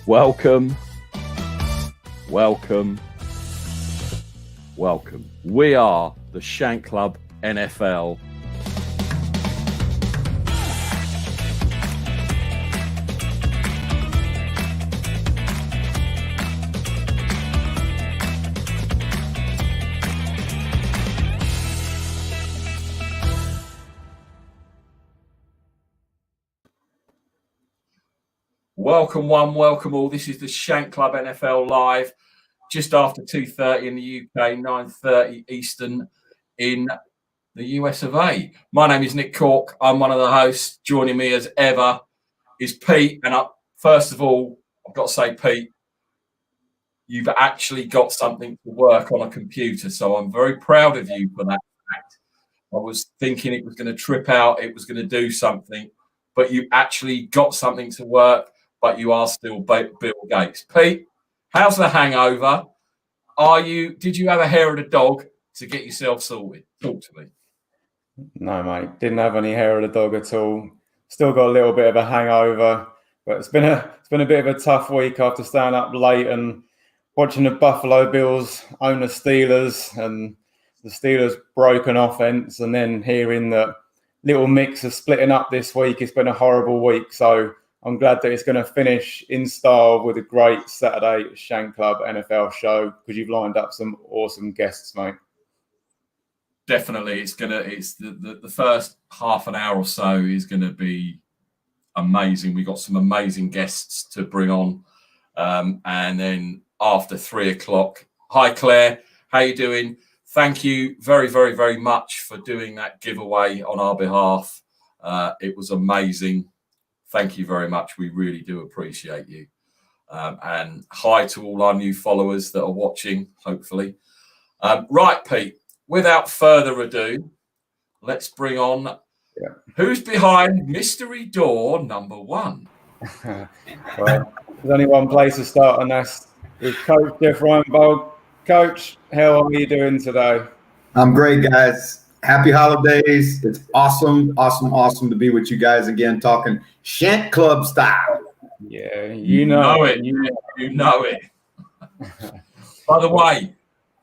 Welcome. We are the Shank Club NFL. Welcome one, welcome all. This is the Shank Club NFL live, just after 2:30 in the UK, 9:30 Eastern in the US of A. My name is Nick Cork. I'm one of the hosts. Joining me as ever is Pete. And first of all, I've got to say, Pete, you've actually got something to work on a computer. So I'm very proud of you for that fact. I was thinking it was going to trip out, it was going to do something, but you actually got something to work. But you are still Bill Gates. Pete, how's the hangover? Did you have a hair of the dog to get yourself sorted? Talk to me. No, mate. Didn't have any hair of the dog at all. Still got a little bit of a hangover, but it's been a bit of a tough week after staying up late and watching the Buffalo Bills own the Steelers and the Steelers' broken offense, and then hearing that Little Mix are splitting up this week. It's been a horrible week, so I'm glad that it's going to finish in style with a great Saturday Shank Club NFL show, because you've lined up some awesome guests, mate. Definitely, it's the first half an hour or so is going to be amazing. We got some amazing guests to bring on, and then after 3:00. Hi Claire, how you doing? Thank you very, very, very much for doing that giveaway on our behalf. It was amazing. Thank you very much. We really do appreciate you. And hi to all our new followers that are watching, hopefully. Right, Pete, without further ado, let's bring on who's behind mystery door number one. Well, there's only one place to start, and that's with Coach Jeff Reinbold. Coach, how are you doing today? I'm great, guys. Happy holidays. It's awesome to be with you guys again, talking Shank Club style. Yeah, you know it. You know it. By the way,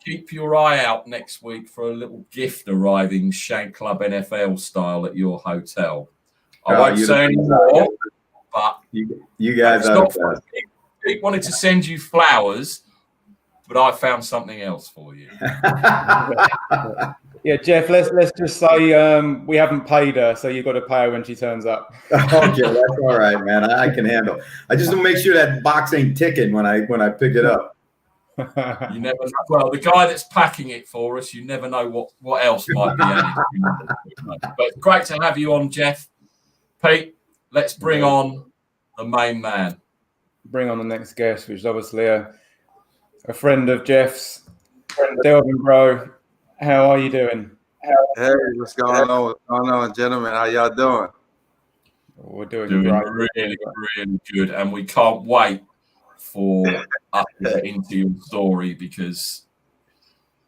keep your eye out next week for a little gift arriving Shank Club NFL style at your hotel. I won't say any more, but you guys are the best. Pete wanted to send you flowers, but I found something else for you. Yeah, Jeff, let's just say we haven't paid her, so you've got to pay her when she turns up. Okay, that's all right, man. I can handle. I just want to make sure that box ain't ticking when I pick it up. You never know. Well, the guy that's packing it for us, you never know what else might be added. But great to have you on, Jeff. Pete, let's bring on the main man. Bring on the next guest, which is obviously a friend of Jeff's, Devlin, bro. How are you doing? Hey, what's going on? What's going on, gentlemen? How y'all doing? We're doing great. Really good. And we can't wait for us to get into your story, because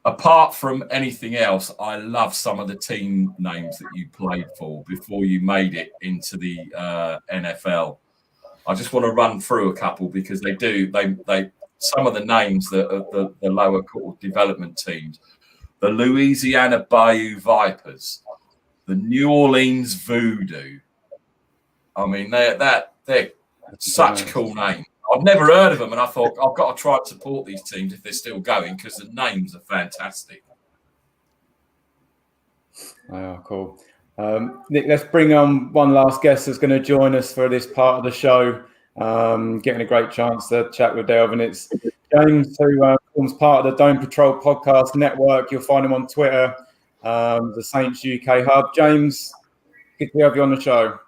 apart from anything else, I love some of the team names that you played for before you made it into the NFL. I just want to run through a couple, because they some of the names that are the lower court development teams. The Louisiana Bayou Vipers, the New Orleans Voodoo. I mean, they're such cool names. I've never heard of them, and I thought I've got to try and support these teams if they're still going, because the names are fantastic. Oh, cool. Nick, let's bring on one last guest that's going to join us for this part of the show. Getting a great chance to chat with Devlin. It's James, who forms part of the Dome Patrol podcast network. You'll find him on Twitter, the Saints UK hub. James, good to have you on the show.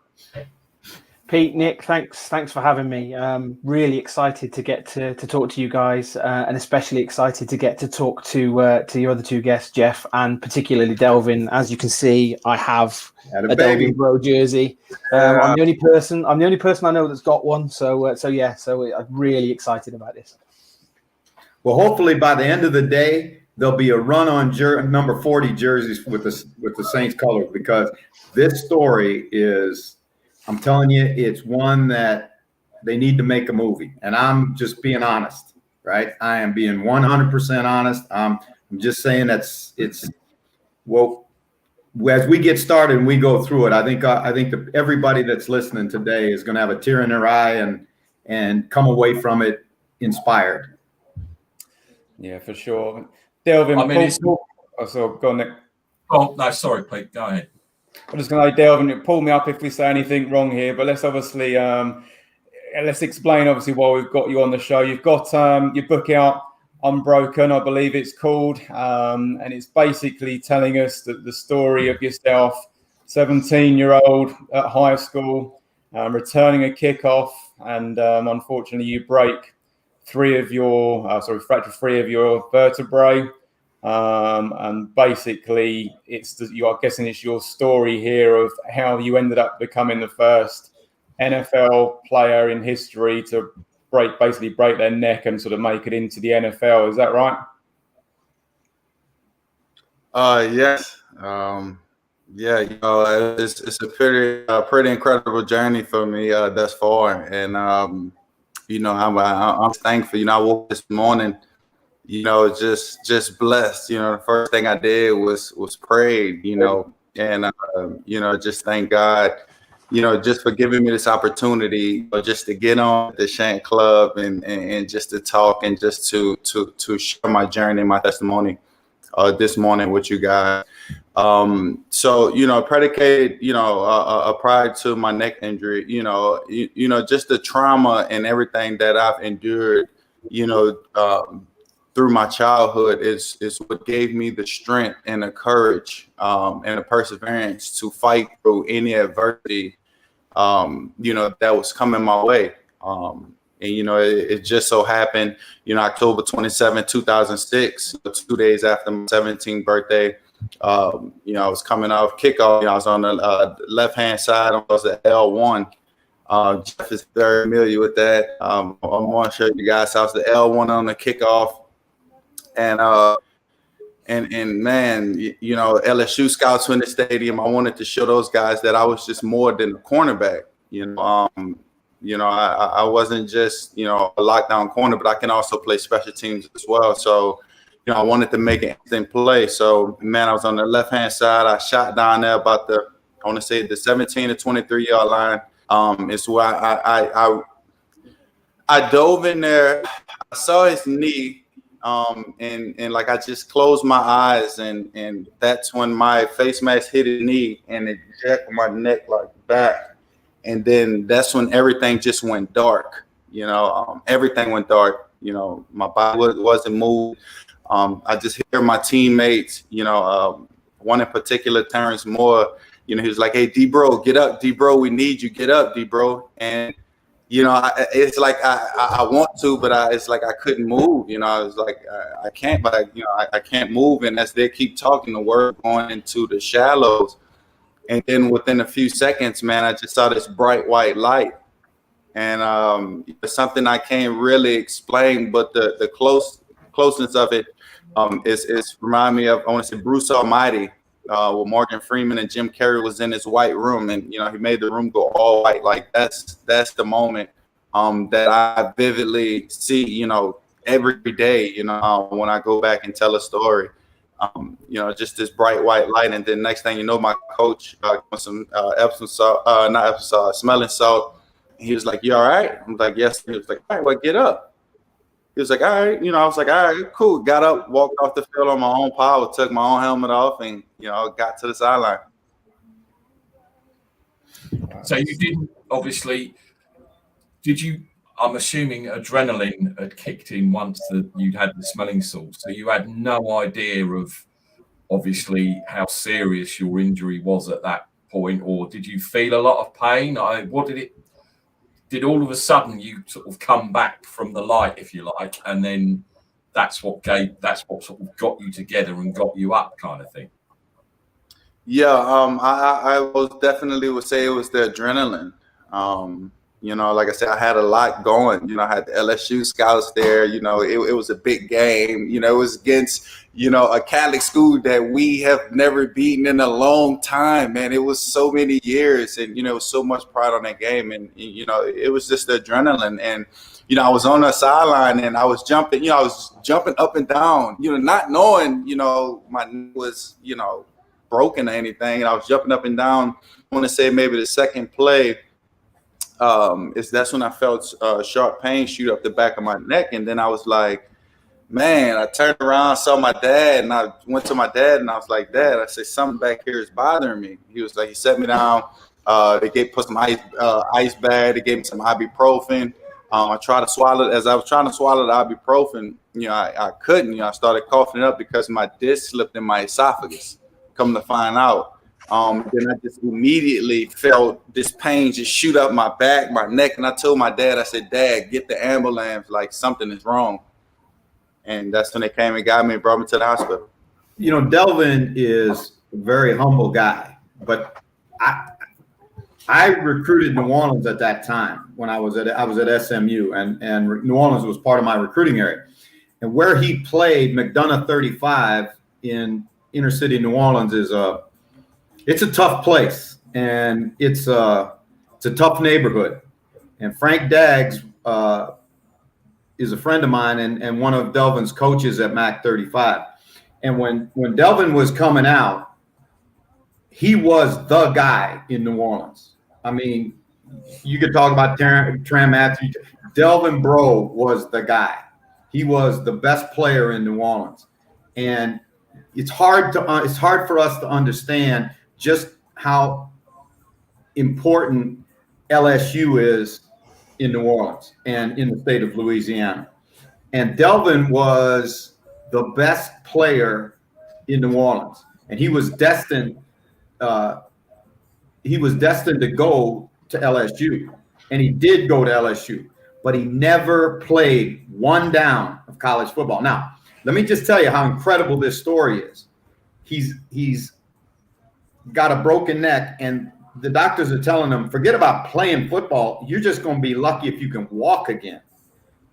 Pete, Nick, thanks for having me. Really excited to get to talk to you guys, and especially excited to get to talk to your other two guests, Jeff, and particularly Devlin. As you can see, I have a Devlin Bro jersey. I'm the only person I know that's got one. So I'm really excited about this. Well, hopefully by the end of the day, there'll be a run on number 40 jerseys with the Saints colors, because this story is, I'm telling you, it's one that they need to make a movie. And I'm just being honest, right? I am being 100% honest. I'm just saying well, as we get started and we go through it, I think everybody that's listening today is going to have a tear in their eye and come away from it inspired. Yeah, for sure. Delvin, go on, Nick. Oh, no, sorry, Pete. Go ahead. I'm just going to Delvin, pull me up if we say anything wrong here, but let's obviously let's explain obviously why we've got you on the show. You've got your book out, Un-Breaux-Ken, I believe it's called, and it's basically telling us the story of yourself, 17-year-old at high school, returning a kickoff, and unfortunately you break fracture 3 of your vertebrae, and basically I'm guessing it's your story here of how you ended up becoming the first NFL player in history to break their neck and sort of make it into the NFL. Is that right? Yes. Yeah, it's a pretty incredible journey for me thus far, and I'm thankful. I woke this morning, just blessed. The first thing I did was prayed, and just thank God, just for giving me this opportunity, just to get on the Shank Club and just to talk and just to share my journey, my testimony this morning with you guys. So, predicated, prior to my neck injury, just the trauma and everything that I've endured, through my childhood is what gave me the strength and the courage and the perseverance to fight through any adversity, that was coming my way. And, it just so happened, October 27, 2006, 2 days after my 17th birthday, I was coming off kickoff. I was on the left-hand side. I was at L1. Jeff is very familiar with that. I want to show you guys. I was the L1 on the kickoff. And man, LSU scouts in the stadium. I wanted to show those guys that I was just more than a cornerback. I wasn't just a lockdown corner, but I can also play special teams as well. So, I wanted to make an instant play. So, man, I was on the left-hand side. I shot down there about the 17 to 23-yard line. It's where I dove in there. I saw his knee, and like I just closed my eyes, and that's when my face mask hit his knee, and it jacked my neck like that. And then that's when everything just went dark. Everything went dark. My body wasn't moved. I just hear my teammates, one in particular, Terrence Moore, he was like, "Hey, D-Bro, get up, D-Bro. We need you. Get up, D-Bro." And, it's like I want to, but it's like I couldn't move. I was like, I can't, but I can't move. And as they keep talking, the word going into the shallows. And then within a few seconds, man, I just saw this bright white light. And it's something I can't really explain, but the closeness of it is remind me of, I want to say, Bruce Almighty, with Morgan Freeman and Jim Carrey was in his white room, and he made the room go all white. Like that's the moment that I vividly see, every day, when I go back and tell a story. Just this bright white light, and then next thing you know, my coach some Epsom salt, not Epsom salt, smelling salt. He was like, "You all right?" I'm like, "Yes." He was like, "All right, well, get up." He was like, "All right." I was like, "All right, cool." Got up, walked off the field on my own power, took my own helmet off, and got to the sideline. So you didn't, obviously, I'm assuming adrenaline had kicked in once you'd had the smelling salt. So you had no idea of, obviously, how serious your injury was at that point, or did you feel a lot of pain? Did all of a sudden you sort of come back from the light, if you like, and then that's what sort of got you together and got you up, kind of thing? Yeah, I would definitely say it was the adrenaline. You know, like I said, I had a lot going. You know, I had the LSU scouts there. You know, it was a big game. You know, it was against, you know, a Catholic school that we have never beaten in a long time, man. It was so many years, and, you know, so much pride on that game. And, you know, it was just the adrenaline. And, you know, I was on the sideline and I was jumping, you know, I was jumping up and down, you know, not knowing, you know, my knee was, you know, broken or anything. And I was jumping up and down. I want to say maybe the second play. That's when I felt sharp pain shoot up the back of my neck. And then I was like, man, I turned around, saw my dad, and I went to my dad and I was like, Dad, I said, something back here is bothering me. He was like, he set me down. They put some ice bag. They gave me some ibuprofen. I tried to swallow it. As I was trying to swallow the ibuprofen, you know, I couldn't. You know, I started coughing it up because my disc slipped in my esophagus. Come to find out. Then I just immediately felt this pain just shoot up my back, my neck. And I told my dad, I said, Dad, get the ambulance, like something is wrong. And that's when they came and got me and brought me to the hospital. You know, Devlin is a very humble guy, but I recruited New Orleans at that time when I was at SMU, and New Orleans was part of my recruiting area. And where he played, McDonough 35 in inner city New Orleans it's a tough place, and it's a tough neighborhood. And Frank Daggs is a friend of mine and one of Devlin's coaches at MAC 35. And when Devlin was coming out, he was the guy in New Orleans. I mean, you could talk about Tram Matthews. Un-Breaux was the guy. He was the best player in New Orleans, and it's hard for us to understand just how important LSU is in New Orleans and in the state of Louisiana. And Devlin was the best player in New Orleans, and he was destined to go to LSU, and he did go to LSU, but he never played one down of college football. Now, let me just tell you how incredible this story is. He's got a broken neck, and the doctors are telling him, forget about playing football. You're just going to be lucky if you can walk again.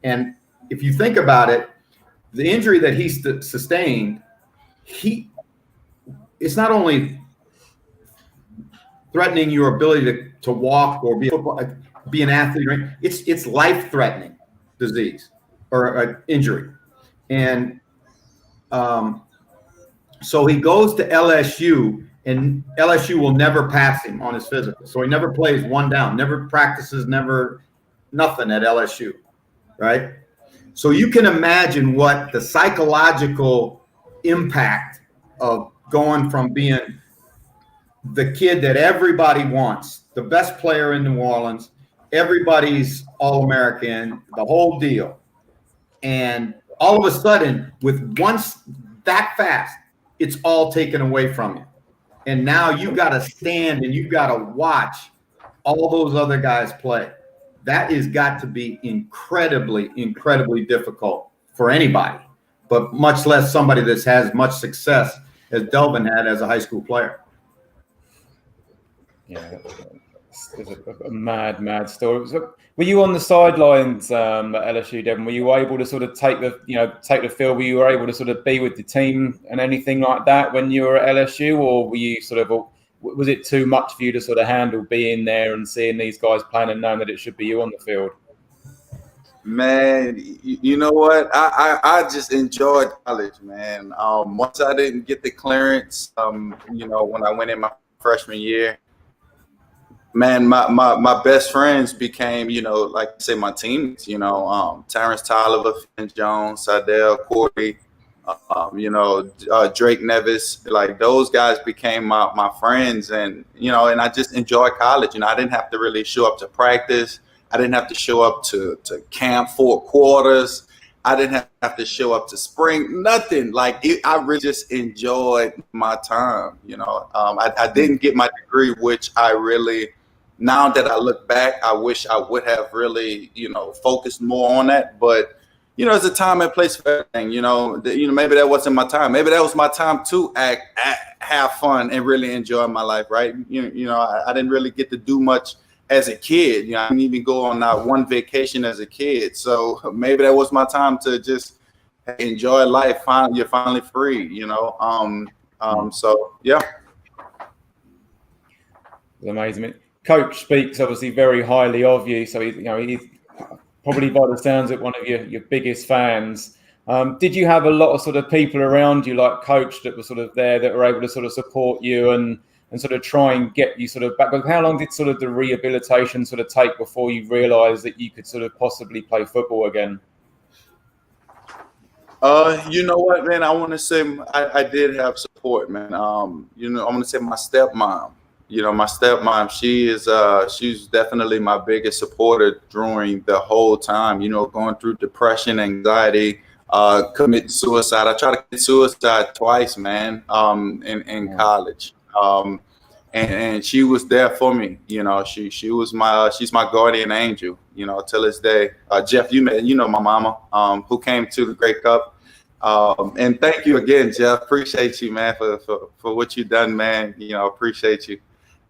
And if you think about it, the injury that he sustained, it's not only threatening your ability to walk or be an athlete, it's life-threatening disease or injury. And so he goes to LSU, and LSU will never pass him on his physical. So he never plays one down, never practices, nothing at LSU, right? So you can imagine what the psychological impact of going from being the kid that everybody wants, the best player in New Orleans, everybody's All-American, the whole deal. And all of a sudden, once that fast, it's all taken away from you. And now you got to stand and you got to watch all those other guys play. That has got to be incredibly, incredibly difficult for anybody, but much less somebody that has much success as Devlin had as a high school player. Yeah, it's a mad story. Were you on the sidelines at LSU, Devlin? Were you able to sort of take the field? Were you able to sort of be with the team and anything like that when you were at LSU, or were you was it too much for you to sort of handle being there and seeing these guys playing and knowing that it should be you on the field? Man, you know what? I just enjoyed college, man. Once I didn't get the clearance, when I went in my freshman year, man, my best friends became, like I say, my teammates, Terrence Tolliver, Finn Jones, Seidel, Corey, Drake Nevis, like those guys became my friends. And, and I just enjoyed college. I didn't have to really show up to practice. I didn't have to show up to camp 4 quarters. I didn't have to show up to spring, nothing. I really just enjoyed my time. I didn't get my degree, which I really, now that I look back, I wish I would have really, focused more on that. But, it's a time and place for everything. Maybe that wasn't my time. Maybe that was my time to have fun and really enjoy my life, right? I didn't really get to do much as a kid. You know, I didn't even go on not one vacation as a kid. So maybe that was my time to just enjoy life. You're finally free, you know. So yeah. It's amazing. Coach speaks obviously very highly of you, so he's probably, by the sounds of it, one of your biggest fans. Did you have a lot of sort of people around you, like Coach, that were sort of there, that were able to sort of support you and sort of try and get you sort of back? How long did sort of the rehabilitation sort of take before you realised that you could sort of possibly play football again? You know what, man? I want to say I did have support, man. You know, I want to say my stepmom. You know, my stepmom, she's definitely my biggest supporter during the whole time, you know, going through depression, anxiety, committing suicide. I tried to commit suicide twice, man, in college. And she was there for me. You know, she was she's my guardian angel, you know, till this day. Jeff, you know my mama, who came to the Great Cup. And thank you again, Jeff. Appreciate you, man, for what you've done, man. You know, appreciate you.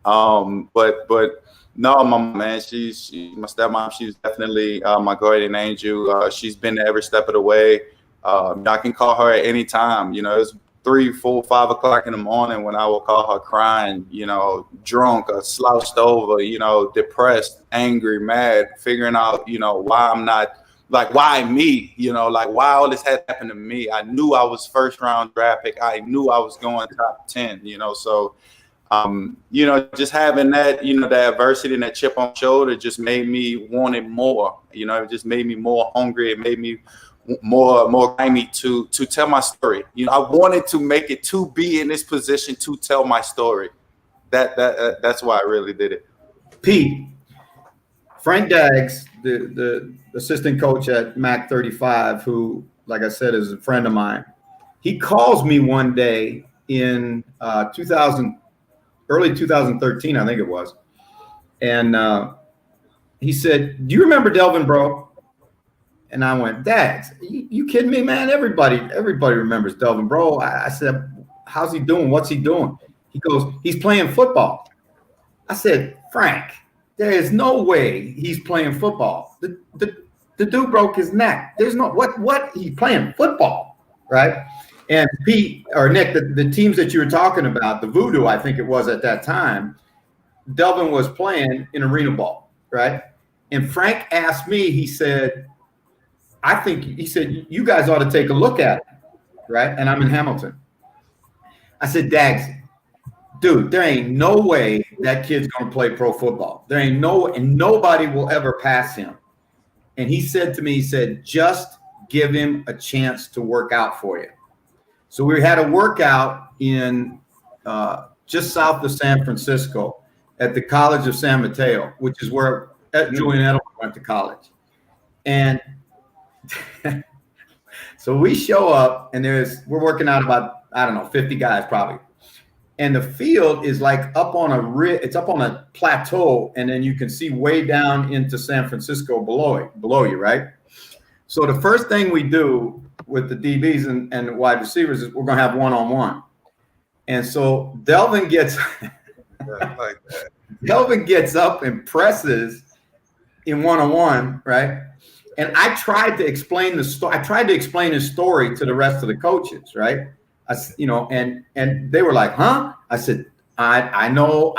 But no, my man, she's my stepmom. She's definitely my guardian angel. She's been there every step of the way. I can call her at any time. You know, it's 3, 4, 5 o'clock in the morning when I will call her crying, you know, drunk or slouched over, you know, depressed, angry, mad, figuring out, you know, why I'm not, like, why me, you know, like, why all this had happened to me. I knew I was first round draft pick. I knew I was going top 10, you know, so you know, just having that, you know, the adversity and that chip on shoulder just made me want it more. You know, it just made me more hungry. It made me more grimy to tell my story. You know, I wanted to make it, to be in this position to tell my story. That's why I really did it. Pete, Frank Daggs, the assistant coach at MAC 35, who, like I said, is a friend of mine. He calls me one day in early 2013, I think it was. And he said, "Do you remember Delvin, bro?" And I went, "Dags, you kidding me, man? Everybody remembers Delvin, bro." I said, "How's he doing? What's he doing?" He goes, "He's playing football." I said, "Frank, there is no way he's playing football. The dude broke his neck. There's no what he's playing football, right?" And Pete or Nick, the teams that you were talking about, the Voodoo, I think it was at that time, Delvin was playing in arena ball, right? And Frank asked me, he said, he said, "You guys ought to take a look at it," right? And I'm in Hamilton. I said, "Dags, dude, there ain't no way that kid's going to play pro football. There ain't and nobody will ever pass him." And he said to me, he said, "Just give him a chance to work out for you." So we had a workout in just south of San Francisco at the College of San Mateo, which is where Julian Edelman went to college. And so we show up, and we're working out about, I don't know, 50 guys probably. And the field is like it's up on a plateau, and then you can see way down into San Francisco below you, right? So the first thing we do with the DBs and wide receivers is we're going to have one-on-one. And so Delvin gets Delvin gets up and presses in one-on-one, right? And I tried to explain his story to the rest of the coaches, right? And they were like, "Huh?" I said, I know,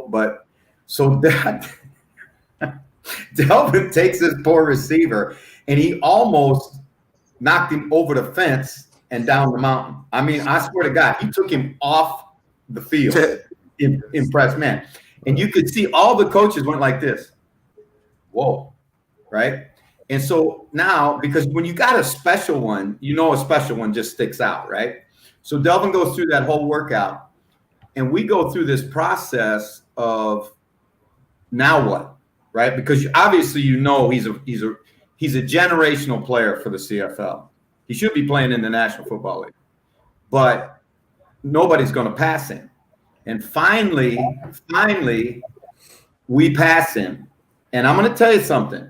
but so that Delvin takes this poor receiver and he almost knocked him over the fence and down the mountain. I mean, I swear to God, he took him off the field. Impressed man. And you could see all the coaches went like this. Whoa, right? And so now, because when you got a special one, you know a special one just sticks out, right? So Delvin goes through that whole workout, and we go through this process of now what, right? Because obviously you know he's a generational player for the CFL. He should be playing in the National Football League, but nobody's going to pass him. And finally, we pass him. And I'm going to tell you something.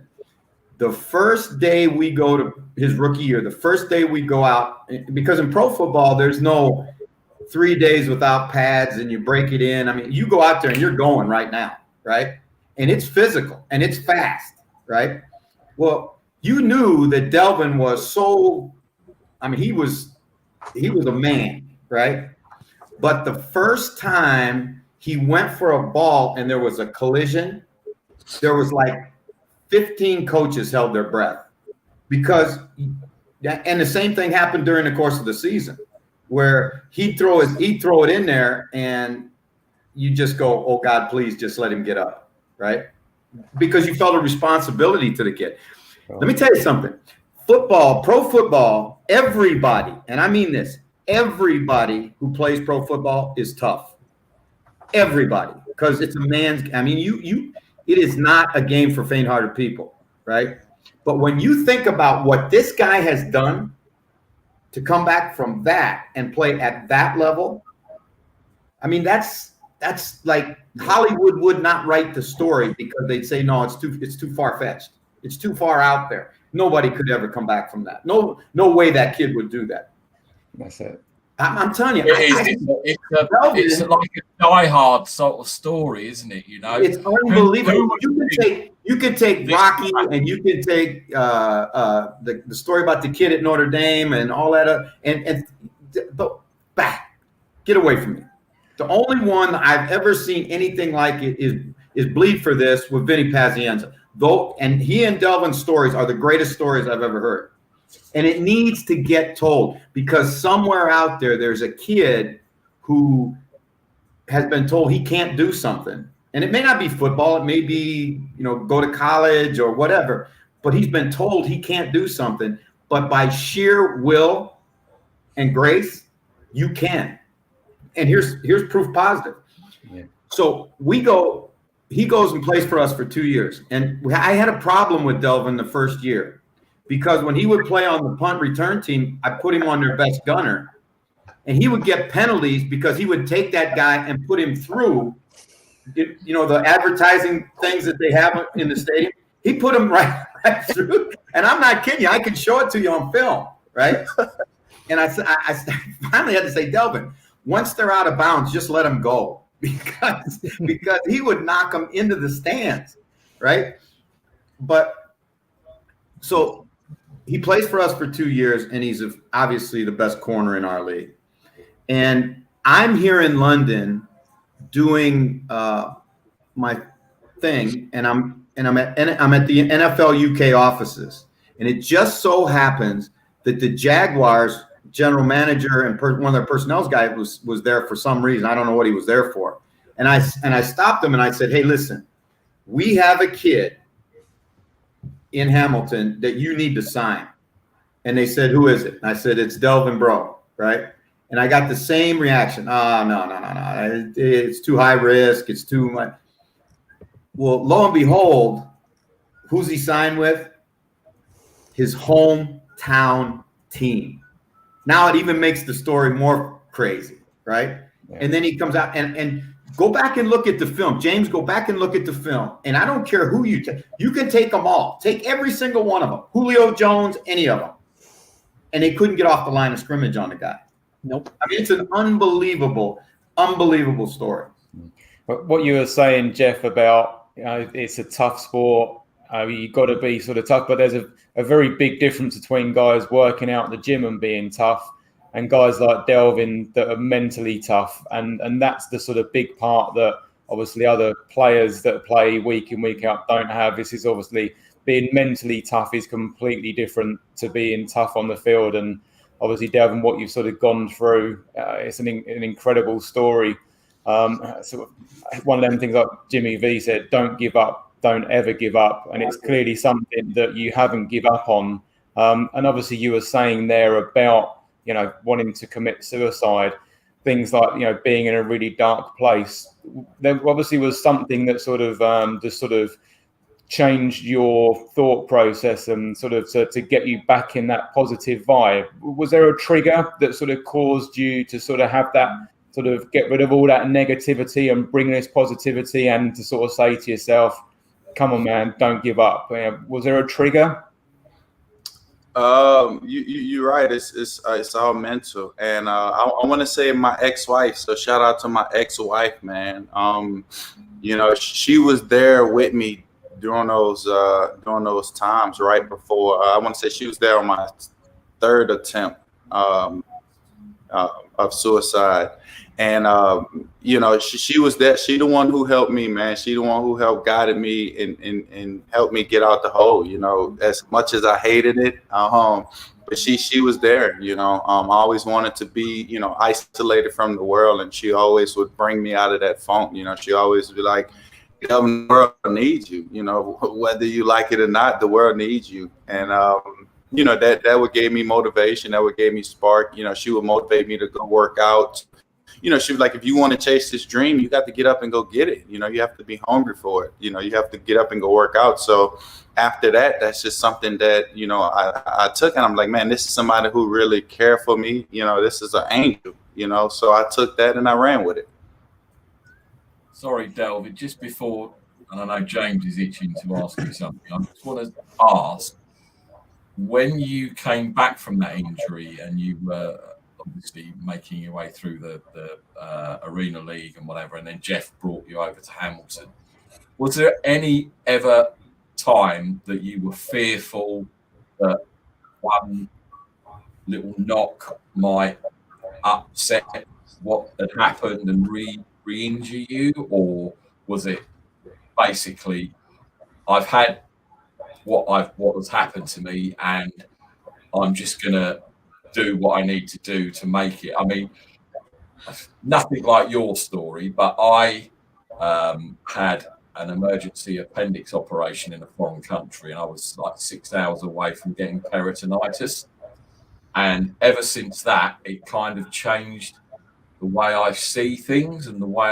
The first day we go to his rookie year, the first day we go out, because in pro football, there's no 3 days without pads and you break it in. I mean, you go out there and you're going right now, right? and it's physical and it's fast, right? Well, you knew that Devlin was so, I mean, he was a man, right? But the first time he went for a ball and there was a collision, there was like 15 coaches held their breath because, and the same thing happened during the course of the season where he'd throw it in there and you just go, oh God, please just let him get up, right? Because you felt a responsibility to the kid. Let me tell you something. Football, pro football, everybody, and I mean this, everybody who plays pro football is tough. Everybody, because it's a man's, I mean, it is not a game for faint-hearted people, right? But when you think about what this guy has done to come back from that and play at that level, I mean, that's like Hollywood would not write the story because they'd say, no, it's too far-fetched. It's too far out there. Nobody could ever come back from that. No way that kid would do that. That's it. I'm telling you, it's like a diehard sort of story, isn't it? You know, it's unbelievable. You can take Rocky, and you can take the story about the kid at Notre Dame and all that, but back, get away from me. The only one I've ever seen anything like it is Bleed for This with Vinny Pazienza. And he and Devlin's stories are the greatest stories I've ever heard. And it needs to get told because somewhere out there's a kid who has been told he can't do something. And it may not be football. It may be, go to college or whatever. But he's been told he can't do something. But by sheer will and grace, you can. And here's proof positive. Yeah. So he goes and plays for us for 2 years. And I had a problem with Devlin the first year because when he would play on the punt return team, I put him on their best gunner. And he would get penalties because he would take that guy and put him through, the advertising things that they have in the stadium. He put him right through. And I'm not kidding you. I can show it to you on film, right? And I finally had to say, Devlin, once they're out of bounds, just let them go. Because he would knock them into the stands, right? But so he plays for us for 2 years, and he's obviously the best corner in our league. And I'm here in London doing my thing, and I'm at the NFL UK offices, and it just so happens that the Jaguars general manager and one of their personnel guys was there for some reason. I don't know what he was there for. And I stopped him and I said, hey, listen, we have a kid in Hamilton that you need to sign. And they said, who is it? And I said, it's Devlin Breaux, right? And I got the same reaction. No. It's too high risk. It's too much. Well, lo and behold, who's he signed with? His hometown team. Now it even makes the story more crazy, right? Yeah. And then he comes out and go back and look at the film. James, go back and look at the film. And I don't care who you take. You can take them all. Take every single one of them. Julio Jones, any of them. And they couldn't get off the line of scrimmage on the guy. Nope. I mean, it's an unbelievable story. What you were saying, Jeff, about it's a tough sport. You've got to be sort of tough, but there's a very big difference between guys working out in the gym and being tough and guys like Devlin that are mentally tough. And that's the sort of big part that obviously other players that play week in, week out don't have. This is obviously being mentally tough is completely different to being tough on the field. And obviously, Devlin, what you've sort of gone through, it's an incredible story. So one of them things like Jimmy V said, don't give up. Don't ever give up. And it's clearly something that you haven't give up on. And obviously you were saying there about, wanting to commit suicide, things like, being in a really dark place. There obviously was something that sort of just sort of changed your thought process and sort of to get you back in that positive vibe. Was there a trigger that sort of caused you to sort of have that sort of get rid of all that negativity and bring this positivity and to sort of say to yourself, come on, man, don't give up? Was there a trigger? You're right. It's all mental, and I want to say my ex-wife. So shout out to my ex-wife, man. She was there with me during those times right before. I want to say she was there on my third attempt of suicide, and she was there. She the one who helped me, man. She the one who helped guided me and helped me get out the hole. As much as I hated it, but she was there. I always wanted to be isolated from the world, and she always would bring me out of that funk. She always would be like, the world needs you. Whether you like it or not, the world needs you, and that would give me motivation. That would give me spark. She would motivate me to go work out. She was like, if you want to chase this dream, you got to get up and go get it. You have to be hungry for it. You have to get up and go work out. So after that, that's just something that, I took, and I'm like, man, this is somebody who really cared for me. This is an angel, so I took that and I ran with it. Sorry, Delvin, just before, and I know James is itching to ask you something. I just want to ask, when you came back from that injury and you were obviously making your way through the Arena League and whatever, and then Jeff brought you over to Hamilton, was there any ever time that you were fearful that one little knock might upset what had happened and re-injure you? Or was it basically, I've had what has happened to me, and I'm just gonna do what I need to do to make it? I mean, nothing like your story, but I had an emergency appendix operation in a foreign country, and I was like 6 hours away from getting peritonitis. And ever since that, it kind of changed the way I see things and the way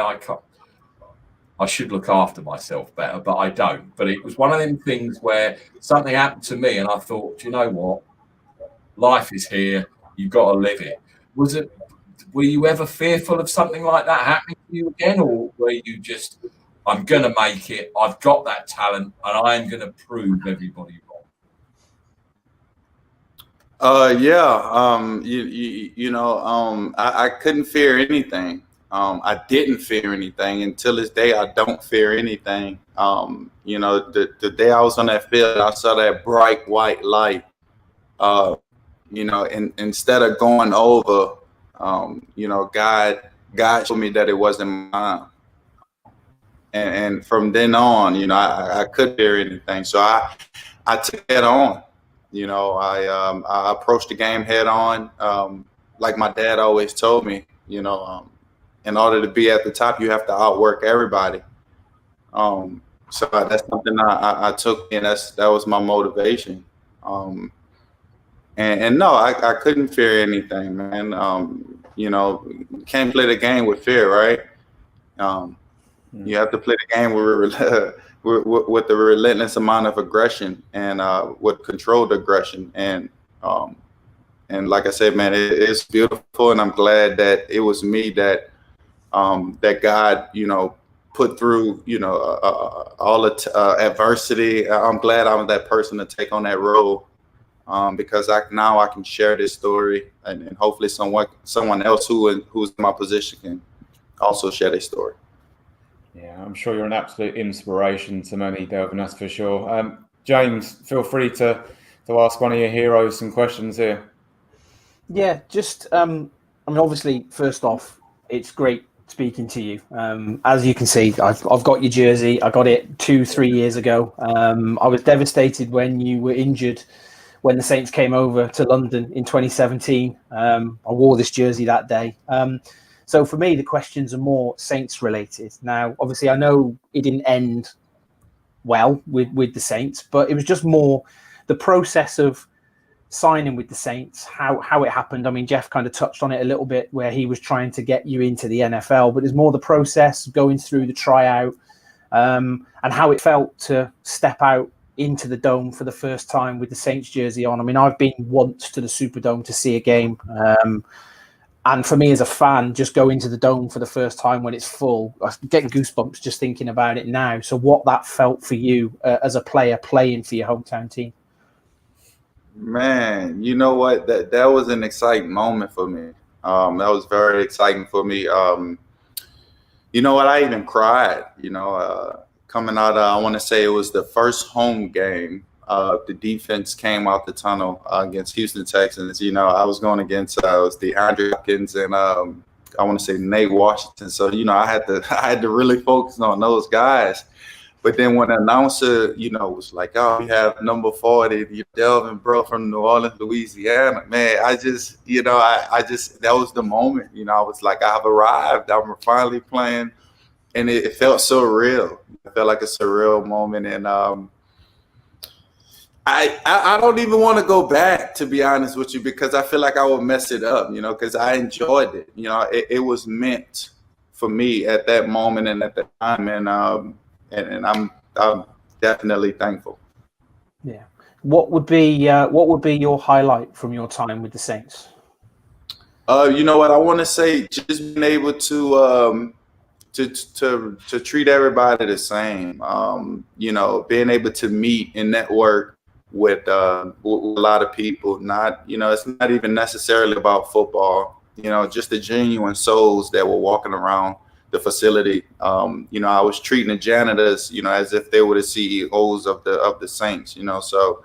I should look after myself better, but I don't. But it was one of them things where something happened to me and I thought, you know what? Life is here. You've got to live it. Were you ever fearful of something like that happening to you again? Or were you just, I'm going to make it. I've got that talent and I am going to prove everybody wrong? I couldn't fear anything. I didn't fear anything until this day. I don't fear anything. The day I was on that field, I saw that bright white light. And instead of going over, God showed me that it wasn't mine. And from then on, I couldn't fear anything. So I took that on. I approached the game head on. Like my dad always told me, in order to be at the top, you have to outwork everybody. So that's something I took, and that was my motivation. And no, I couldn't fear anything, man. Can't play the game with fear, right? You have to play the game with the relentless amount of aggression and with controlled aggression. And like I said, man, it's beautiful, and I'm glad that it was me that God, put through, all the adversity. I'm glad I was that person to take on that role, because now I can share this story, and hopefully someone else who's in my position can also share their story. Yeah, I'm sure you're an absolute inspiration to many, Devlin, that's for sure. James, feel free to ask one of your heroes some questions here. Yeah, just, obviously, first off, it's great speaking to you. As you can see, I've got your jersey. I got it 2-3 years ago. I was devastated when you were injured when the Saints came over to London in 2017. I wore this jersey that day. So for me, the questions are more Saints related. Now, obviously, I know it didn't end well with the Saints, but it was just more the process of signing with the Saints, how it happened. I mean, Jeff kind of touched on it a little bit, where he was trying to get you into the NFL, but it's more the process going through the tryout, and how it felt to step out into the Dome for the first time with the Saints jersey on. I mean, I've been once to the Superdome to see a game. And for me as a fan, just going to the Dome for the first time when it's full, I'm getting goosebumps just thinking about it now. So what that felt for you as a player playing for your hometown team? Man, you know what? That was an exciting moment for me. That was very exciting for me. You know what? I even cried. Coming out. I want to say it was the first home game. The defense came out the tunnel against Houston Texans. I was going against it was DeAndre Hopkins and I want to say Nate Washington. So I had to I had to really focus on those guys. But then when the announcer, was like, "Oh, we have number 40, Devlin from New Orleans, Louisiana." Man, I just, I just that was the moment. I was like, I've arrived. I'm finally playing, and it felt so real. It felt like a surreal moment, and I don't even want to go back, to be honest with you, because I feel like I would mess it up, because I enjoyed it. It was meant for me at that moment and at that time, and I'm definitely thankful. Yeah. What would be your highlight from your time with the Saints? You know what I want to say? Just being able to treat everybody the same. Being able to meet and network with a lot of people. Not, it's not even necessarily about football. Just the genuine souls that were walking around the facility. I was treating the janitors, as if they were the CEOs of the Saints. So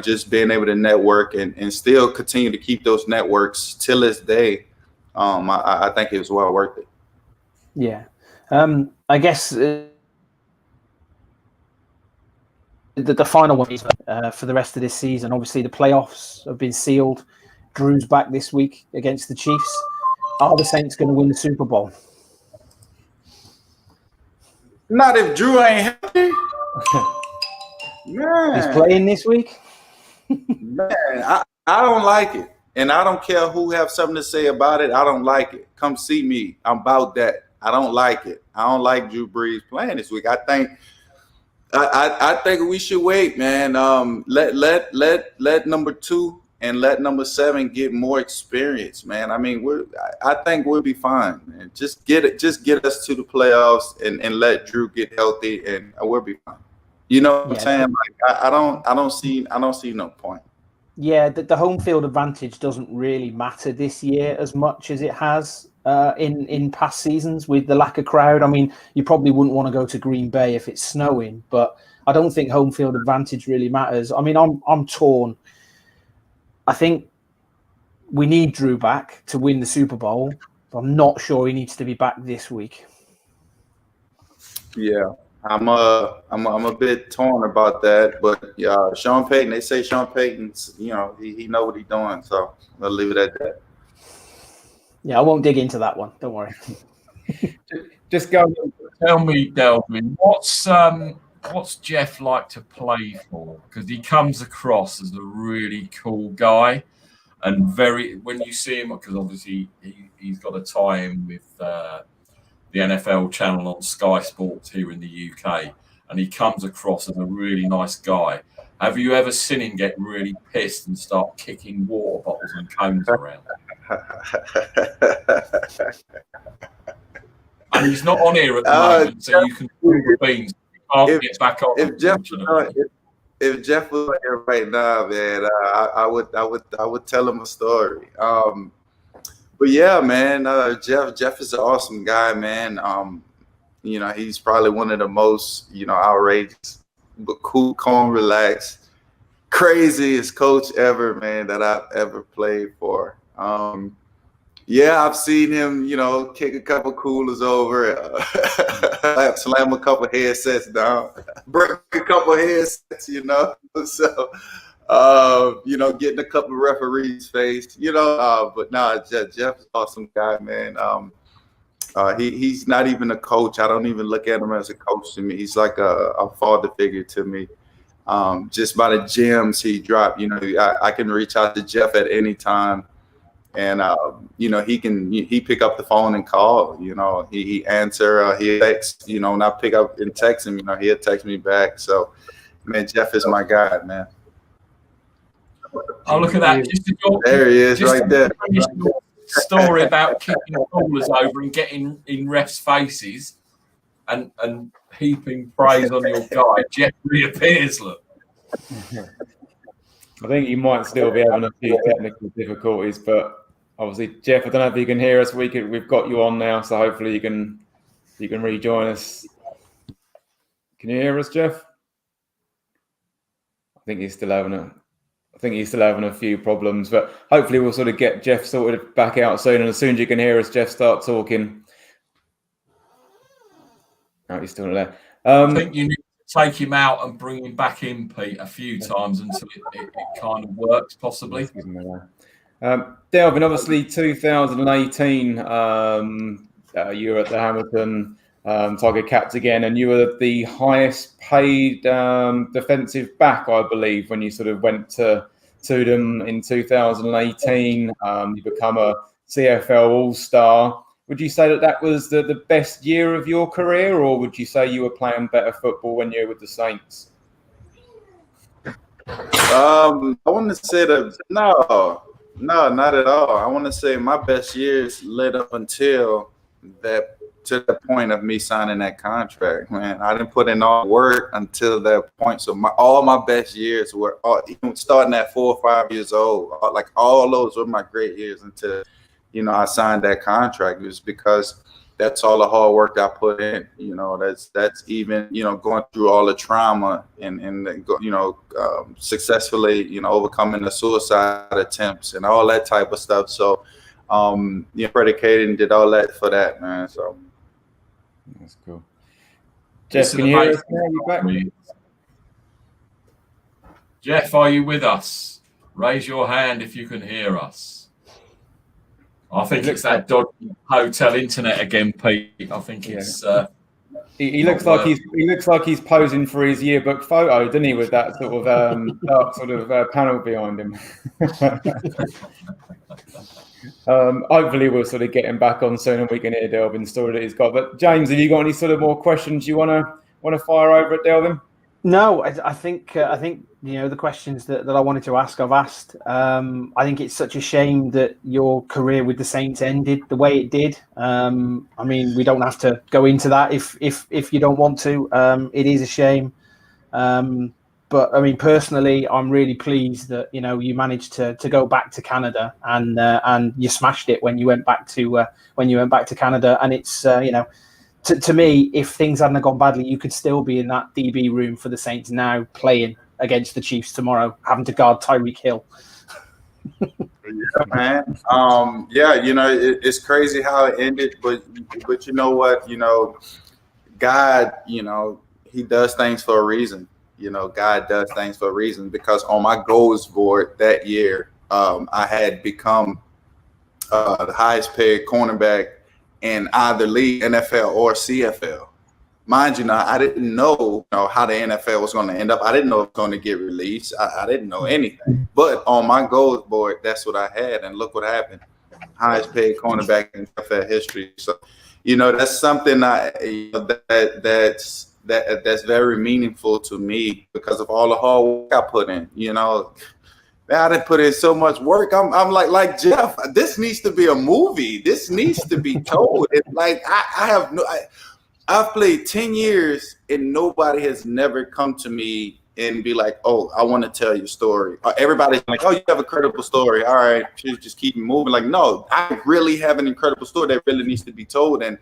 just being able to network and still continue to keep those networks till this day. I think it was well worth it. Yeah. I guess the final one is for the rest of this season. Obviously, the playoffs have been sealed. Drew's back this week against the Chiefs. Are the Saints going to win the Super Bowl? Not if Drew ain't happy. Man. He's playing this week? Man, I don't like it. And I don't care who have something to say about it. I don't like it. Come see me. I'm about that. I don't like it. I don't like Drew Brees playing this week. I think we should wait, man. Let number 2 and let number 7 get more experience, man. I mean, I think we'll be fine, man. Just get us to the playoffs and let Drew get healthy, and we'll be fine. You know what I'm saying? Like, I don't see no point. Yeah, the home field advantage doesn't really matter this year as much as it has in past seasons with the lack of crowd. I mean, you probably wouldn't want to go to Green Bay if it's snowing, but I don't think home field advantage really matters. I mean, I'm torn. I think we need Drew back to win the Super Bowl. But I'm not sure he needs to be back this week. Yeah. I'm a bit torn about that, but Sean Payton. They say Sean Payton's, he know what he's doing, so I'll leave it at that. Yeah, I won't dig into that one. Don't worry. Just go. Tell me, Devlin, what's Jeff like to play for? Because he comes across as a really cool guy, and when you see him, because obviously he's got a tie-in with the NFL channel on Sky Sports here in the UK, and he comes across as a really nice guy. Have you ever seen him get really pissed and start kicking water bottles and cones around? And he's not on here at the moment, so you can pull the beans. Get back on. If Jeff was here right now, man, I would tell him a story. But yeah, man, Jeff is an awesome guy, man. He's probably one of the most, outrageous, but cool, calm, relaxed, craziest coach ever, man, that I've ever played for. I've seen him, kick a couple coolers over, slam a couple headsets down, break a couple headsets, So, getting a couple of referees' face, but Jeff's an awesome guy, man. He's not even a coach. I don't even look at him as a coach to me. He's like a father figure to me. Just by the gems he dropped, I can reach out to Jeff at any time. And, he pick up the phone and call, he answer, he text, and I pick up and text him, he'll text me back. So, man, Jeff is my guy, man. Oh, look at that. There he is right there. Story about kicking callers over and getting in refs' faces and heaping praise on your guy. Jeff reappears, look. I think you might still be having a few technical difficulties, but obviously, Jeff, I don't know if you can hear us. We've got you on now, so hopefully you can rejoin us. Can you hear us, Jeff? I think he's still having a few problems, but hopefully we'll sort of get Jeff sorted back out soon. And as soon as you can hear us, Jeff, start talking. No, he's still not there. I think you need to take him out and bring him back in, Pete, a few times until it kind of works, possibly. Devlin, obviously 2018, you were at the Hamilton Tiger Cats again, and you were the highest paid defensive back, I believe, when you sort of went to them in 2018. You become a CFL All-Star. Would you say that was the best year of your career, or would you say you were playing better football when you were with the Saints? I want to say no, not at all. I want to say my best years led up until to the point of me signing that contract. Man, I didn't put in all the work until that point. So all my best years were even starting at 4 or 5 years old. Like all those were my great years until I signed that contract. It was because that's all the hard work I put in. That's even going through all the trauma and successfully overcoming the suicide attempts and all that type of stuff. So predicated and did all that for that, man. So that's cool. Jeff, can you hear us now? You back? Jeff, are you with us? Raise your hand if you can hear us. I think it's that dodgy hotel internet again, Pete. I think it's. He looks like he's posing for his yearbook photo, doesn't he? With that sort of dark sort of panel behind him. Hopefully, we'll sort of get him back on soon, and we can hear Devlin's story that he's got. But James, have you got any sort of more questions you want to fire over at Devlin? No, I think the questions that I wanted to ask, I've asked. I think it's such a shame that your career with the Saints ended the way it did. I mean, we don't have to go into that if you don't want to. It is a shame. But I mean, personally, I'm really pleased that you managed to go back to Canada and you smashed it when you went back to Canada. And it's To me, if things hadn't gone badly, you could still be in that DB room for the Saints now, playing against the Chiefs tomorrow, having to guard Tyreek Hill. Yeah, man. It's crazy how it ended, but you know what? God, He does things for a reason. God does things for a reason, because on my goals board that year, I had become the highest paid cornerback in either league, NFL or CFL. Mind you, I didn't know, how the NFL was going to end up. I didn't know it was going to get released. I didn't know anything. But on my goals board, that's what I had. And look what happened. Highest paid cornerback in NFL history. So, that's something that's very meaningful to me because of all the hard work I put in. Man, I didn't put in so much work. I'm like Jeff, this needs to be a movie. This needs to be told. It's like I've played 10 years and nobody has never come to me and be like, oh, I want to tell your story. Everybody's like, oh, you have a credible story. All right, just keep moving. Like, no, I really have an incredible story that really needs to be told. And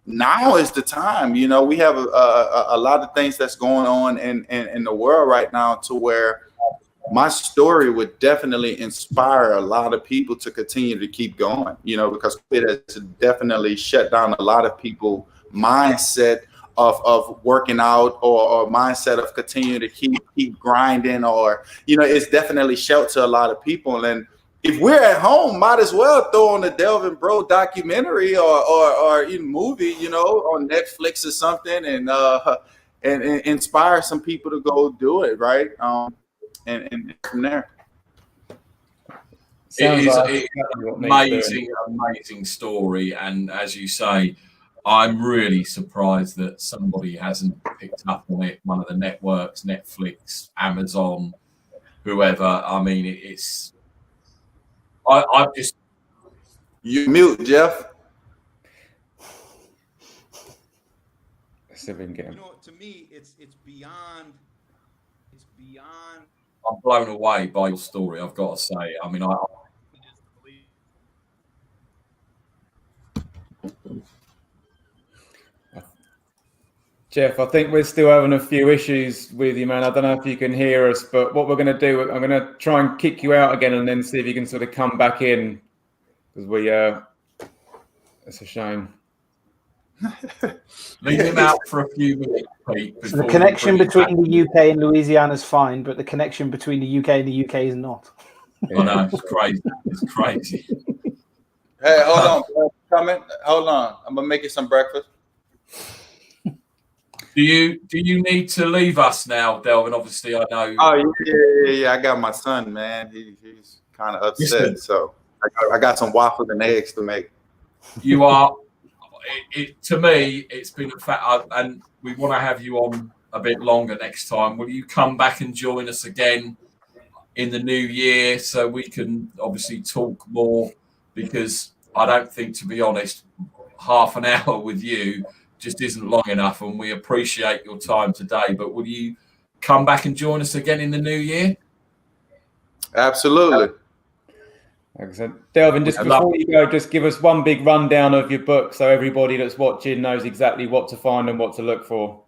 now is the time. We have a lot of things that's going on in the world right now to where my story would definitely inspire a lot of people to continue to keep going, because it has definitely shut down a lot of people's mindset of working out or mindset of continuing to keep grinding, or, it's definitely shelter a lot of people. And if we're at home, might as well throw on the Delvin Bro documentary or even movie, on Netflix or something, and inspire some people to go do it, right? And from there. It is an amazing story. And as you say, I'm really surprised that somebody hasn't picked up on it. One of the networks, Netflix, Amazon, whoever. I mean, it's. I've just. You mute, Jeff. See if we can get him. To me, it's beyond I'm blown away by your story, I've got to say. I mean, Jeff, I think we're still having a few issues with you, man. I don't know if you can hear us, but what we're going to do, I'm going to try and kick you out again and then see if you can sort of come back in, because it's a shame. Leave him out for a few minutes, Pete. So the connection between the UK and Louisiana is fine, but the connection between the UK and the UK is not. I know, it's crazy. It's crazy. Hey, hold on, bro. Coming. Hold on. I'm gonna make you some breakfast. Do you need to leave us now, Delvin? Obviously, I know. Oh yeah. I got my son, man. He's kind of upset, so I got some waffles and eggs to make. You are. To me, it's been a fact, and we want to have you on a bit longer next time. Will you come back and join us again in the new year so we can obviously talk more? Because I don't think, to be honest, half an hour with you just isn't long enough, and we appreciate your time today. But will you come back and join us again in the new year? Absolutely. Excellent. Delvin, just before you go, just give us one big rundown of your book so everybody that's watching knows exactly what to find and what to look for.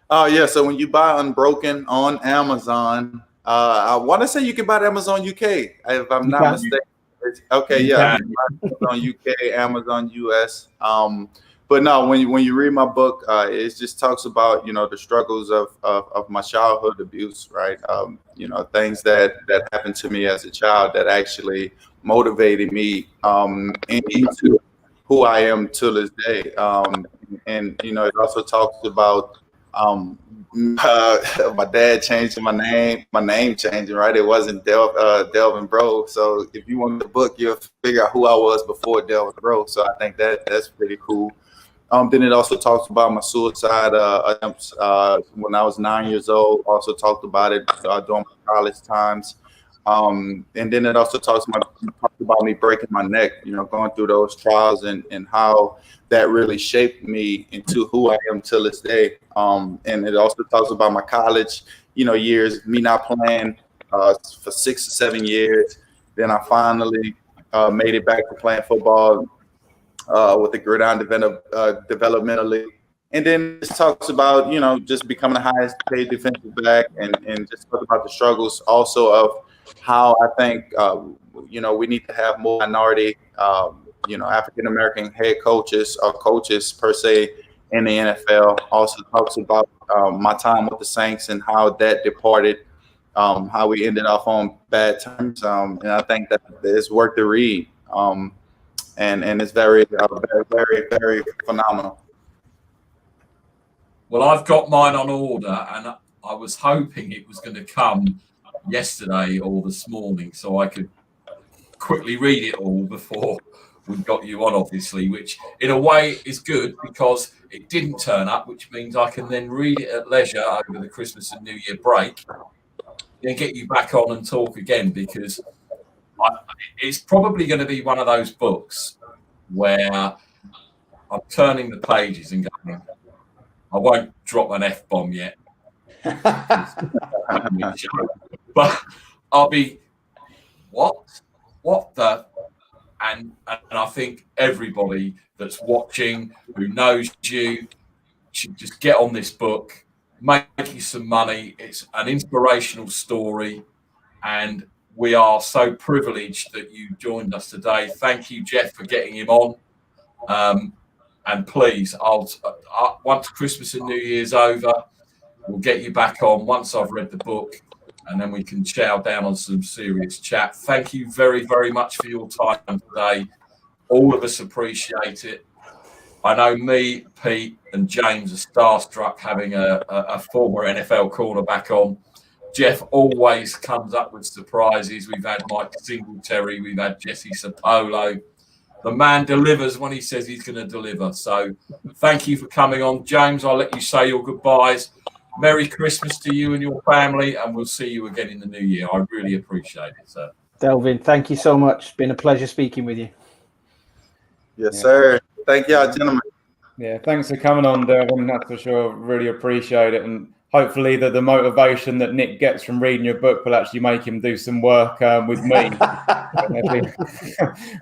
Oh yeah, so when you buy Un-Breaux-Ken on Amazon, I want to say you can buy it Amazon UK, if I'm not mistaken. Okay, yeah, Amazon UK, Amazon US. But no, when you read my book, it just talks about, you know, the struggles of my childhood abuse, right? You know, things that happened to me as a child that actually motivated me into who I am to this day. And you know, it also talks about my dad changing my name changing, right? It wasn't Delvin Bro. So if you want the book, you'll figure out who I was before Delvin Bro. So I think that's pretty cool. Then it also talks about my suicide attempts when I was 9 years old. Also talked about it during my college times. And then it also talks about me breaking my neck, you know, going through those trials and how that really shaped me into who I am till this day. And it also talks about my college, you know, years, me not playing for 6 or 7 years. Then I finally made it back to playing football with the Gridiron Developmental League. And then it talks about, you know, just becoming the highest paid defensive back and just talk about the struggles also of how I think, you know, we need to have more minority, you know, African-American head coaches or coaches per se in the NFL. Also talks about my time with the Saints and how that departed, how we ended off on bad terms. And I think that it's worth the read. And it's very, very, very phenomenal. Well, I've got mine on order, and I was hoping it was going to come yesterday or this morning so I could quickly read it all before we got you on, obviously, which in a way is good because it didn't turn up, which means I can then read it at leisure over the Christmas and New Year break, then get you back on and talk again, because it's probably going to be one of those books where I'm turning the pages and going, I won't drop an F-bomb yet. But I'll be, what the, and I think everybody that's watching who knows you should just get on this book, make you some money. It's an inspirational story, and we are so privileged that you joined us today. Thank you, Jeff, for getting him on. And please, once Christmas and New Year's over, we'll get you back on once I've read the book, and then we can chow down on some serious chat. Thank you very, very much for your time today. All of us appreciate it. I know me, Pete, and James are starstruck having a former NFL cornerback on. Jeff always comes up with surprises. We've had Mike Singletary, we've had Jesse Sapolo. The man delivers when he says he's going to deliver. So thank you for coming on. James, I'll let you say your goodbyes. Merry Christmas to you and your family, and we'll see you again in the new year. I really appreciate it, sir. Delvin, thank you so much. It's been a pleasure speaking with you. Yes, sir. Thank y'all, gentlemen. Yeah, thanks for coming on, Devlin. That's for sure. Really appreciate it. And hopefully the motivation that Nick gets from reading your book will actually make him do some work with me.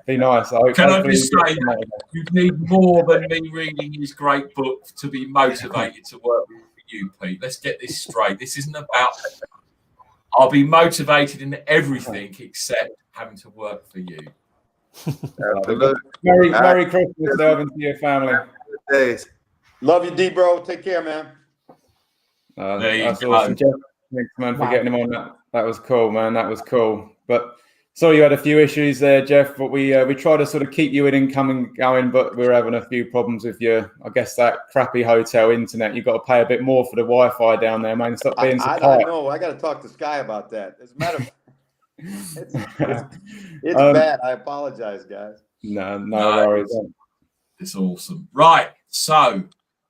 be nice. Can I just say, you need more than me reading his great book to be motivated to work with you, Pete. Let's get this straight. This isn't about. I'll be motivated in everything except having to work for you. Merry Christmas, Devlin, to your family. Love you, D, bro. Take care, man. That's awesome, Jeff. Thanks, man, for getting him on that. That was cool, man. That was cool. But sorry you had a few issues there, Jeff. But we try to sort of keep you in income going, but we're having a few problems with your, I guess, that crappy hotel internet. You've got to pay a bit more for the Wi-Fi down there, man. Stop being so I know. I got to talk to Sky about that. As a matter of it's bad. I apologize, guys. No worries. It's awesome. Right. So,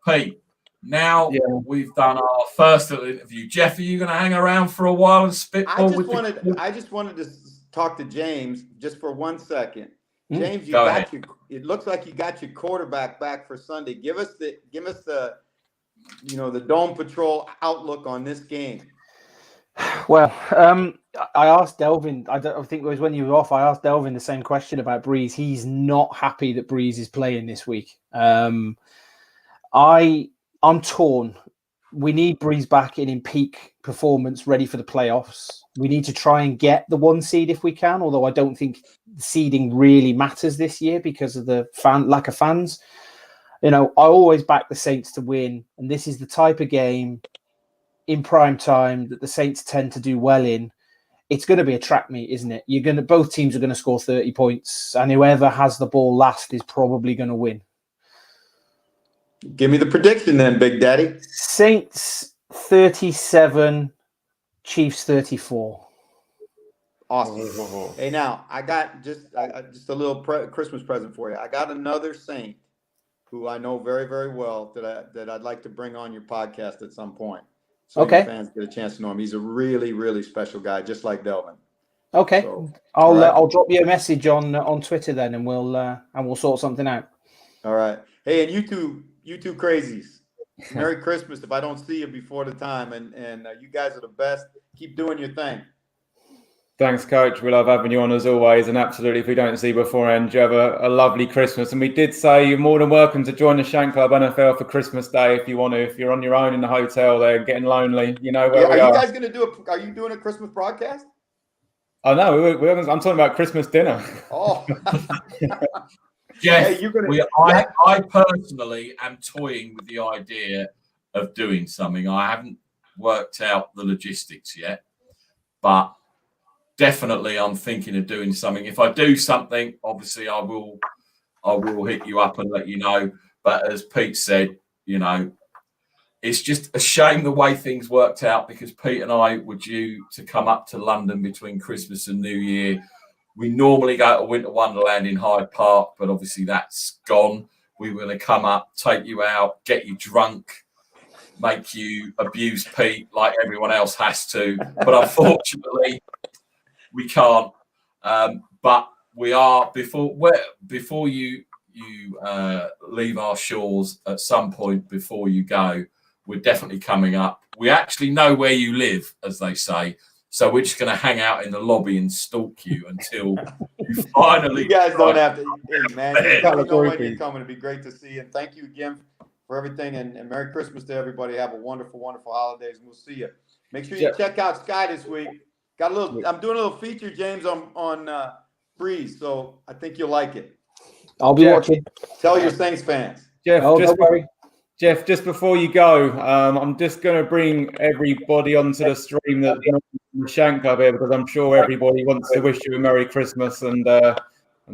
Pete, now we've done our first little interview. Jeff, are you going to hang around for a while and spitball? I just wanted to talk to James just for 1 second. James, it looks like you got your quarterback back for Sunday. Give us the the Dome Patrol outlook on this game. Well, I asked Devlin, I think it was when you were off, I asked Devlin the same question about Breeze. He's not happy that Breeze is playing this week. I'm torn. We need Breeze back in peak performance, ready for the playoffs. We need to try and get the 1 seed if we can, although I don't think seeding really matters this year because of the lack of fans. I always back the Saints to win, and this is the type of game in prime time that the Saints tend to do well in. It's going to be a track meet, isn't it? Both teams are going to score 30 points, and whoever has the ball last is probably going to win. Give me the prediction then, Big Daddy. Saints 37, Chiefs 34. Awesome. Hey, now I got just a little Christmas present for you. I got another Saint who I know very, very well that I'd like to bring on your podcast at some point. So your fans get a chance to know him. He's a really, really special guy, just like Devlin. Okay, so, I'll drop you a message on Twitter then, and we'll sort something out. All right. Hey, and you two crazies. Merry Christmas if I don't see you before the time, and you guys are the best. Keep doing your thing. Thanks, Coach. We love having you on as always, and absolutely, if we don't see you beforehand, you have a lovely Christmas. And we did say you're more than welcome to join the Shank Club NFL for Christmas Day if you want to. If you're on your own in the hotel there, getting lonely, you know where we are. Are you guys going to are you doing a Christmas broadcast? Oh no, I'm talking about Christmas dinner. Oh, Jeff, I personally am toying with the idea of doing something. I haven't worked out the logistics yet, but definitely I'm thinking of doing something. If I do something, obviously I will hit you up and let you know. But as Pete said, it's just a shame the way things worked out, because Pete and I were due to come up to London between Christmas and New Year. We normally go to Winter Wonderland in Hyde Park, but obviously that's gone. We were going to come up, take you out, get you drunk, make you abuse Pete like everyone else has to. But unfortunately, we can't. But we are, before you leave our shores at some point before you go, we're definitely coming up. We actually know where you live, as they say. So we're just going to hang out in the lobby and stalk you until you finally. You guys don't have to. Hey, man, you know when you're coming. It'd be great to see you. And thank you again for everything. And Merry Christmas to everybody. Have a wonderful, wonderful holidays. And we'll see you. Make sure you check out Sky this week. I'm doing a little feature, James, on Breeze. So I think you'll like it. I'll be watching. Tell your Saints fans. Jeff, don't worry. Jeff, just before you go, I'm just going to bring everybody onto the stream that's not in the Shank Club here, because I'm sure everybody wants to wish you a Merry Christmas and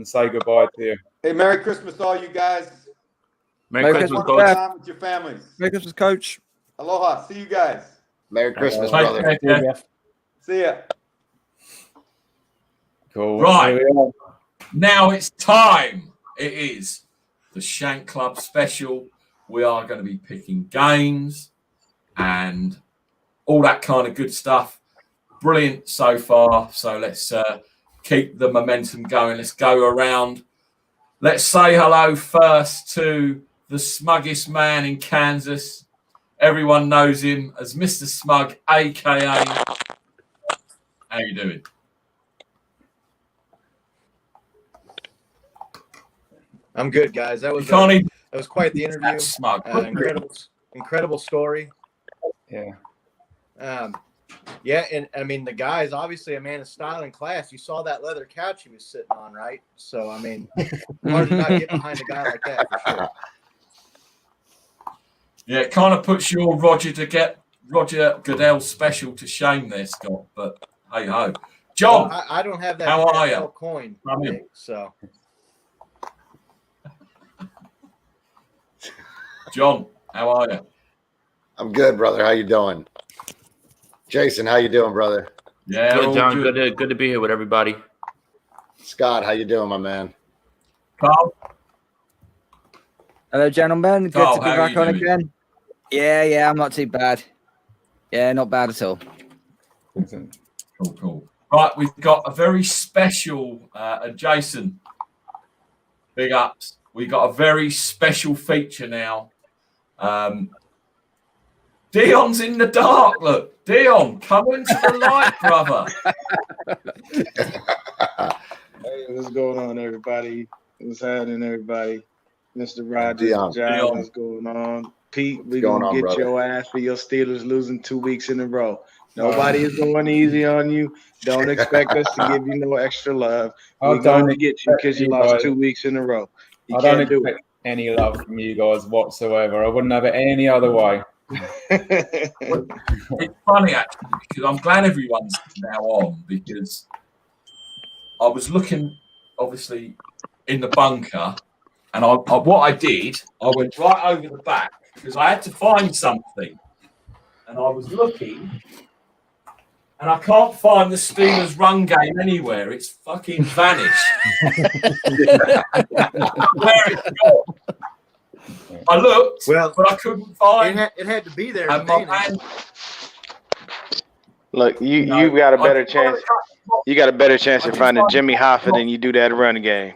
say goodbye to you. Hey, Merry Christmas, all you guys. Merry Christmas, Coach. Time with your families. Merry Christmas, Coach. Aloha. See you guys. Merry Christmas, brother. See ya. Cool. Right. Now it's time. It is the Shank Club special. We are going to be picking games and all that kind of good stuff. Brilliant so far. So let's keep the momentum going. Let's go around. Let's say hello first to the smuggest man in Kansas, Everyone knows him as Mr. Smug, aka. How you doing? I'm good, guys. That was quite the interview. Smug. Incredible story. Yeah. Yeah, and I mean the guy is obviously a man of style and class. You saw that leather couch he was sitting on, right? So I mean, hard to not get behind a guy like that for sure. Yeah, it kind of puts your Roger Goodell special to shame there, Scott. But hey ho, John. Well, I don't have that how are you? coin, Nick, so. John, how are you? I'm good, brother. How you doing? Jason, how you doing, brother? Yeah, good, John. Good to be here with everybody. Scott, how you doing, my man? Carl. Hello, gentlemen. Carl, good to be back on again. Yeah, I'm not too bad. Yeah, not bad at all. Cool. Right, we've got a very special, Jason, big ups. We've got a very special feature now. Dion's in the dark. Look, Dion, come into the light, brother. Hey, what's going on, everybody? What's happening, everybody? Mr. Rogers, Dion. what's going on? Pete, we're going to get your ass for your Steelers losing 2 weeks in a row. Nobody is going easy on you. Don't expect us to give you no extra love. We're going to get you because you lost 2 weeks in a row. I don't expect any love from you guys whatsoever. I wouldn't have it any other way. It's funny, actually, because I'm glad everyone's now on, because I was looking, obviously, in the bunker, and what I did, I went right over the back because I had to find something, and I was looking, and I can't find the Steelers' run game anywhere. It's fucking vanished. Where it's gone. I looked, but I couldn't find it. It had to be there. And my man, look, you got a better chance. You got a better chance of finding Jimmy Hoffa than you do that run game.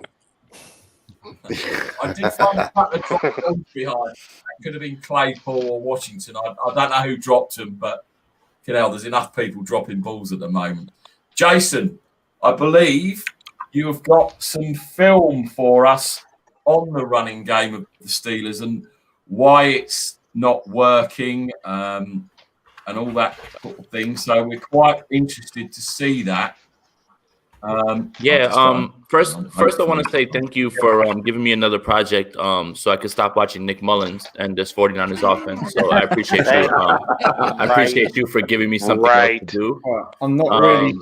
I did find a couple of drops behind. It could have been Claypool or Washington. I don't know who dropped them, but there's enough people dropping balls at the moment. Jason, I believe you have got some film for us on the running game of the Steelers and why it's not working and all that sort of thing. So we're quite interested to see that. First, I want to say thank you for giving me another project so I could stop watching Nick Mullins and this 49ers offense. So I appreciate you. I appreciate you for giving me something else to do. I'm not really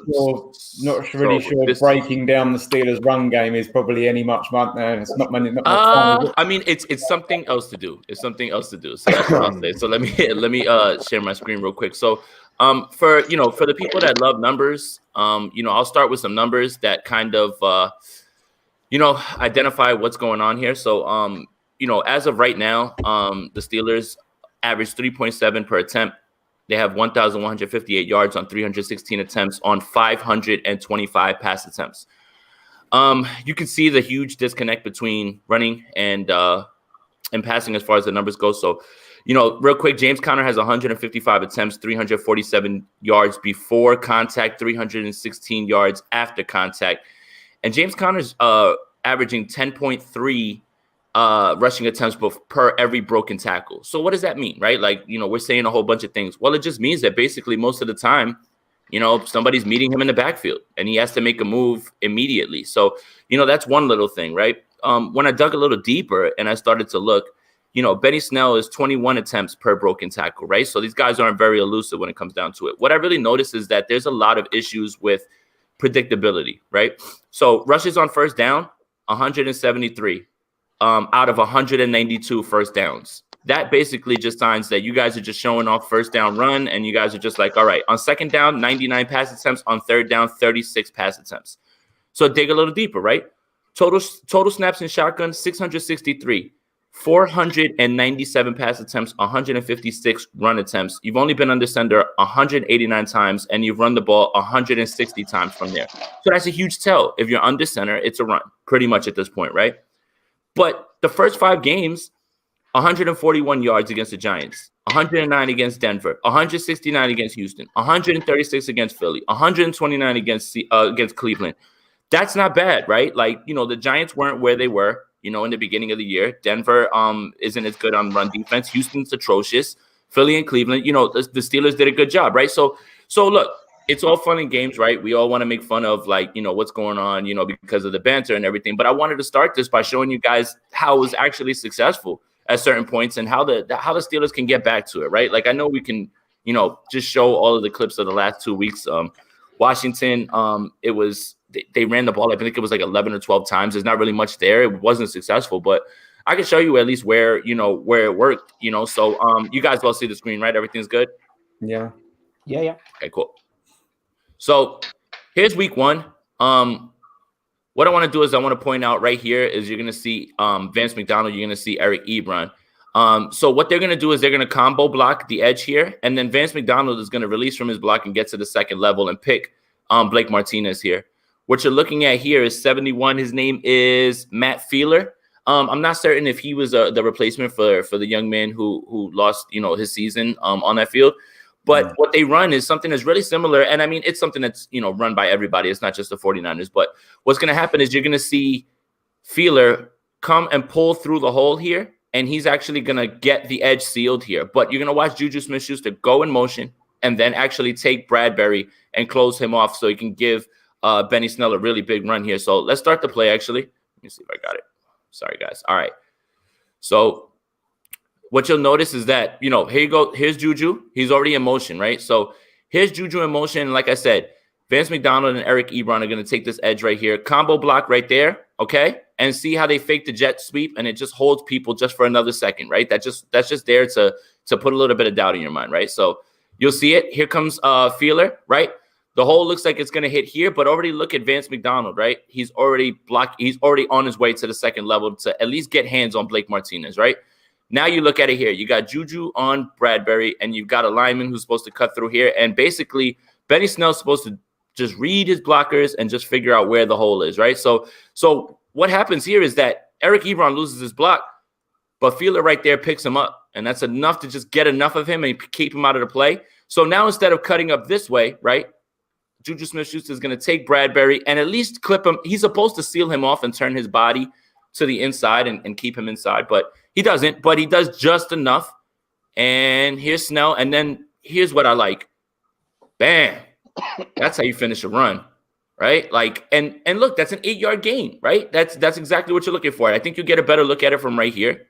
sure breaking down the Steelers' run game is probably any much fun. It's not many. I mean, it's something else to do. It's something else to do. So that's what I'll say. So let me share my screen real quick. So for the people that love numbers, I'll start with some numbers that kind of identify what's going on here. So as of right now, the Steelers average 3.7 per attempt. They have 1,158 yards on 316 attempts on 525 pass attempts. You can see the huge disconnect between running and passing as far as the numbers go. So, real quick, James Conner has 155 attempts, 347 yards before contact, 316 yards after contact. And James Conner's averaging 10.3 rushing attempts per every broken tackle. So what does that mean, right? Like, we're saying a whole bunch of things. Well, it just means that basically most of the time, somebody's meeting him in the backfield and he has to make a move immediately. So, that's one little thing, right? When I dug a little deeper and I started to look, Benny Snell is 21 attempts per broken tackle, right? So these guys aren't very elusive when it comes down to it. What I really noticed is that there's a lot of issues with predictability, right? So rushes on first down, 173 out of 192 first downs. That basically just signs that you guys are just showing off first down run, and you guys are just like, all right, on second down, 99 pass attempts, on third down, 36 pass attempts. So dig a little deeper, right? Total snaps in shotgun, 663. 497 pass attempts, 156 run attempts. You've only been under center 189 times, and you've run the ball 160 times from there. So that's a huge tell. If you're under center, it's a run, pretty much at this point, right? But the first 5 games, 141 yards against the Giants, 109 against Denver, 169 against Houston, 136 against Philly, 129 against Cleveland. That's not bad, right? Like, the Giants weren't where they were, in the beginning of the year. Denver isn't as good on run defense. Houston's atrocious. Philly and Cleveland, the Steelers did a good job, right? So look, it's all fun and games, right? We all want to make fun of, like, what's going on, because of the banter and everything. But I wanted to start this by showing you guys how it was actually successful at certain points and how the Steelers can get back to it, right? Like, I know we can, just show all of the clips of the last 2 weeks. Washington, it was they ran the ball. I think it was like 11 or 12 times. There's not really much there. It wasn't successful, but I can show you at least where it worked. So you guys all see the screen, right? Everything's good. Yeah. Okay, cool. So here's week 1. What I want to do is I want to point out right here is you're going to see Vance McDonald. You're going to see Eric Ebron. So what they're going to do is they're going to combo block the edge here. And then Vance McDonald is going to release from his block and get to the second level and pick Blake Martinez here. What you're looking at here is 71. His name is Matt Feeler. I'm not certain if he was the replacement for the young man who lost, his season on that field. But what they run is something that's really similar. And I mean, it's something that's, run by everybody. It's not just the 49ers. But what's going to happen is you're going to see Feeler come and pull through the hole here. And he's actually going to get the edge sealed here. But you're going to watch Juju Smith-Schuster go in motion and then actually take Bradbury and close him off so he can give Benny Snell a really big run here. So let's start the play, actually. Let me see if I got it. Sorry, guys. All right. So what you'll notice is that, here you go. Here's Juju. He's already in motion, right? So here's Juju in motion. Like I said, Vance McDonald and Eric Ebron are going to take this edge right here. Combo block right there, okay? And see how they fake the jet sweep, and it just holds people just for another second, right? That's just there to put a little bit of doubt in your mind, right? So you'll see it. Here comes Feeler, right? The hole looks like it's going to hit here, but already look at Vance McDonald, right? He's already blocked. He's already on his way to the second level to at least get hands on Blake Martinez, right? Now you look at it here. You got Juju on Bradbury, and you've got a lineman who's supposed to cut through here. And basically, Benny Snell's supposed to just read his blockers and just figure out where the hole is, right? So what happens here is that Eric Ebron loses his block, but Feeler right there picks him up. And that's enough to just get enough of him and keep him out of the play. So now instead of cutting up this way, right, Juju Smith-Schuster is going to take Bradbury and at least clip him. He's supposed to seal him off and turn his body to the inside and keep him inside, but he doesn't. But he does just enough. And here's Snell. And then here's what I like. Bam. That's how you finish a run, right? Like, and look, that's an 8-yard gain, right? That's exactly what you're looking for. I think you get a better look at it from right here.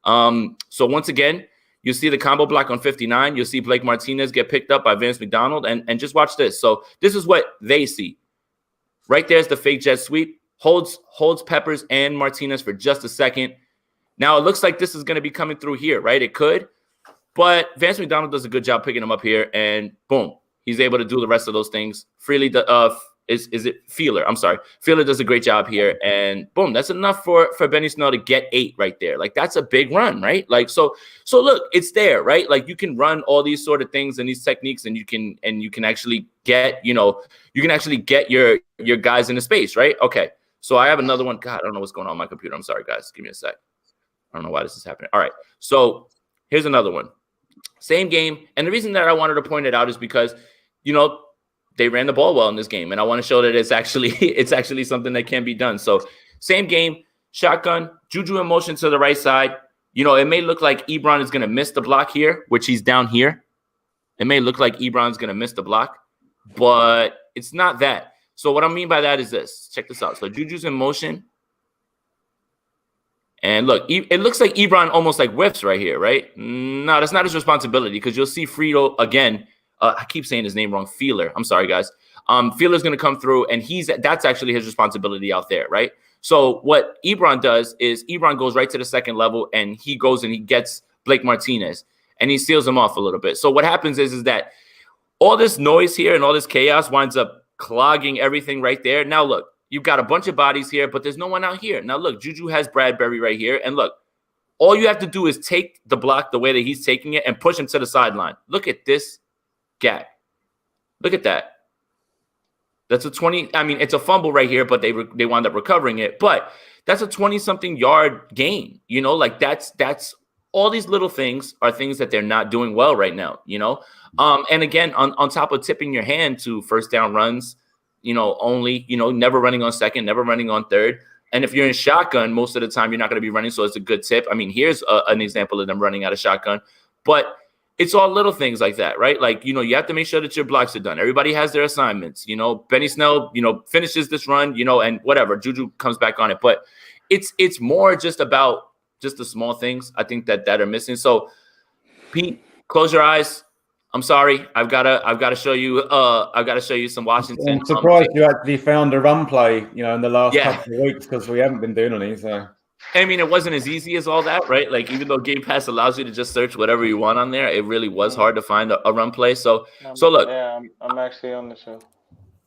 So once again, you see the combo block on 59. You'll see Blake Martinez get picked up by Vance McDonald. And just watch this. So this is what they see. Right there's the fake jet sweep. Holds Peppers and Martinez for just a second. Now it looks like this is going to be coming through here, right? It could. But Vance McDonald does a good job picking him up here. And boom, he's able to do the rest of those things. Is it Feeler? I'm sorry. Feeler does a great job here. And boom, that's enough for Benny Snell to get 8 right there. Like, that's a big run, right? Like, so look, it's there, right? Like, you can run all these sort of things and these techniques, and you can actually get, your guys into space, right? Okay. So I have another one. God, I don't know what's going on my computer. I'm sorry, guys. Give me a sec. I don't know why this is happening. All right. So here's another one. Same game. And the reason that I wanted to point it out is because, they ran the ball well in this game, and I want to show that it's actually something that can be done. So same game, shotgun, Juju in motion to the right side. It may look like Ebron is going to miss the block here, which he's down here. It may look like Ebron's going to miss the block, but it's not that. So what I mean by that is this. Check this out. So Juju's in motion. And look, it looks like Ebron almost like whiffs right here, right? No, that's not his responsibility, because you'll see Frito again. I keep saying his name wrong. Feeler. I'm sorry, guys. Feeler's going to come through, and that's actually his responsibility out there, right? So what Ebron does is Ebron goes right to the second level, and he goes and he gets Blake Martinez, and he seals him off a little bit. So what happens is that all this noise here and all this chaos winds up clogging everything right there. Now, look, you've got a bunch of bodies here, but there's no one out here. Now, look, Juju has Bradbury right here, and look, all you have to do is take the block the way that he's taking it and push him to the sideline. Look at this gap. Look at that. That's a 20. I mean, it's a fumble right here, but they wound up recovering it. But that's a 20-something yard gain. Like that's all these little things are things that they're not doing well right now, and again, on top of tipping your hand to first down runs, only, never running on second, never running on third. And if you're in shotgun, most of the time you're not going to be running. So it's a good tip. I mean, here's an example of them running out of shotgun, but it's all little things like that, right? Like, you have to make sure that your blocks are done. Everybody has their assignments, Benny Snell, finishes this run, and whatever, Juju comes back on it. But it's more just about just the small things, I think, that are missing. So Pete, close your eyes. I'm sorry. I've gotta show you some Washington. I'm surprised you actually found a run play, in the last couple of weeks, because we haven't been doing any. So I mean, it wasn't as easy as all that, right? Like, even though Game Pass allows you to just search whatever you want on there, it really was hard to find a run play. So look. Yeah, I'm actually on the show.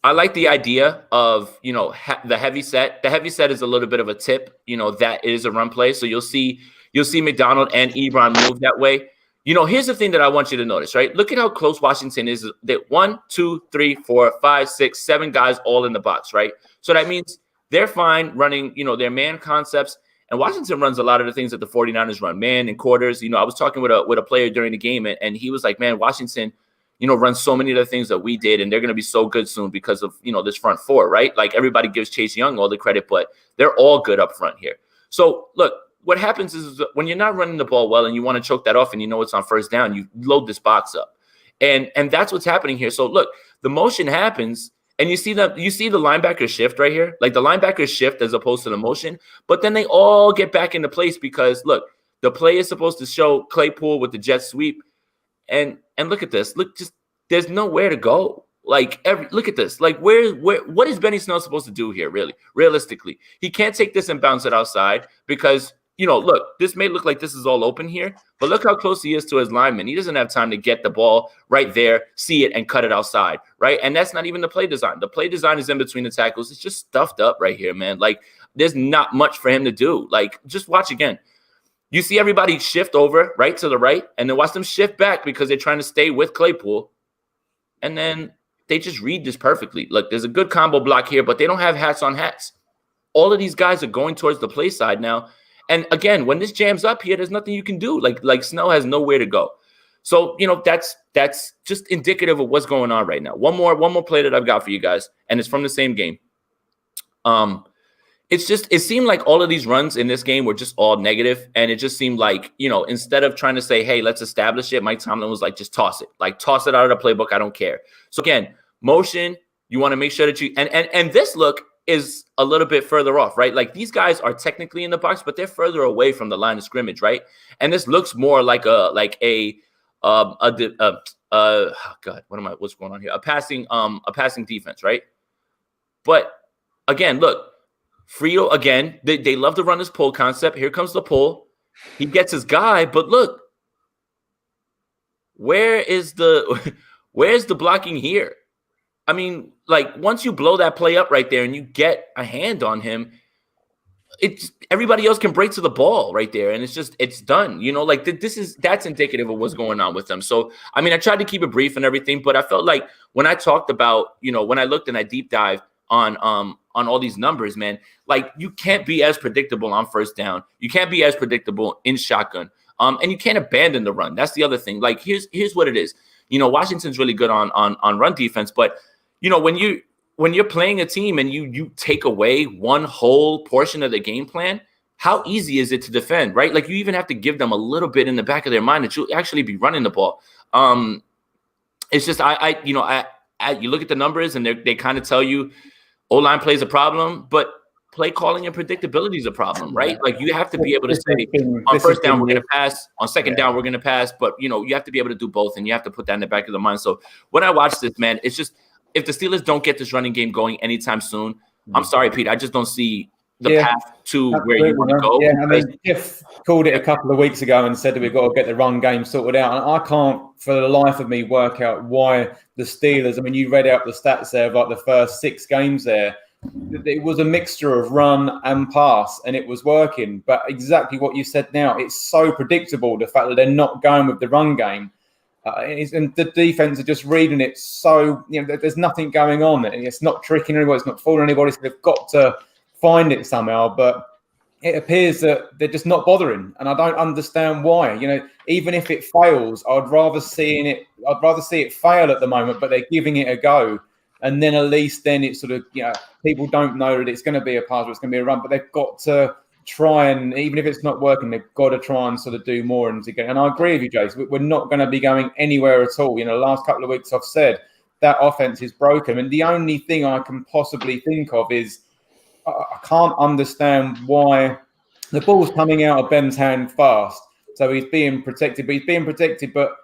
I like the idea of, the heavy set. The heavy set is a little bit of a tip, that is a run play. So you'll see McDonald and Ebron move that way. Here's the thing that I want you to notice, right? Look at how close Washington is. That 1, 2, 3, 4, 5, 6, 7 guys all in the box, right? So that means they're fine running, their man concepts. And Washington runs a lot of the things that the 49ers run, man and quarters. I was talking with a player during the game, and he was like, man, Washington, runs so many of the things that we did, and they're going to be so good soon because of, this front four, right? Like, everybody gives Chase Young all the credit, but they're all good up front here. So, look, what happens is when you're not running the ball well and you want to choke that off and it's on first down, you load this box up. And that's what's happening here. So, look, the motion happens, and you see the linebacker shift right here, like the linebacker shift as opposed to the motion, but then they all get back into place because, look, the play is supposed to show Claypool with the jet sweep. And look at this. Look, just there's nowhere to go. Like, look at this. Like, what is Benny Snell supposed to do here, really? Realistically, he can't take this and bounce it outside because, look, this may look like this is all open here, but look how close he is to his lineman. He doesn't have time to get the ball right there, see it, and cut it outside, right? And that's not even the play design. The play design is in between the tackles. It's just stuffed up right here, man. Like, there's not much for him to do. Like, just watch again. You see everybody shift over right to the right, and then watch them shift back because they're trying to stay with Claypool. And then they just read this perfectly. Look, there's a good combo block here, but they don't have hats on hats. All of these guys are going towards the play side now. And again, when this jams up here, there's nothing you can do. Like Snell has nowhere to go. So, that's just indicative of what's going on right now. One more play that I've got for you guys, and it's from the same game. It seemed like all of these runs in this game were just all negative. And it just seemed like, instead of trying to say, hey, let's establish it, Mike Tomlin was like, just toss it. Like, toss it out of the playbook. I don't care. So again, motion, you want to make sure that you, and this look is a little bit further off, right? Like, these guys are technically in the box, but they're further away from the line of scrimmage, right? And this looks more like what's going on here? A passing defense, right? But again, look, Frito, again, they love to run this pull concept. Here comes the pull. He gets his guy, but look, where's the blocking here? I mean, like, once you blow that play up right there and you get a hand on him, everybody else can break to the ball right there, and it's done. Like, that's indicative of what's going on with them. So, I mean, I tried to keep it brief and everything, but I felt like when I talked about, when I looked and I deep dive on all these numbers, man, like, you can't be as predictable on first down. You can't be as predictable in shotgun. And you can't abandon the run. That's the other thing. Like, here's what it is. Washington's really good on run defense, but when you're playing a team and you take away one whole portion of the game plan, how easy is it to defend, right? Like, you even have to give them a little bit in the back of their mind that you'll actually be running the ball. It's just you look at the numbers and they kind of tell you O-line plays a problem, but play calling and predictability is a problem, right? Like, you have to be able to say, on first down, we're going to pass. On second down, we're going to pass. But, you have to be able to do both, and you have to put that in the back of the mind. So when I watch this, man, it's just, if the Steelers don't get this running game going anytime soon, I'm sorry, Pete, I just don't see the path to where you want to go. Yeah, I mean, Jeff called it a couple of weeks ago and said that we've got to get the run game sorted out. And I can't, for the life of me, work out why the Steelers, I mean, you read out the stats there of like the first 6 games there. It was a mixture of run and pass, and it was working. But exactly what you said now, it's so predictable, the fact that they're not going with the run game. And the defense are just reading it so, there's nothing going on. It's not tricking anybody, it's not fooling anybody. So they've got to find it somehow. But it appears that they're just not bothering, and I don't understand why. Even if it fails, I'd rather see it fail at the moment, but they're giving it a go, and then at least then it's sort of people don't know that it's going to be a pass or it's going to be a run, but they've got to try, and even if it's not working, they've got to try and sort of do more and I agree with you, Jace. We're not going to be going anywhere at all. The last couple of weeks I've said that offense is broken, and the only thing I can possibly think of is I can't understand why the ball's coming out of Ben's hand fast. So he's being protected, but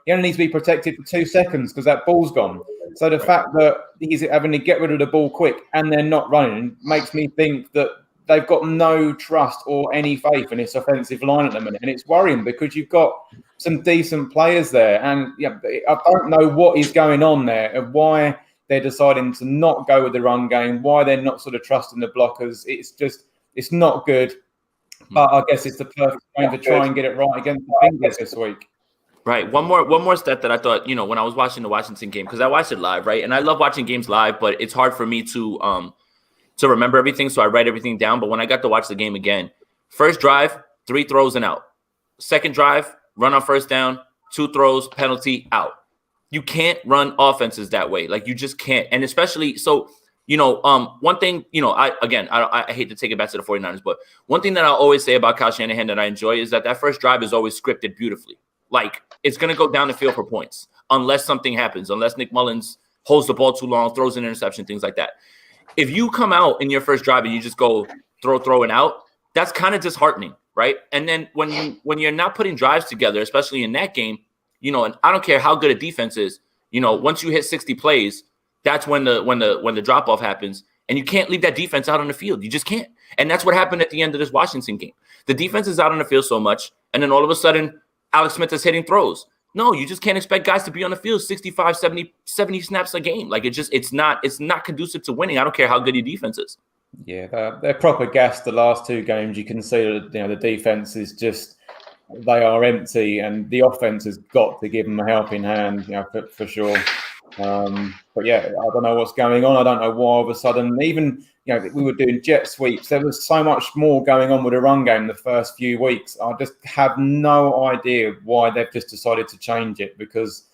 he only needs to be protected for 2 seconds because that ball's gone. So the fact that he's having to get rid of the ball quick and they're not running makes me think that they've got no trust or any faith in this offensive line at the minute. And it's worrying because you've got some decent players there. And I don't know what is going on there and why they're deciding to not go with the run game, why they're not sort of trusting the blockers. It's not good. But I guess it's the perfect time to try and get it right against the Bengals this week. Right. One more stat that I thought, when I was watching the Washington game, because I watched it live, right? And I love watching games live, but it's hard for me to remember everything, so I write everything down. But when I got to watch the game again, first drive, 3 throws and out. Second drive, run on first down, 2 throws, penalty, out. You can't run offenses that way. Like, you just can't. And especially so. One thing, I hate to take it back to the 49ers, but one thing that I always say about Kyle Shanahan that I enjoy is that first drive is always scripted beautifully. Like, it's going to go down the field for points unless something happens, unless Nick Mullins holds the ball too long, throws an interception, things like that. If you come out in your first drive and you just go throw and out, that's kind of disheartening, right? And then when you're not putting drives together, especially in that game, and I don't care how good a defense is, once you hit 60 plays, that's when the drop off happens, and you can't leave that defense out on the field. You just can't. And that's what happened at the end of this Washington game. The defense is out on the field so much, and then all of a sudden, Alex Smith is hitting throws. No, you just can't expect guys to be on the field 65, 70 snaps a game. Like, it's not conducive to winning. I don't care how good your defense is. Yeah, they're proper gassed the last 2 games. You can see that the defense is just they are empty, and the offense has got to give them a helping hand, for sure. But yeah, I don't know what's going on. I don't know why all of a sudden, even we were doing jet sweeps. There was so much more going on with the run game the first few weeks. I just have no idea why they've just decided to change it, because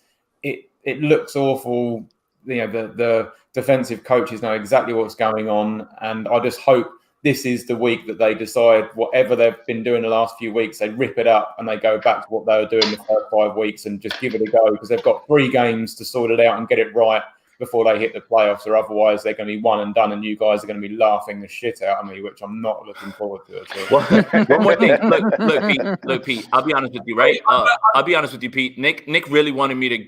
it looks awful. The defensive coaches know exactly what's going on, and I just hope this is the week that they decide whatever they've been doing the last few weeks, they rip it up and they go back to what they were doing the first 5 weeks and just give it a go, because they've got 3 games to sort it out and get it right before they hit the playoffs, or otherwise they're going to be one and done, and you guys are going to be laughing the shit out of me, which I'm not looking forward to at all. One more thing. Look, Pete, I'll be honest with you, right? I'll be honest with you, Pete. Nick really wanted me to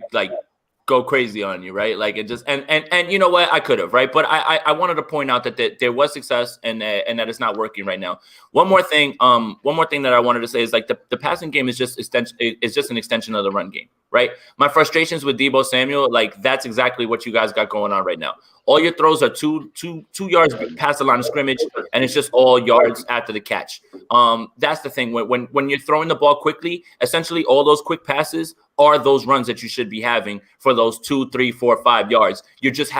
go crazy on you, right? Like, it just and you know what, I could have, right? But I wanted to point out that there was success and that it's not working right now. One more thing that I wanted to say is, like, the passing game is just an extension of the run game, right? My frustrations with Deebo Samuel, like, that's exactly what you guys got going on right now. All your throws are two yards past the line of scrimmage, and it's just all yards after the catch. That's the thing. When you're throwing the ball quickly, essentially all those quick passes are those runs that you should be having for those 2, 3, 4, 5 yards. You're just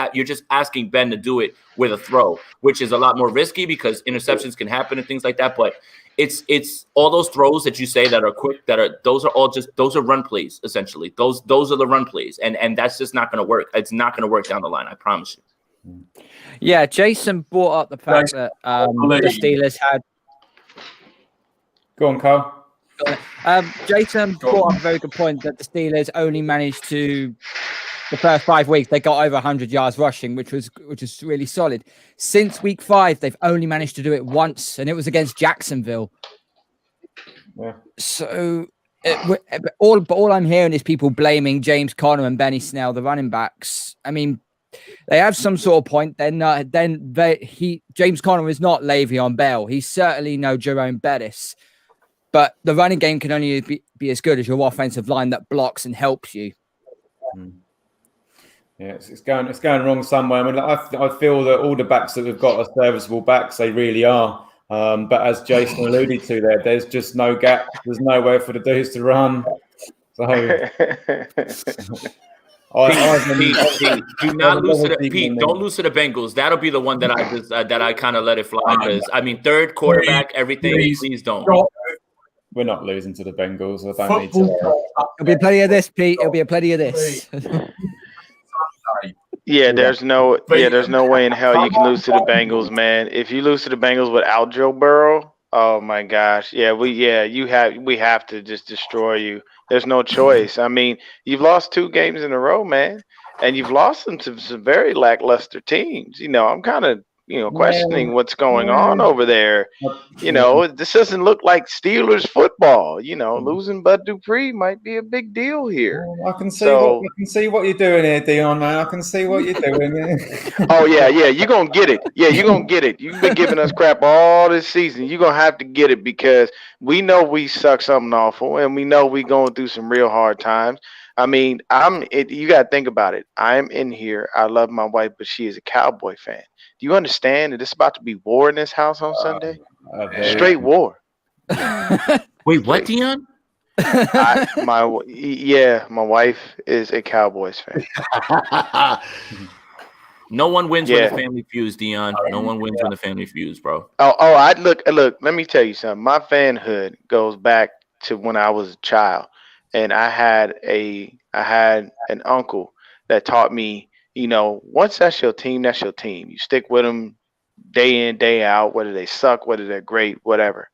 asking Ben to do it with a throw, which is a lot more risky because interceptions can happen and things like that. But it's all those throws that you say that are quick, those are run plays essentially. Those are the run plays, and that's just not going to work. It's not going to work down the line. I promise you. Yeah, Jason brought up the fact that the Steelers had. Go on, Carl. Jason brought up a very good point that the Steelers only managed to, the first 5 weeks, they got over 100 yards rushing, which is really solid. Since week 5, they've only managed to do it once, and it was against Jacksonville. Yeah. So all I'm hearing is people blaming James Conner and Benny Snell, the running backs. I mean, they have some sort of point. James Conner is not Le'Veon Bell. He's certainly no Jerome Bettis. But the running game can only be as good as your offensive line that blocks and helps you. Yeah, it's going wrong somewhere. I mean, I feel that all the backs that we've got are serviceable backs. They really are. But as Jason alluded to there's just no gap. There's nowhere for the dudes to run. So Pete, do not lose to the Pete. Don't lose to the Bengals. That'll be the one that I just that I kind of let it fly because I mean third quarterback, everything. Please don't. We're not losing to the Bengals. I don't need to. It'll be plenty of this, Pete. It'll be plenty of this. There's no way in hell you can lose to the Bengals, man. If you lose to the Bengals without Joe Burrow, oh my gosh, we have to just destroy you. There's no choice. I mean, you've lost 2 games in a row, man, and you've lost them to some very lackluster teams. I'm kind of questioning what's going on over there. This doesn't look like Steelers football. Losing Bud Dupree might be a big deal here. I can see what you're doing here, Dion, man. I can see what you're doing here. Oh yeah, you're gonna get it. Yeah, you're gonna get it. You've been giving us crap all this season. You're gonna have to get it because we know we suck something awful, and we know we going through some real hard times. I mean, you gotta think about it. I'm in here. I love my wife, but she is a Cowboy fan. Do you understand that it's about to be war in this house on Sunday? Straight war. Wait, what, Dion? My wife is a Cowboys fan. No one wins when the family feuds, Dion. No one wins when the family feuds, bro. Look. Let me tell you something. My fanhood goes back to when I was a child, and I had an uncle that taught me. Once that's your team, that's your team. You stick with them day in, day out, whether they suck, whether they're great, whatever.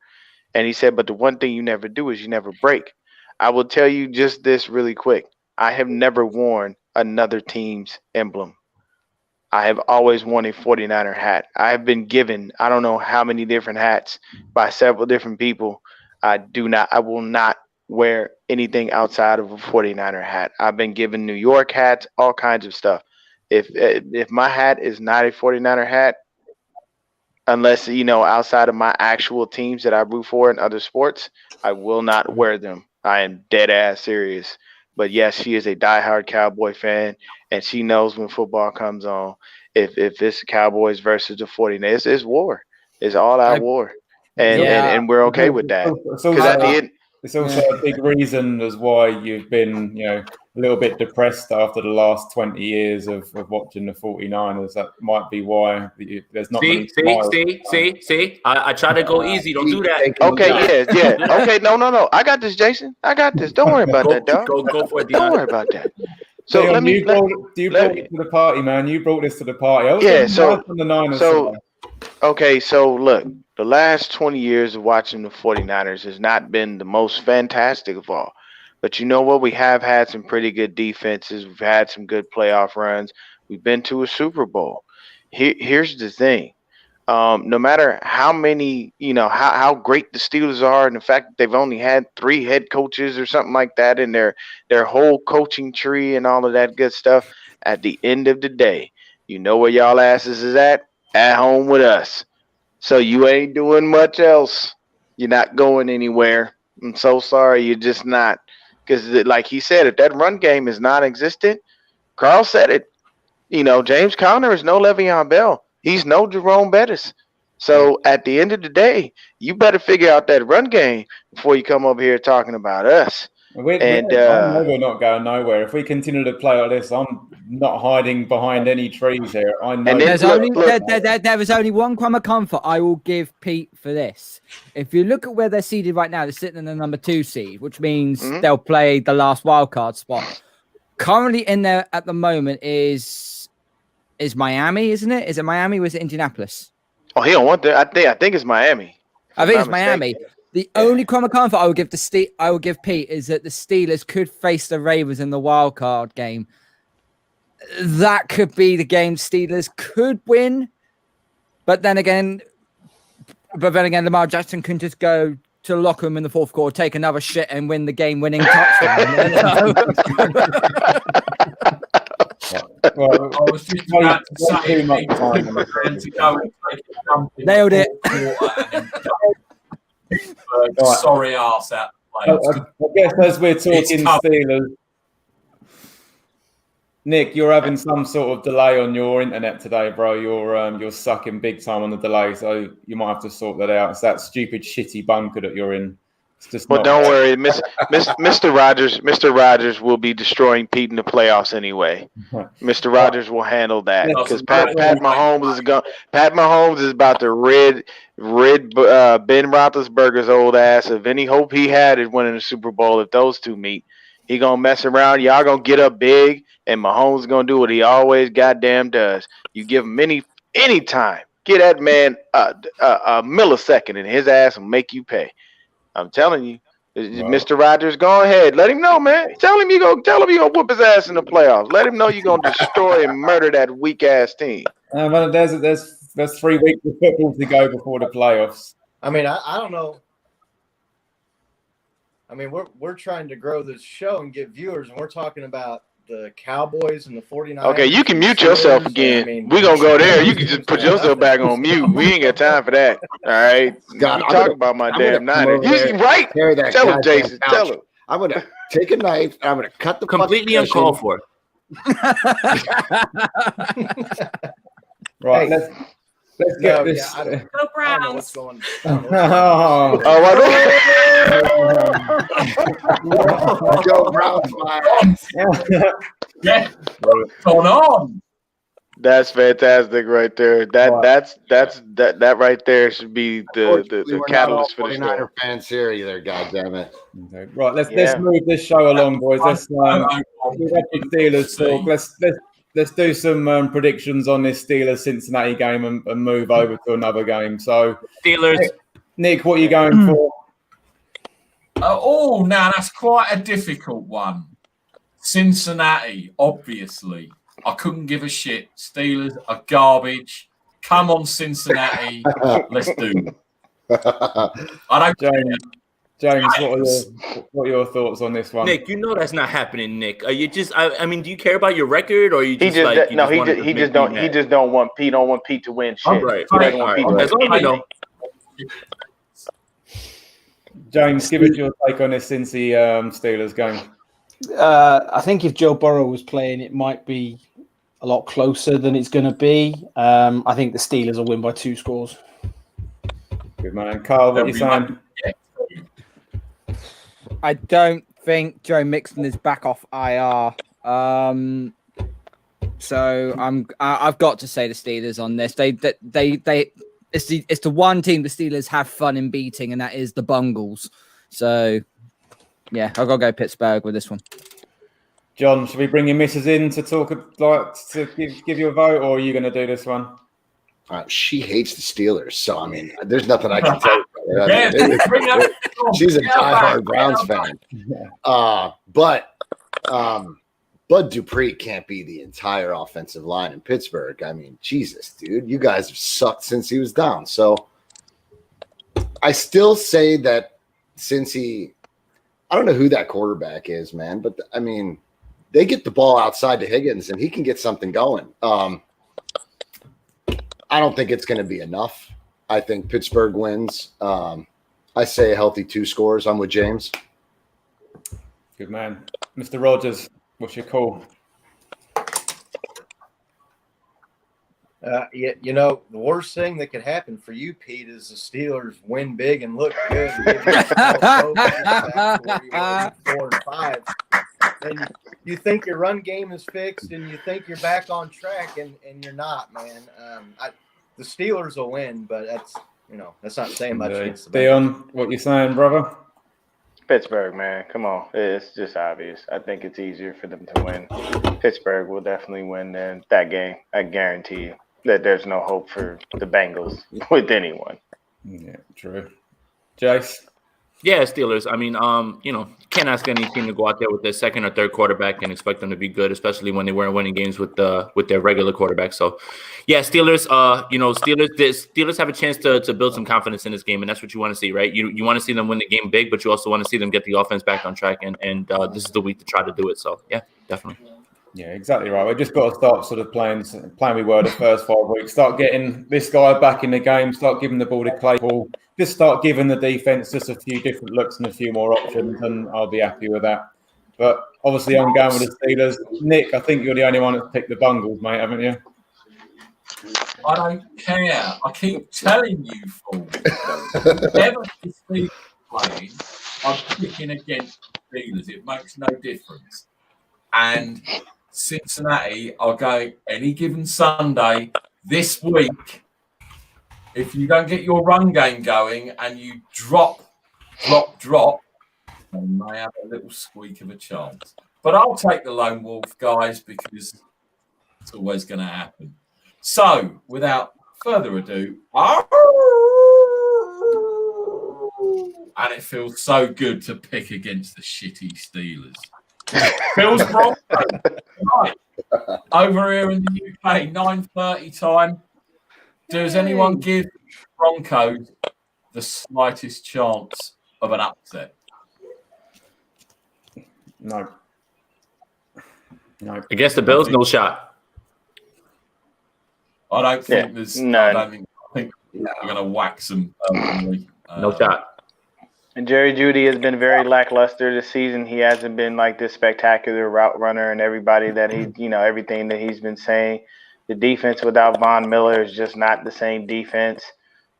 And he said, but the one thing you never do is you never break. I will tell you just this really quick. I have never worn another team's emblem. I have always worn a 49er hat. I have been given, I don't know how many different hats by several different people. I will not wear anything outside of a 49er hat. I've been given New York hats, all kinds of stuff. If my hat is not a 49er hat, unless outside of my actual teams that I root for in other sports, I will not wear them. I am dead ass serious. But yes, she is a diehard Cowboy fan, and she knows when football comes on. If it's Cowboys versus the 49ers, it's war. It's all out war, and we're okay with that. It's also a big reason as why you've been, a little bit depressed after the last 20 years of watching the 49ers. That might be why there's not many smiles. See. I try to go easy. Don't do that. Okay, yeah. Okay, no. I got this, Jason. I got this. Don't worry about that, dog. Go for it, Dion. Don't worry about that. So Dion, you brought it to the party, man. You brought this to the party. From the Niners. So look. The last 20 years of watching the 49ers has not been the most fantastic of all. But you know what? We have had some pretty good defenses. We've had some good playoff runs. We've been to a Super Bowl. Here's the thing. No matter how many, how great the Steelers are, and the fact that they've only had 3 head coaches or something like that in their whole coaching tree and all of that good stuff, at the end of the day, you know where y'all asses is at home with us. So you ain't doing much else. You're not going anywhere. I'm so sorry. You're just not. Because like he said, if that run game is non-existent, Carl said it. James Conner is no Le'Veon Bell. He's no Jerome Bettis. So at the end of the day, you better figure out that run game before you come over here talking about us. I know we're not going nowhere. If we continue to play like this, I'm not hiding behind any trees here. I know. There is only one crumb of comfort I will give Pete for this. If you look at where they're seated right now, they're sitting in the number 2 seed, which means they'll play the last wildcard spot. Currently in there at the moment is Miami, isn't it? Is it Miami or is it Indianapolis? Oh, he don't want that. I think it's Miami. I think it's Miami. The only crumb of comfort I will give Pete is that the Steelers could face the Ravens in the wild card game. That could be the game Steelers could win, but then again, Lamar Jackson can just go to the locker room in the fourth quarter, take another shit, and win the game-winning touchdown. Well, I was just about to say, nailed it. Sorry arse out the I guess as we're talking Steelers, Nick, you're having some sort of delay on your internet today, bro. You're sucking big time on the delay, so you might have to sort that out. It's that stupid shitty bunker that you're in. But don't worry, Mr. Rogers will be destroying Pete in the playoffs anyway. Mr. Rogers will handle that because Pat Mahomes is about to rid Ben Roethlisberger's old ass of any hope he had at winning the Super Bowl. If those two meet, he gonna mess around. Y'all gonna get up big, and Mahomes gonna do what he always goddamn does. You give him any time, get that man a millisecond, and his ass will make you pay. I'm telling you, Mr. Rogers, go ahead. Let him know, man. Tell him you gonna whoop his ass in the playoffs. Let him know you're gonna destroy and murder that weak ass team. Well, there's 3 weeks of football to go before the playoffs. I mean, I don't know. I mean, we're trying to grow this show and get viewers, and we're talking about the Cowboys and the 49ers. Okay, you can mute yourself again. We're going to go there. You can just put yourself back on mute. We ain't got time for that. All right? God, you talking about my damn Niners. You right? Tell him, Jason. Tell him. I'm going to take a knife. I'm going to cut the completely uncalled for. Right, let's get this. Yeah, Go Browns. I don't know what's going on. Go Browns. Yeah, what's going on? That's fantastic right there. That right there should be the catalyst for the story. 49er fans here either. God damn it! Okay. Right, let's move this show along, boys. Let's Steelers talk. Let's do some predictions on this Steelers-Cincinnati game and move over to another game. So, Steelers. Nick, what are you going for? Now that's quite a difficult one. Cincinnati, obviously. I couldn't give a shit. Steelers are garbage. Come on, Cincinnati. Let's do it. I don't. James, what are your thoughts on this one? Nick, you know that's not happening, Nick. You just, I mean, do you care about your record, or you just he just don't want Pete to win shit. Right. As long as you know. James, give us your take on this Cincy Steelers game. I think if Joe Burrow was playing, it might be a lot closer than it's going to be. I think the Steelers will win by 2 scores. Good man. Carl, what are you saying? I don't think Joe Mixon is back off IR. So I've got to say the Steelers on this. It's the one team the Steelers have fun in beating, and that is the Bungles. So yeah, I've got to go Pittsburgh with this one. John, should we bring your missus in to talk, to give you a vote, or are you going to do this one? She hates the Steelers, so I mean, there's nothing I can tell you. She's a diehard Browns fan. But Bud Dupree can't be the entire offensive line in Pittsburgh. I mean, Jesus, dude, you guys have sucked since he was down. So I still say that I don't know who that quarterback is, man, but I mean, they get the ball outside to Higgins and he can get something going. I don't think it's going to be enough. I think Pittsburgh wins. I say a healthy 2 scores. I'm with James. Good man. Mr. Rogers, what's your call? You know, the worst thing that could happen for you, Pete, is the Steelers win big and look good. And 4-5. And you think your run game is fixed and you think you're back on track, and you're not, man. The Steelers will win, but that's not saying much. Dion, what you saying, brother? Pittsburgh, man. Come on. It's just obvious. I think it's easier for them to win. Pittsburgh will definitely win that game. I guarantee you that there's no hope for the Bengals with anyone. Yeah, true. Jace? Yeah, Steelers. I mean, can't ask any team to go out there with their second or third quarterback and expect them to be good, especially when they weren't winning games with their regular quarterback. So, yeah, Steelers. Steelers have a chance to build some confidence in this game, and that's what you want to see, right? You want to see them win the game big, but you also want to see them get the offense back on track, and this is the week to try to do it. So, yeah, definitely. Yeah, exactly right. We've just got to start sort of playing we were the first 5 weeks. Start getting this guy back in the game. Start giving the ball to Claypool. Just start giving the defense just a few different looks and a few more options, and I'll be happy with that. But obviously, I'm going with the Steelers. Nick, I think you're the only one that's picked the Bungles, mate, haven't you? I don't care. I keep telling you, fool. Whenever the Steelers playing, I'm picking against the Steelers. It makes no difference. And Cincinnati are going any given Sunday this week. If you don't get your run game going and you drop, they may have a little squeak of a chance. But I'll take the lone wolf, guys, because it's always going to happen. So, without further ado, and it feels so good to pick against the shitty Steelers. Feels wrong. Right. Over here in the UK, 9:30 time. Does anyone give Broncos the slightest chance of an upset? No. Against the Bills, no shot. I don't think there's. None. I think we're going to whack some. No shot. And Jerry Jeudy has been very lackluster this season. He hasn't been like this spectacular route runner, and everybody that everything that he's been saying. The defense without Von Miller is just not the same defense.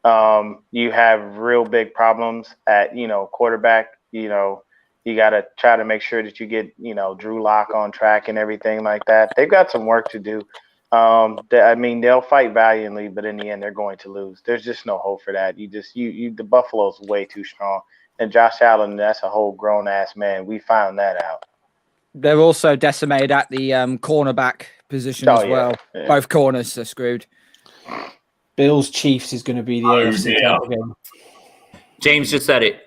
You have real big problems at quarterback. You got to try to make sure that you get Drew Lock on track and everything like that. They've got some work to do. They'll fight valiantly, but in the end, they're going to lose. There's just no hope for that. The Buffalo's way too strong. And Josh Allen, that's a whole grown-ass man. We found that out. They're also decimated at the cornerback position as well. Yeah. Both corners are screwed. Bills Chiefs is going to be the AFC game. James just said it.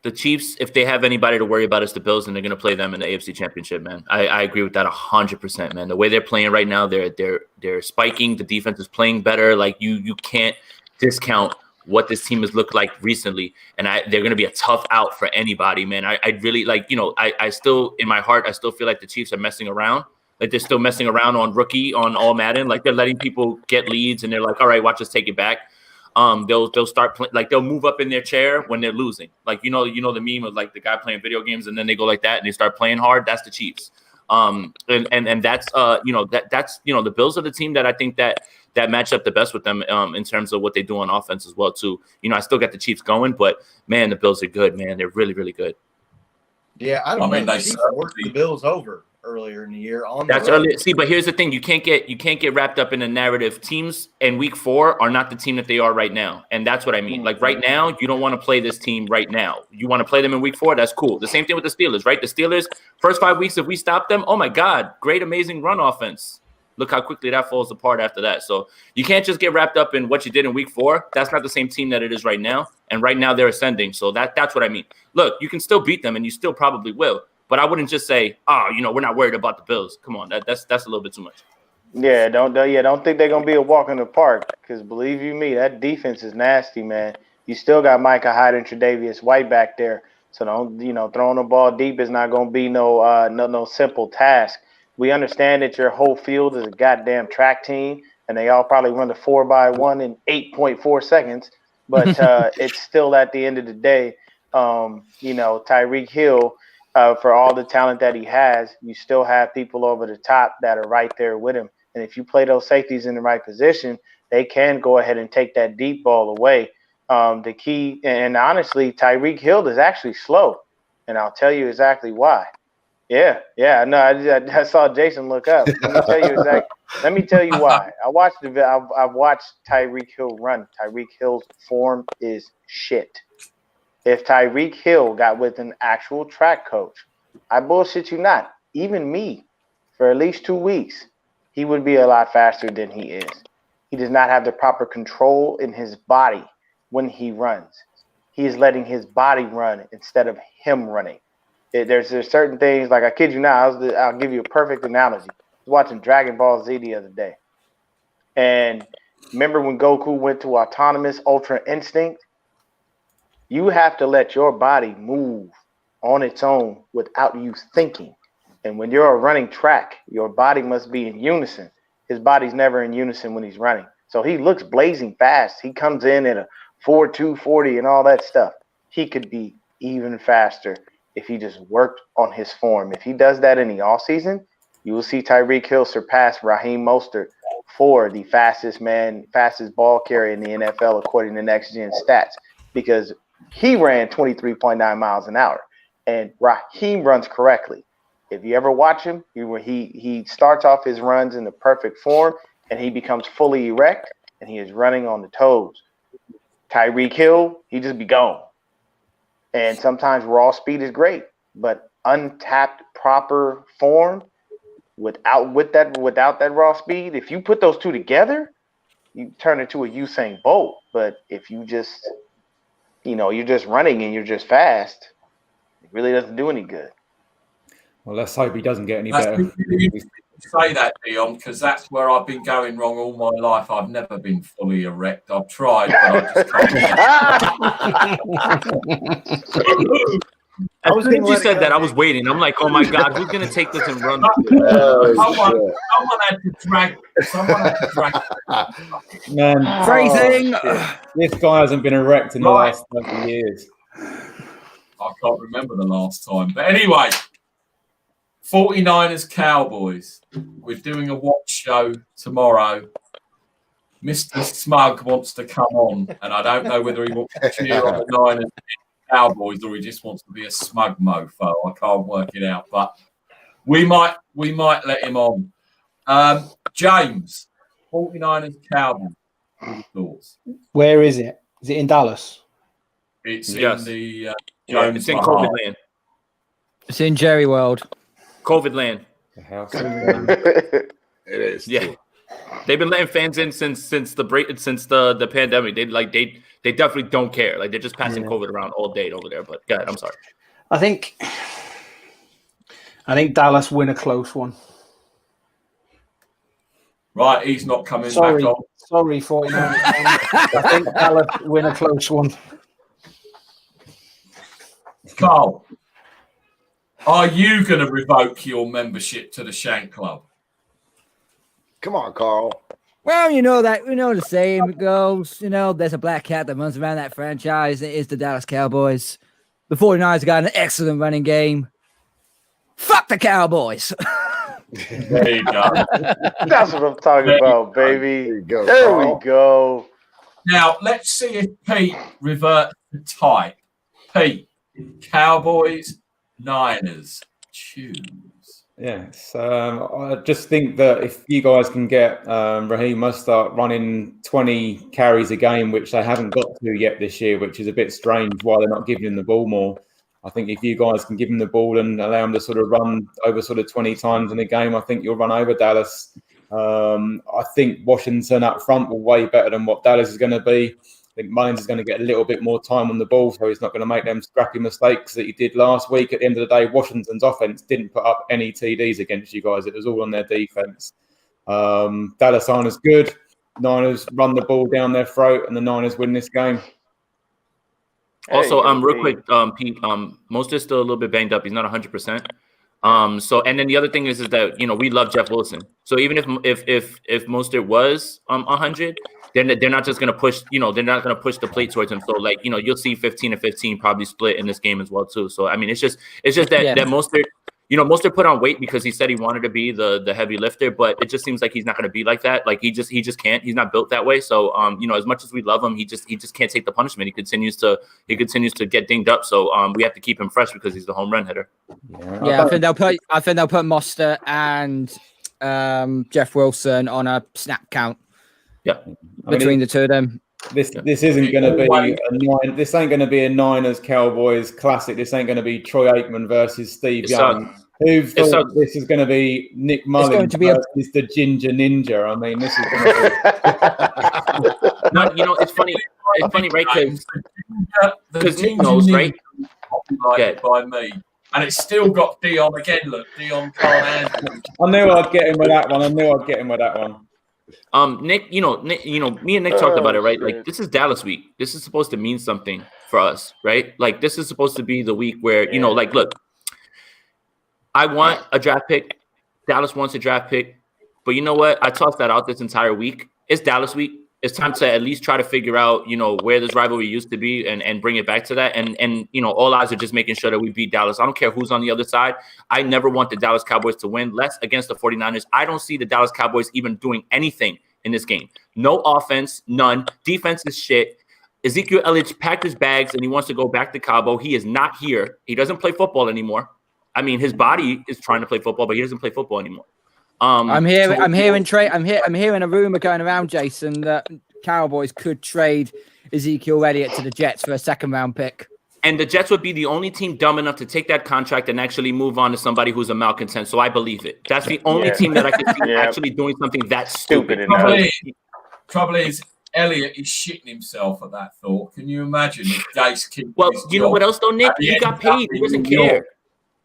The Chiefs, if they have anybody to worry about, it's the Bills, and they're going to play them in the AFC Championship, man. I agree with that 100%, man. The way they're playing right now, they're spiking. The defense is playing better. Like you can't discount what this team has looked like recently, and they're going to be a tough out for anybody, man. I really I still, in my heart, I still feel like the Chiefs are messing around. Like they're still messing around on rookie, on all Madden. Like they're letting people get leads, and they're like, all right, watch us take it back. They'll start they'll move up in their chair when they're losing. Like you know the meme of like the guy playing video games, and then they go like that, and they start playing hard. That's the Chiefs. And that's the Bills are the team that I think that match up the best with them in terms of what they do on offense as well too. I still got the Chiefs going, but man, the Bills are good, man. They're really, really good. Yeah, I don't know. The Chiefs worked the Bills over earlier in the year on that's early. See, but here's the thing: you can't get wrapped up in a narrative. Teams in Week 4 are not the team that they are right now, and that's what I mean. Like right now, you don't want to play this team right now. You want to play them in Week 4. That's cool. The same thing with the Steelers, right? The Steelers first 5 weeks, if we stop them, oh my God, great, amazing run offense. Look how quickly that falls apart after that. So you can't just get wrapped up in what you did in Week 4. That's not the same team that it is right now. And right now they're ascending. So that's what I mean. Look, you can still beat them, and you still probably will. But I wouldn't just say, we're not worried about the Bills. Come on, that's a little bit too much. Yeah, don't think they're gonna be a walk in the park. Because believe you me, that defense is nasty, man. You still got Micah Hyde and Tre'Davious White back there. So don't throwing the ball deep is not gonna be no simple task. We understand that your whole field is a goddamn track team, and they all probably run the 4x1 in 8.4 seconds. But it's still at the end of the day, Tyreek Hill. For all the talent that he has, you still have people over the top that are right there with him. And if you play those safeties in the right position, they can go ahead and take that deep ball away. The key, and honestly, Tyreek Hill is actually slow, and I'll tell you exactly why. Yeah, no, I saw Jason look up. Let me tell you why. I've watched Tyreek Hill run. Tyreek Hill's form is shit. If Tyreek Hill got with an actual track coach, I bullshit you not, even me, for at least 2 weeks, he would be a lot faster than he is. He does not have the proper control in his body when he runs. He is letting his body run instead of him running. There's certain things, like I kid you not, I'll give you a perfect analogy. I was watching Dragon Ball Z the other day. And remember when Goku went to autonomous Ultra Instinct? You have to let your body move on its own without you thinking. And when you're a running track, your body must be in unison. His body's never in unison when he's running. So he looks blazing fast. He comes in at a 4.240 and all that stuff. He could be even faster if he just worked on his form. If he does that in the offseason, you will see Tyreek Hill surpass Raheem Mostert for the fastest ball carrier in the NFL according to Next Gen Stats. Because He ran 23.9 miles an hour, and Raheem runs correctly. If you ever watch him, he starts off his runs in the perfect form, and he becomes fully erect, and he is running on the toes. Tyreek Hill, he just be gone. And sometimes raw speed is great, but untapped proper form without that raw speed, if you put those two together, you turn into a Usain Bolt. But if you just, you're just running and you're just fast, it really doesn't do any good. Well, let's hope he doesn't get any better. Say that, Dion, because that's where I've been going wrong all my life. I've never been fully erect. I've tried, but I just can't. As soon as you said that, I was waiting. I'm like, oh my God, who's going to take this and run? Someone had to drag. Man, phrasing. This guy hasn't been erect in the last 30 years. I can't remember the last time. But anyway, 49ers Cowboys. We're doing a watch show tomorrow. Mr. Smug wants to come on, and I don't know whether he wants to cheer on the Niners Cowboys or he just wants to be a smug mofo. I can't work it out, but we might let him on. James, 49ers Cowboys. Thoughts? Where is it? Is it in Dallas? It's in the it's in COVID land. It's in Jerry World. COVID land. The house. It is. Yeah. Too. They've been letting fans in since the pandemic. They definitely don't care. Like they're just passing COVID around all day over there. But God, I'm sorry. I think Dallas win a close one. Right, he's not coming back on. Sorry, 49ers. I think Dallas win a close one. Carl, are you going to revoke your membership to the Shank Club? Come on, Carl. Well, we know the saying goes, there's a black cat that runs around that franchise. It is the Dallas Cowboys. The 49ers got an excellent running game. Fuck the Cowboys. There you go. That's what I'm talking about, baby. There you go. There Carl. we go. Now, let's see if Pete reverts to type. Pete, Cowboys, Niners, choose. Yeah, I just think that if you guys can get Raheem Mostert running 20 carries a game, which they haven't got to yet this year, which is a bit strange why they're not giving him the ball more. I think if you guys can give him the ball and allow him to sort of run over sort of 20 times in a game, I think you'll run over Dallas. I think Washington up front will way better than what Dallas is going to be. I think Mullins is going to get a little bit more time on the ball, so he's not going to make them scrappy mistakes that he did last week. At the end of the day, Washington's offense didn't put up any TDs against you guys. It was all on their defense. Dallas aren't as good. Niners run the ball down their throat, and the Niners win this game. Also, real quick, Pete, Mostert's still a little bit banged up. He's not 100%. And then the other thing is that we love Jeff Wilson. So even if Mostert was 100, then they're not just going to push. They're not going to push the plate towards him. So you'll see 15-15 probably split in this game as well too. So I mean, it's just that Mostert. Mostert put on weight because he said he wanted to be the heavy lifter, but it just seems like he's not going to be like that. Like he just can't. He's not built that way. So as much as we love him, he just can't take the punishment. He continues to get dinged up. So we have to keep him fresh because he's the home run hitter. Yeah, I think they'll put Mostert and Jeff Wilson on a snap count. Yeah, between the two of them. This isn't going to be this ain't going to be a Niners Cowboys classic. This ain't going to be Troy Aikman versus Steve Young. Who thought this is going to be Nick Mullins versus the Ginger Ninja? I mean, this is going to be... No, it's funny. It's funny, right? Because Nick knows, right? Copyrighted by me. And it's still got Dion again. Look, Dion can't handle it. I knew I'd get him with that one. Nick, me and Nick talked about it, right? Like, this is Dallas week. This is supposed to mean something for us, right? Like, this is supposed to be the week where, look, I want a draft pick. Dallas wants a draft pick. But you know what? I tossed that out this entire week. It's Dallas week. It's time to at least try to figure out, where this rivalry used to be and bring it back to that. And all eyes are just making sure that we beat Dallas. I don't care who's on the other side. I never want the Dallas Cowboys to win, less against the 49ers. I don't see the Dallas Cowboys even doing anything in this game. No offense, none. Defense is shit. Ezekiel Elliott packed his bags and he wants to go back to Cabo. He is not here. He doesn't play football anymore. I mean, his body is trying to play football, but he doesn't play football anymore. I'm hearing a rumor going around, Jason, that Cowboys could trade Ezekiel Elliott to the Jets for a 2nd-round pick. And the Jets would be the only team dumb enough to take that contract and actually move on to somebody who's a malcontent. So I believe it. That's the only team that I can see actually doing something that stupid. Trouble is, Elliott is shitting himself at that thought. Can you imagine if Gase keeps Well, his you know job what else, though, Nick? at the He end got of paid. He New doesn't York? care.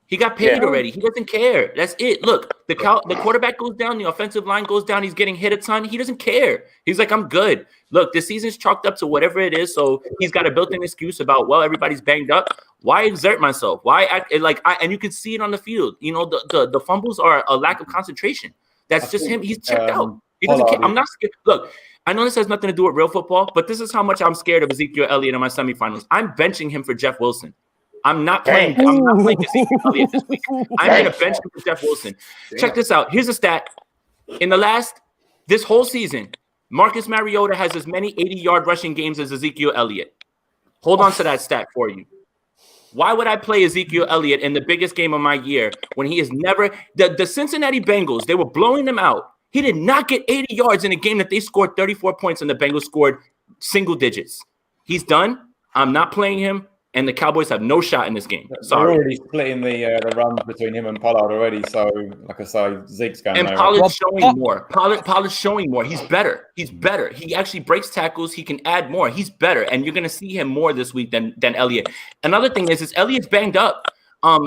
He got paid already. He doesn't care. That's it. Look, the quarterback goes down. The offensive line goes down. He's getting hit a ton. He doesn't care. He's like, I'm good. Look, this season's chalked up to whatever it is. So he's got a built-in excuse about, well, everybody's banged up. Why exert myself? Why act like and you can see it on the field. You know, the fumbles are a lack of concentration. That's just him. He's checked out. He doesn't care. I'm not scared. Look, I know this has nothing to do with real football, but this is how much I'm scared of Ezekiel Elliott in my semifinals. I'm benching him for Jeff Wilson. I'm not playing Ezekiel Elliott this week. I'm going to bench him for Jeff Wilson. Check this out. Here's a stat. In this whole season, Marcus Mariota has as many 80-yard rushing games as Ezekiel Elliott. Hold on to that stat for you. Why would I play Ezekiel Elliott in the biggest game of my year when he is never – the Cincinnati Bengals, they were blowing them out. He did not get 80 yards in a game that they scored 34 points and the Bengals scored single digits. He's done. I'm not playing him, and the Cowboys have no shot in this game. Sorry. They're already splitting the runs between him and Pollard already, so like I say, Zeke's going and Pollard's showing more. Pollard's showing more. He's better. He actually breaks tackles. He can add more. He's better, and you're going to see him more this week than Elliott. Another thing is Elliott's banged up.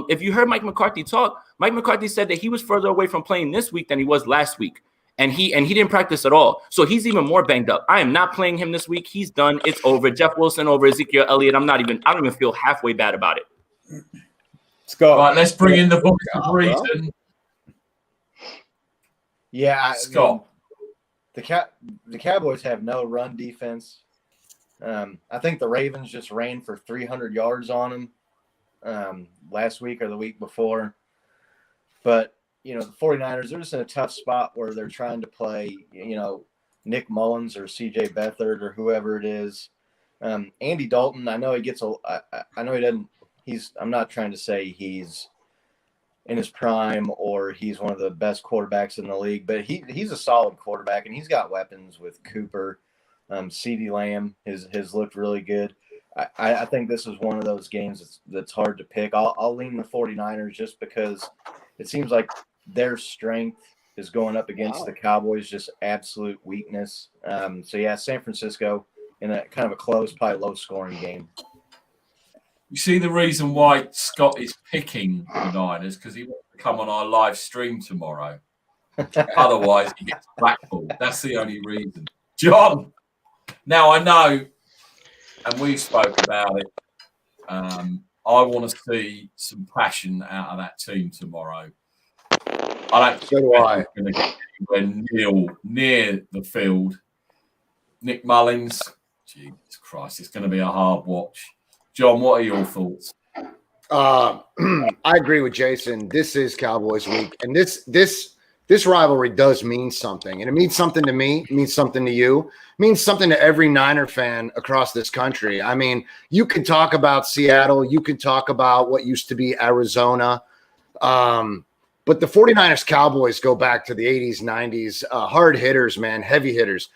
If you heard Mike McCarthy talk, Mike McCarthy said that he was further away from playing this week than he was last week. And he didn't practice at all. So he's even more banged up. I am not playing him this week. He's done. It's over. Jeff Wilson over Ezekiel Elliott. I don't even feel halfway bad about it. Scott. Right, let's bring in the voice of reason. Yeah, Scott. The Cowboys have no run defense. I think the Ravens just ran for 300 yards on them last week or the week before. But you know, the 49ers, they're just in a tough spot where they're trying to play, you know, Nick Mullins or CJ Beathard or whoever it is. Andy Dalton, I know he gets I know he doesn't, I'm not trying to say he's in his prime or he's one of the best quarterbacks in the league, but he's a solid quarterback and he's got weapons with Cooper. CeeDee Lamb has looked really good. I think this is one of those games that's hard to pick. I'll lean the 49ers just because it seems like their strength is going up against the Cowboys, just absolute weakness. So, yeah, San Francisco in a kind of a close, probably low-scoring game. You see the reason why Scott is picking the Niners because he wants to come on our live stream tomorrow. Otherwise, he gets blackballed. That's the only reason. John, now I know, and we spoke about it, I want to see some passion out of that team tomorrow. I don't think we're going to get anywhere near the field. Nick Mullins, Jesus Christ, it's going to be a hard watch. John, what are your thoughts? I agree with Jason. This is Cowboys week, and this rivalry does mean something, and it means something to me. It means something to you. It means something to every Niner fan across this country. I mean, you can talk about Seattle. You can talk about what used to be Arizona. But the 49ers Cowboys go back to the 80s, 90s, hard hitters, man, heavy hitters.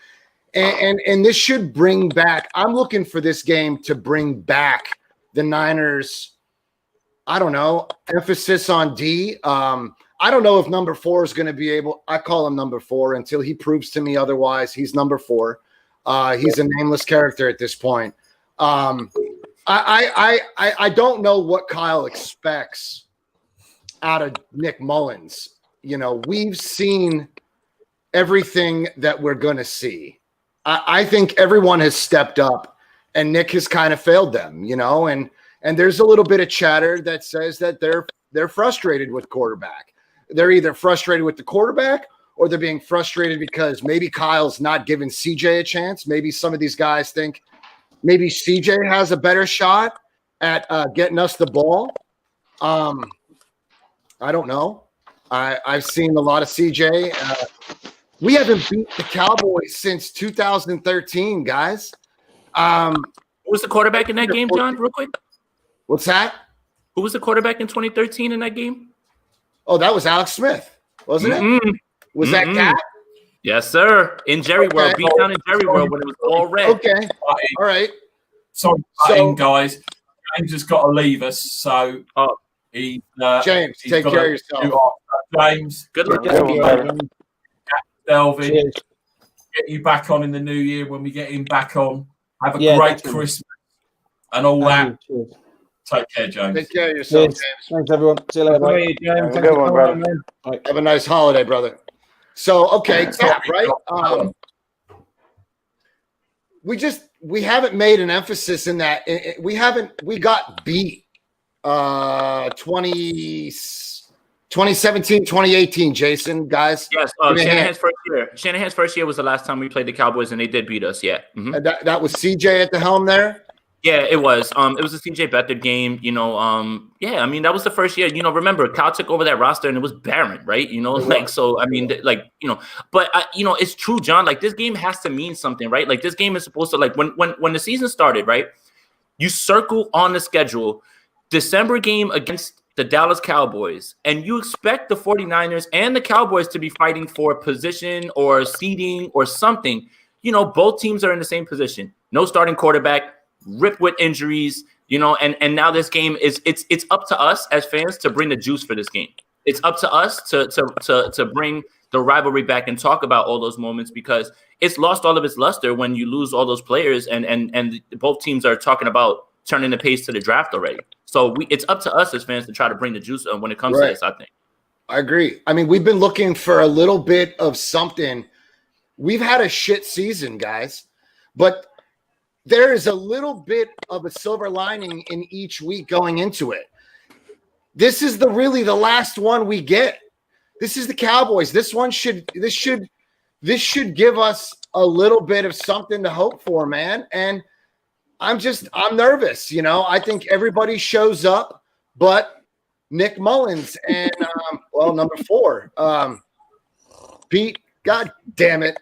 And this should bring back – I'm looking for this game to bring back the Niners, I don't know, emphasis on D. I don't know if number 4 is going to be able – I call him number 4 until he proves to me otherwise. He's number 4. He's a nameless character at this point. I don't know what Kyle expects out of Nick Mullins. You know, we've seen everything that we're going to see. I think everyone has stepped up and Nick has kind of failed them, you know, and there's a little bit of chatter that says that they're frustrated with quarterback. They're either frustrated with the quarterback or they're being frustrated because maybe Kyle's not giving CJ a chance. Maybe some of these guys think maybe CJ has a better shot at getting us the ball. I don't know. I've seen a lot of CJ. We haven't beat the Cowboys since 2013, guys. Who was the quarterback in that game, John? Real quick. What's that? Who was the quarterback in 2013 in that game? Oh, that was Alex Smith, wasn't it? Was that Cap? Yes, sir. In Jerry World, beat down in Jerry World when it was all red. Okay, all right. Sorry, guys. James has got to leave us, so he's James, take care of yourself. James, good luck. Delvin, get you back on in the new year when we get him back on. Have a great Christmas and all that. Take care, James. Take care of yourself, James. Thanks, everyone. See you later. Bye, James. Have a good one, brother. Have a nice holiday, brother. So, okay, Cap, right? We haven't made an emphasis in that. We got beat 2017, 2018, Jason, guys. Yes, Shanahan's first year was the last time we played the Cowboys, and they did beat us, yeah. Mm-hmm. That was CJ at the helm there? Yeah, it was. It was a CJ Beathard game, yeah, I mean, that was the first year. Remember, Kyle took over that roster and it was barren, right? So, I mean, but, it's true, John. Like, this game has to mean something, right? Like, this game is supposed to, like, when the season started, right? You circle on the schedule, December game against the Dallas Cowboys, and you expect the 49ers and the Cowboys to be fighting for position or seeding or something. Both teams are in the same position. No starting quarterback. Ripped with injuries, and now this game it's up to us as fans to bring the juice for this game. It's up to us to bring the rivalry back and talk about all those moments, because it's lost all of its luster when you lose all those players and both teams are talking about turning the pace to the draft already. So it's up to us as fans to try to bring the juice when it comes to this, I think. I agree. I mean, we've been looking for a little bit of something. We've had a shit season, guys, but there is a little bit of a silver lining in each week going into it. This is really the last one we get. This is the Cowboys. This should give us a little bit of something to hope for, man. And I'm nervous. I think everybody shows up, but Nick Mullins and number 4, Pete. God damn it.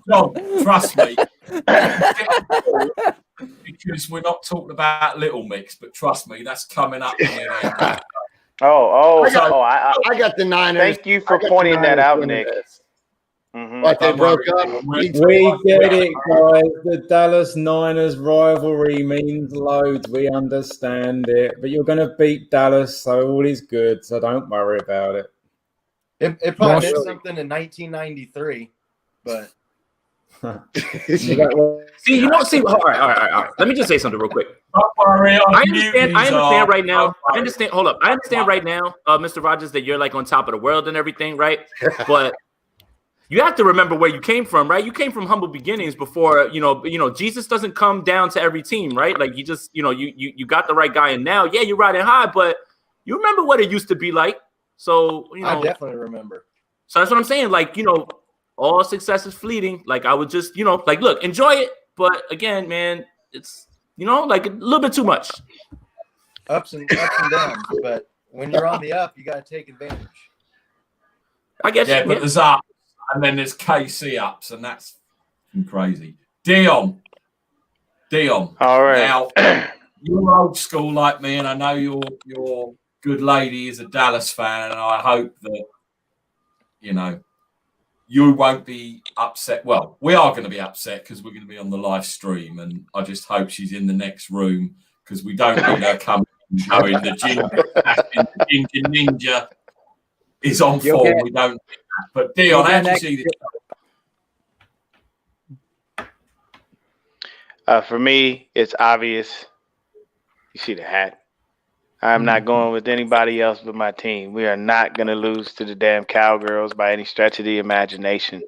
No, trust me. Because we're not talking about Little Mix, but trust me, that's coming up. I got the Niners. Thank you for pointing that out, Nick. But they broke up. We get it, guys. The Dallas Niners rivalry means loads. We understand it. But you're going to beat Dallas, so all is good. So don't worry about it. It probably did something in 1993, but. See, all right. Let me just say something real quick. I understand right now. Hold up. I understand right now, Mr. Rogers, that you're like on top of the world and everything, right? But you have to remember where you came from, right? You came from humble beginnings before, Jesus doesn't come down to every team, right? Like you just, you got the right guy, and now, yeah, you're riding high, but you remember what it used to be like. So, I definitely remember. So that's what I'm saying. Like, all success is fleeting. Like I would just, look, enjoy it. But again, man, it's, like a little bit too much. Ups and downs. But when you're on the up, you got to take advantage. I guess. Yeah, but there's ups and then there's KC ups, and that's crazy. Dion. All right. Now, you're old school like me, and I know your good lady is a Dallas fan, and I hope that, you won't be upset. Well, we are going to be upset because we're going to be on the live stream, and I just hope she's in the next room because we don't need her coming and going. The Ginger Ninja is on form. We don't need that. But Dion, how do you see this? For me, it's obvious. You see the hat. I'm not going with anybody else but my team. We are not going to lose to the damn Cowgirls by any stretch of the imagination.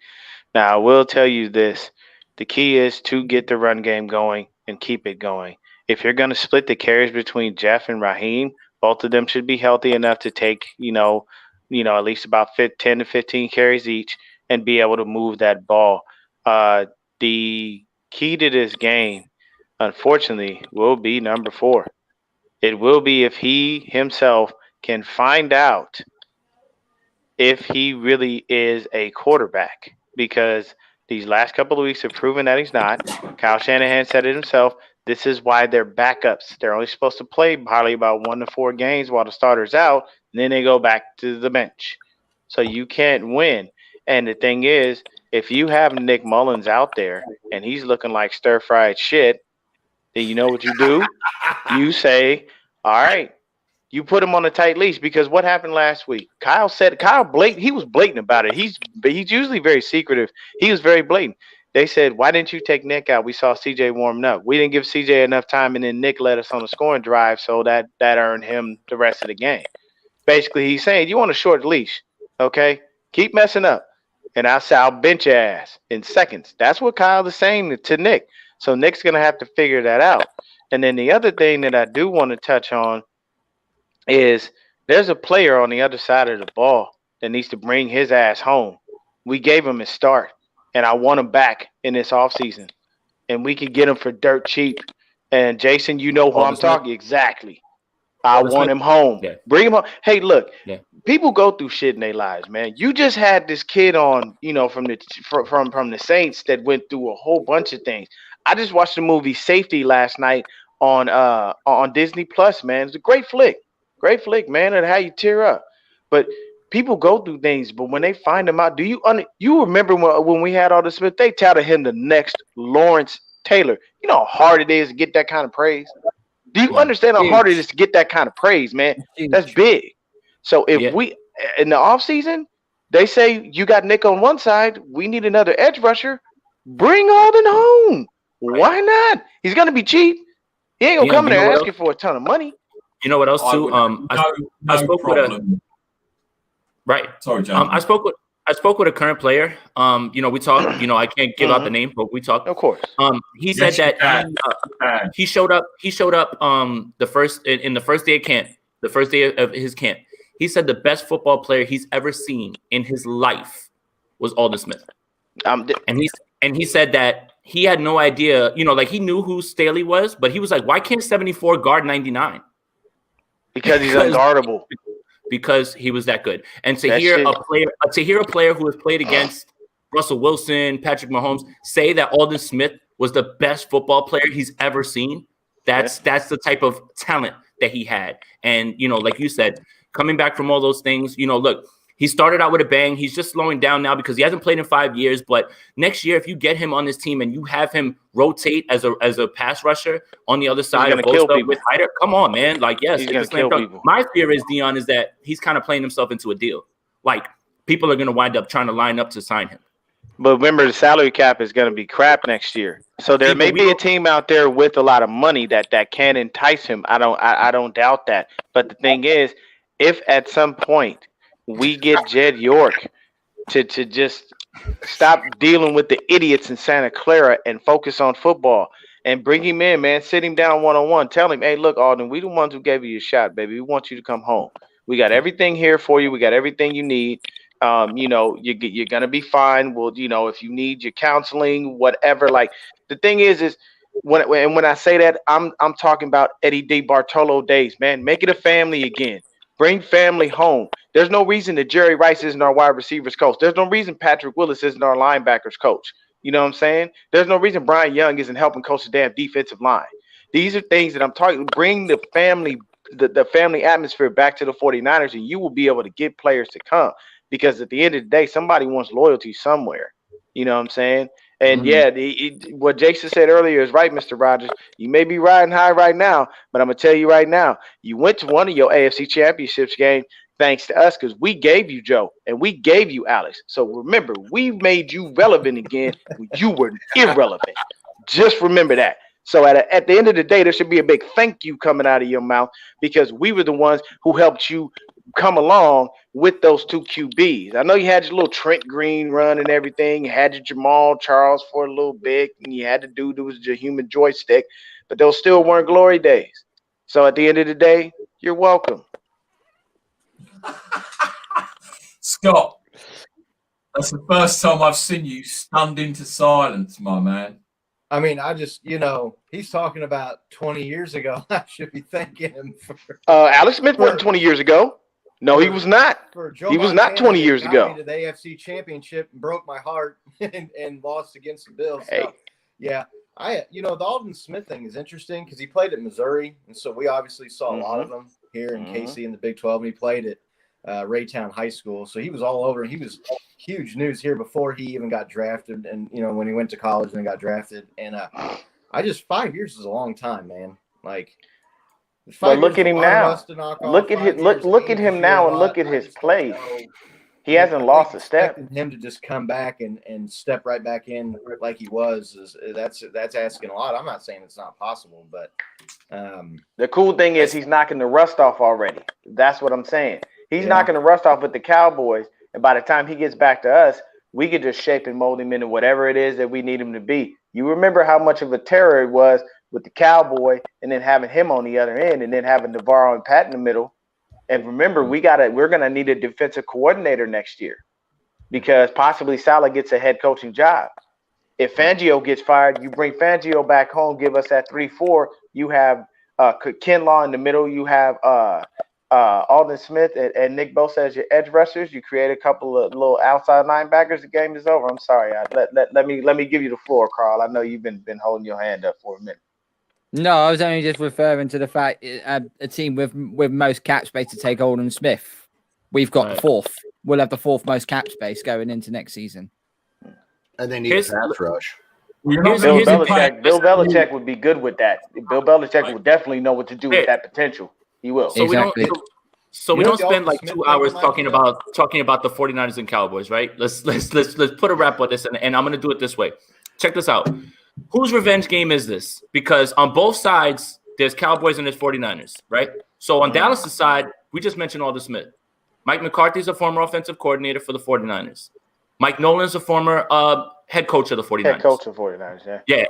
Now, I will tell you this. The key is to get the run game going and keep it going. If you're going to split the carries between Jeff and Raheem, both of them should be healthy enough to take, at least about 10 to 15 carries each and be able to move that ball. The key to this game, unfortunately, will be number 4. It will be if he himself can find out if he really is a quarterback, because These last couple of weeks have proven that he's not. Kyle Shanahan said it himself. This is why they're backups. They're only supposed to play probably about 1 to 4 games while the starter's out, and then they go back to the bench. So you can't win. And the thing is, if you have Nick Mullins out there and he's looking like stir-fried shit, then you know what you do? You say, all right, you put him on a tight leash, because what happened last week? Kyle he was blatant about it. He's usually very secretive. He was very blatant. They said, why didn't you take Nick out? We saw CJ warming up. We didn't give CJ enough time, and then Nick led us on the scoring drive, so that earned him the rest of the game. Basically, he's saying, you want a short leash, okay? Keep messing up, and I'll bench your ass in seconds. That's what Kyle is saying to Nick. So Nick's going to have to figure that out. And then the other thing that I do want to touch on is there's a player on the other side of the ball that needs to bring his ass home. We gave him his start, and I want him back in this offseason. And we could get him for dirt cheap. And Jason, you know who I'm talking. Exactly. I want him home. Yeah. Bring him home. Hey, look, people go through shit in their lives, man. You just had this kid on, from the Saints that went through a whole bunch of things. I just watched the movie Safety last night on Disney Plus, man. It's a great flick. Great flick, man, and how you tear up. But people go through things, but when they find them out, you remember when we had all this Smith, they touted him the next Lawrence Taylor. You know how hard it is to get that kind of praise? Do you understand how hard it is to get that kind of praise, man? That's big. So if we, in the offseason, they say you got Nick on one side, we need another edge rusher, bring Alden home. Why not? He's going to be cheap. He ain't going to come in there asking for a ton of money. You know what else too? I spoke with a right. Sorry, John. I spoke with a current player. We talked. I can't give out the name, but we talked. Of course. He said that he showed up. He showed up the first day of camp, the first day of his camp. He said the best football player he's ever seen in his life was Alden Smith. And he said that he had no idea. He knew who Staley was, but he was like, why can't 74 guard 99? Because he's unguardable. Because he was that good. And to hear a player who has played against Russell Wilson, Patrick Mahomes, say that Alden Smith was the best football player he's ever seen, that's the type of talent that he had. And like you said, coming back from all those things, look, he started out with a bang. He's just slowing down now because he hasn't played in 5 years. But next year, if you get him on this team and you have him rotate as a pass rusher on the other side of both with Hyder, come on, man. He's gonna kill people. My fear is, Dion, is that he's kind of playing himself into a deal. Like, people are going to wind up trying to line up to sign him. But remember, the salary cap is going to be crap next year. So there may be a team out there with a lot of money that can entice him. I don't doubt that. But the thing is, if at some point we get Jed York to just stop dealing with the idiots in Santa Clara and focus on football and bring him in, man, sit him down one-on-one, tell him, hey, look, Alden, we the ones who gave you a shot, baby. We want you to come home. We got everything here for you. We got everything you need. You're going to be fine. Well, if you need your counseling, whatever, like the thing is when I say that, I'm talking about Eddie D. Bartolo days, man. Make it a family again. Bring family home. There's no reason that Jerry Rice isn't our wide receivers coach. There's no reason Patrick Willis isn't our linebackers coach. You know what I'm saying? There's no reason Brian Young isn't helping coach the damn defensive line. These are things that I'm talking. Bring the family, the family atmosphere back to the 49ers, and you will be able to get players to come. Because at the end of the day, somebody wants loyalty somewhere. You know what I'm saying? And what Jason said earlier is right, Mr. Rogers. You may be riding high right now, but I'm going to tell you right now, you went to one of your AFC championships games thanks to us because we gave you Joe and we gave you Alex. So remember, we made you relevant again when you were irrelevant. Just remember that. So at the end of the day, there should be a big thank you coming out of your mouth because we were the ones who helped you come along with those two QBs. I know you had your little Trent Green run and everything. You had your Jamal Charles for a little bit, and you had the dude who was your human joystick, but those still weren't glory days. So at the end of the day, you're welcome. Scott, that's the first time I've seen you stunned into silence, my man. I mean, I just, he's talking about 20 years ago. I should be thanking him for. Alex Smith wasn't 20 years ago. No, he was not. He was not 20 years ago. To the AFC Championship and broke my heart and lost against the Bills. Hey. So, yeah, the Aldon Smith thing is interesting because he played at Missouri, and so we obviously saw a lot of him here in KC in the Big 12. And he played at Raytown High School, so he was all over. He was huge news here before he even got drafted, and when he went to college and then got drafted. And 5 years is a long time, man. Like. But look at him now. Look at him now, and look at his play. He hasn't lost a step. Him to just come back and step right back in like he was that's asking a lot. I'm not saying it's not possible, but the cool thing is he's knocking the rust off already. That's what I'm saying. He's knocking the rust off with the Cowboys, and by the time he gets back to us, we could just shape and mold him into whatever it is that we need him to be. You remember how much of a terror it was with the Cowboy, and then having him on the other end, and then having Navarro and Pat in the middle. And remember, we're gonna need a defensive coordinator next year because possibly Saleh gets a head coaching job. If Fangio gets fired, you bring Fangio back home, give us that 3-4. You have Ken Law in the middle. You have Aldon Smith and Nick Bosa as your edge rushers. You create a couple of little outside linebackers. The game is over. I'm sorry. Let me give you the floor, Carl. I know you've been holding your hand up for a minute. No, I was only just referring to the fact a team with most cap space to take Aldon Smith. We've got the fourth. We'll have the fourth most cap space going into next season. And they need a pass rush. Bill Belichick would be good with that. Bill Belichick will definitely know what to do with that potential. He will. So we don't spend like 2 hours talking about the 49ers and Cowboys, right? Let's put a wrap on this, and I'm gonna do it this way. Check this out. Whose revenge game is this? Because on both sides, there's Cowboys and there's 49ers, right? So on Dallas' side, we just mentioned Aldon Smith. Mike McCarthy's a former offensive coordinator for the 49ers. Mike Nolan's a former head coach of the 49ers. Head coach of the 49ers, yeah. Yeah.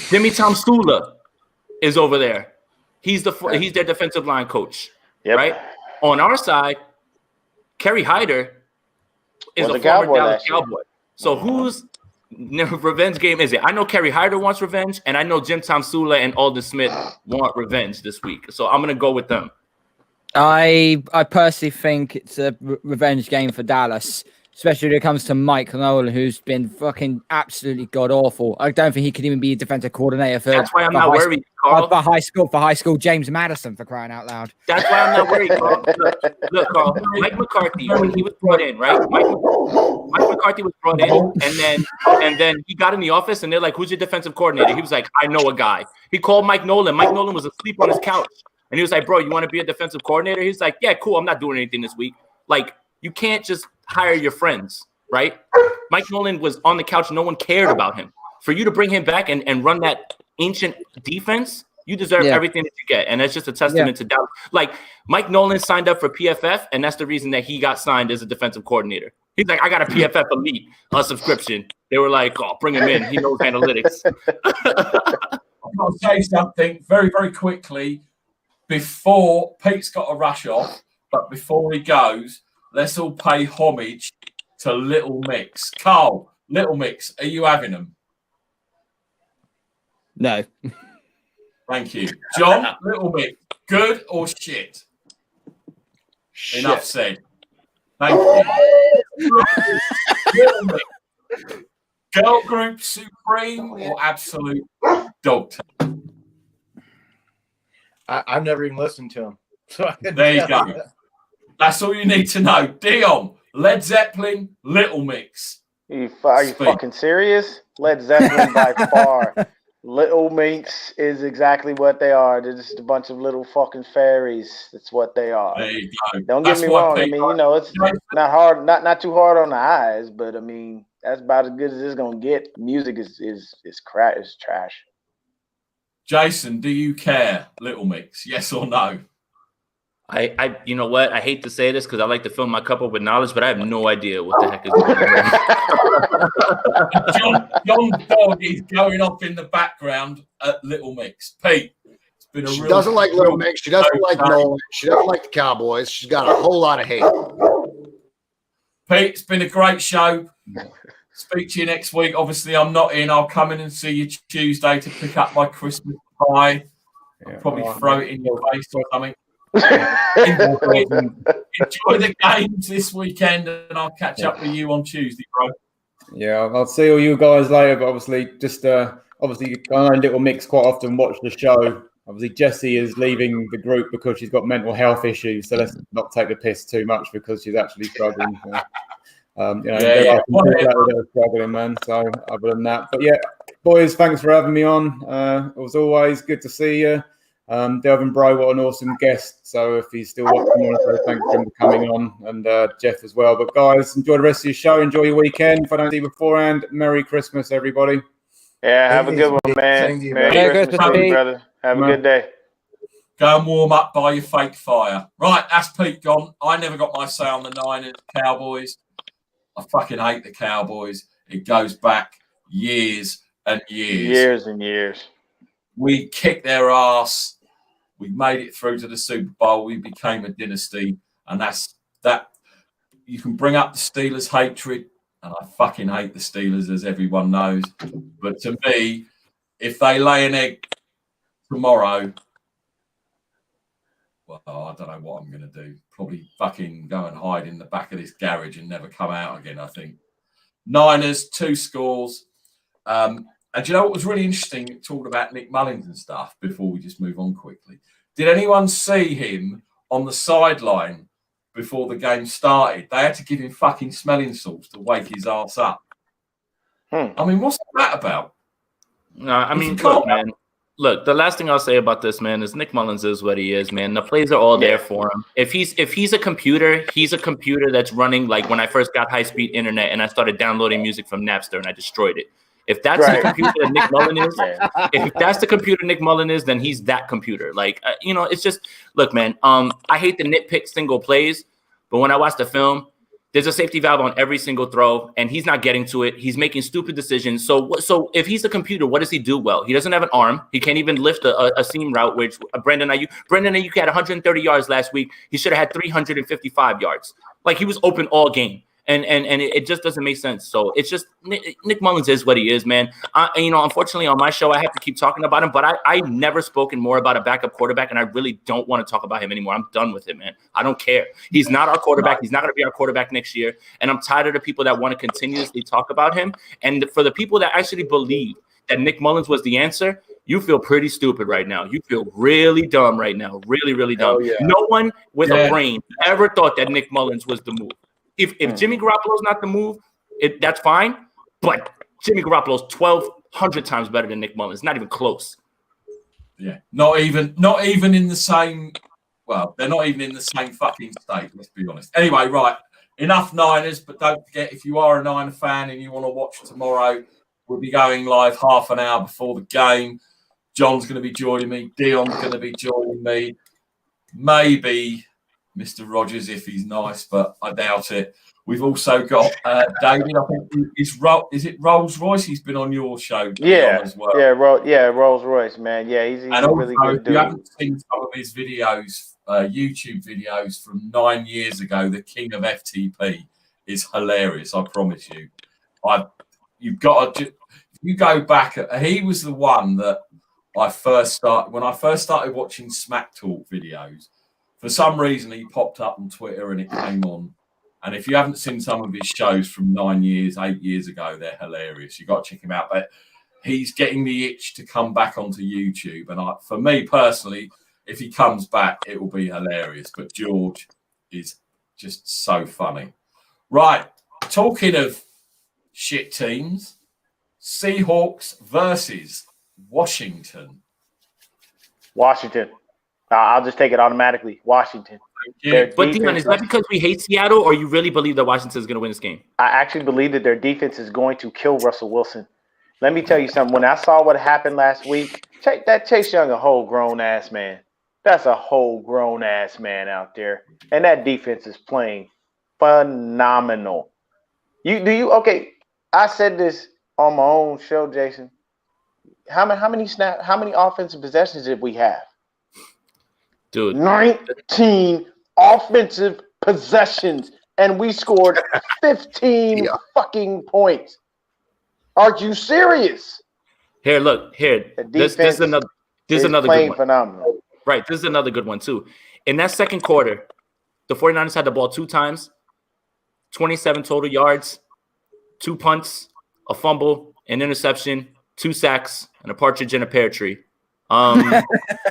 Jimmy Tomsula is over there. He's their defensive line coach, right? On our side, Kerry Hyder is a former Dallas Cowboy. So whose revenge game is it? I know Kerry Hyder wants revenge, and I know Jim Tomsula and Aldon Smith want revenge this week. So I'm going to go with them. I personally think it's a revenge game for Dallas, especially when it comes to Mike Nolan, who's been fucking absolutely god awful. I don't think he could even be a defensive coordinator for. That's why I'm not worried, Carl. For high school James Madison, for crying out loud. That's why I'm not worried, Carl. Look, Carl. Mike McCarthy, when he was brought in, right? Mike McCarthy was brought in, and then he got in the office, and they're like, "Who's your defensive coordinator?" He was like, "I know a guy." He called Mike Nolan. Mike Nolan was asleep on his couch, and he was like, "Bro, you want to be a defensive coordinator?" He's like, "Yeah, cool. I'm not doing anything this week." Like, you can't just hire your friends, right? Mike Nolan was on the couch. No one cared about him. For you to bring him back and run that ancient defense, you deserve everything that you get. And that's just a testament to Dallas. Like, Mike Nolan signed up for PFF, and that's the reason that he got signed as a defensive coordinator. He's like, I got a PFF Elite subscription. They were like, oh, bring him in. He knows analytics. I've got to say something very, very quickly before Pete's got to rush off, but before he goes, let's all pay homage to Little Mix. Carl, Little Mix, are you having them? No. Thank you. John, Little Mix, good or shit? Enough said. Thank you. Little Mix, girl group supreme or absolute dog? I've never even listened to him. So there you go. That's all you need to know. Dion, Led Zeppelin, Little Mix. Are you fucking serious? Led Zeppelin by far. Little Mix is exactly what they are. They're just a bunch of little fucking fairies. That's what they are. There you go. Don't get me wrong. I mean, you know, it's not hard, not too hard on the eyes, but I mean, that's about as good as it's gonna get. Music is crap. It's trash. Jason, do you care, Little Mix? Yes or no? I you know what? I hate to say this because I like to fill my cup up with knowledge, but I have no idea what the heck is going on. John Dog is going off in the background at Little Mix. Pete, it's been she doesn't like Little Mix. She doesn't like Nolan. She doesn't like the Cowboys. She's got a whole lot of hate. Pete, it's been a great show. Speak to you next week. Obviously, I'm not in. I'll come in and see you Tuesday to pick up my Christmas pie. Probably throw it in your face or something. Enjoy the games this weekend, and I'll catch up with you on Tuesday, bro. Yeah, I'll see all you guys later. But obviously, obviously, I know Little Mix quite often watch the show. Obviously, Jessie is leaving the group because she's got mental health issues. So let's not take the piss too much because she's actually struggling. There are people out there that are struggling, man. So other than that, but yeah, boys, thanks for having me on. It was always good to see you. Devlin Bro, what an awesome guest. So if he's still watching, thanks for him for coming on, and Jeff as well. But guys, enjoy the rest of your show. Enjoy your weekend. If I don't see you beforehand, Merry Christmas, everybody. Yeah, have a good one, man. Merry Christmas to you, brother. Have a good day. Go and warm up by your fake fire. Right, that's Pete gone. I never got my say on the Niners, Cowboys. I fucking hate the Cowboys. It goes back years and years. Years and years. We kicked their ass. We made it through to the Super Bowl. We became a dynasty. And that's that. You can bring up the Steelers' hatred. And I fucking hate the Steelers, as everyone knows. But to me, if they lay an egg tomorrow, well, I don't know what I'm going to do. Probably fucking go and hide in the back of this garage and never come out again, I think. Niners, 2 scores. And do you know what was really interesting, talking about Nick Mullins and stuff, before we just move on quickly? Did anyone see him on the sideline before the game started? They had to give him fucking smelling salts to wake his ass up. I mean, what's that about? No, I mean, look, man. Look, the last thing I'll say about this, man, is Nick Mullins is what he is, man. The plays are all there for him. If he's a computer, he's a computer that's running like when I first got high-speed internet and I started downloading music from Napster and I destroyed it. If that's the computer that Nick Mullen is, if that's the computer Nick Mullen is, then he's that computer. Like, it's just, look, man, I hate to nitpick single plays, but when I watch the film, there's a safety valve on every single throw, and he's not getting to it. He's making stupid decisions. So if he's a computer, what does he do well? He doesn't have an arm. He can't even lift a seam route, which Brandon Ayuk had 130 yards last week. He should have had 355 yards. Like, he was open all game. And it just doesn't make sense. So it's just Nick Mullins is what he is, man. Unfortunately on my show, I have to keep talking about him, but I've never spoken more about a backup quarterback, and I really don't want to talk about him anymore. I'm done with him, man. I don't care. He's not our quarterback. He's not going to be our quarterback next year. And I'm tired of the people that want to continuously talk about him. And for the people that actually believe that Nick Mullins was the answer, you feel pretty stupid right now. You feel really dumb right now. Really, really dumb. Yeah. No one with a brain ever thought that Nick Mullins was the move. If Jimmy Garoppolo's not the move, that's fine. But Jimmy Garoppolo's 1,200 times better than Nick Mullins. Not even close. Yeah, not even in the same. Well, they're not even in the same fucking state. Let's be honest. Anyway, right. Enough Niners, but don't forget, if you are a Niner fan and you want to watch tomorrow, we'll be going live half an hour before the game. John's going to be joining me. Dion's going to be joining me. Maybe Mr. Rogers, if he's nice, but I doubt it. We've also got David. I think is it Rolls Royce? He's been on your show, as well. Rolls Royce, man. Yeah, he's a really good dude. If you haven't seen some of his videos, YouTube videos from 9 years ago, the King of FTP is hilarious. I promise you. You've got to. If you go back, he was the one that when I first started watching Smack Talk videos. For some reason, he popped up on Twitter and it came on. And if you haven't seen some of his shows from 8 years ago, they're hilarious. You've got to check him out. But he's getting the itch to come back onto YouTube. And for me personally, if he comes back, it will be hilarious. But George is just so funny. Right. Talking of shit teams, Seahawks versus Washington. I'll just take it automatically. Washington. But Dion, is that because we hate Seattle, or you really believe that Washington is going to win this game? I actually believe that their defense is going to kill Russell Wilson. Let me tell you something. When I saw what happened last week, that Chase Young, a whole grown-ass man. That's a whole grown-ass man out there. And that defense is playing phenomenal. Okay, I said this on my own show, Jason. How many offensive possessions did we have? Dude, 19 offensive possessions, and we scored 15 fucking points. Are you serious? Here, look, here. This is another good one. Phenomenal. Right, this is another good one too. In that second quarter, the 49ers had the ball 2 times, 27 total yards, 2 punts, a fumble, an interception, 2 sacks, and a partridge in a pear tree. I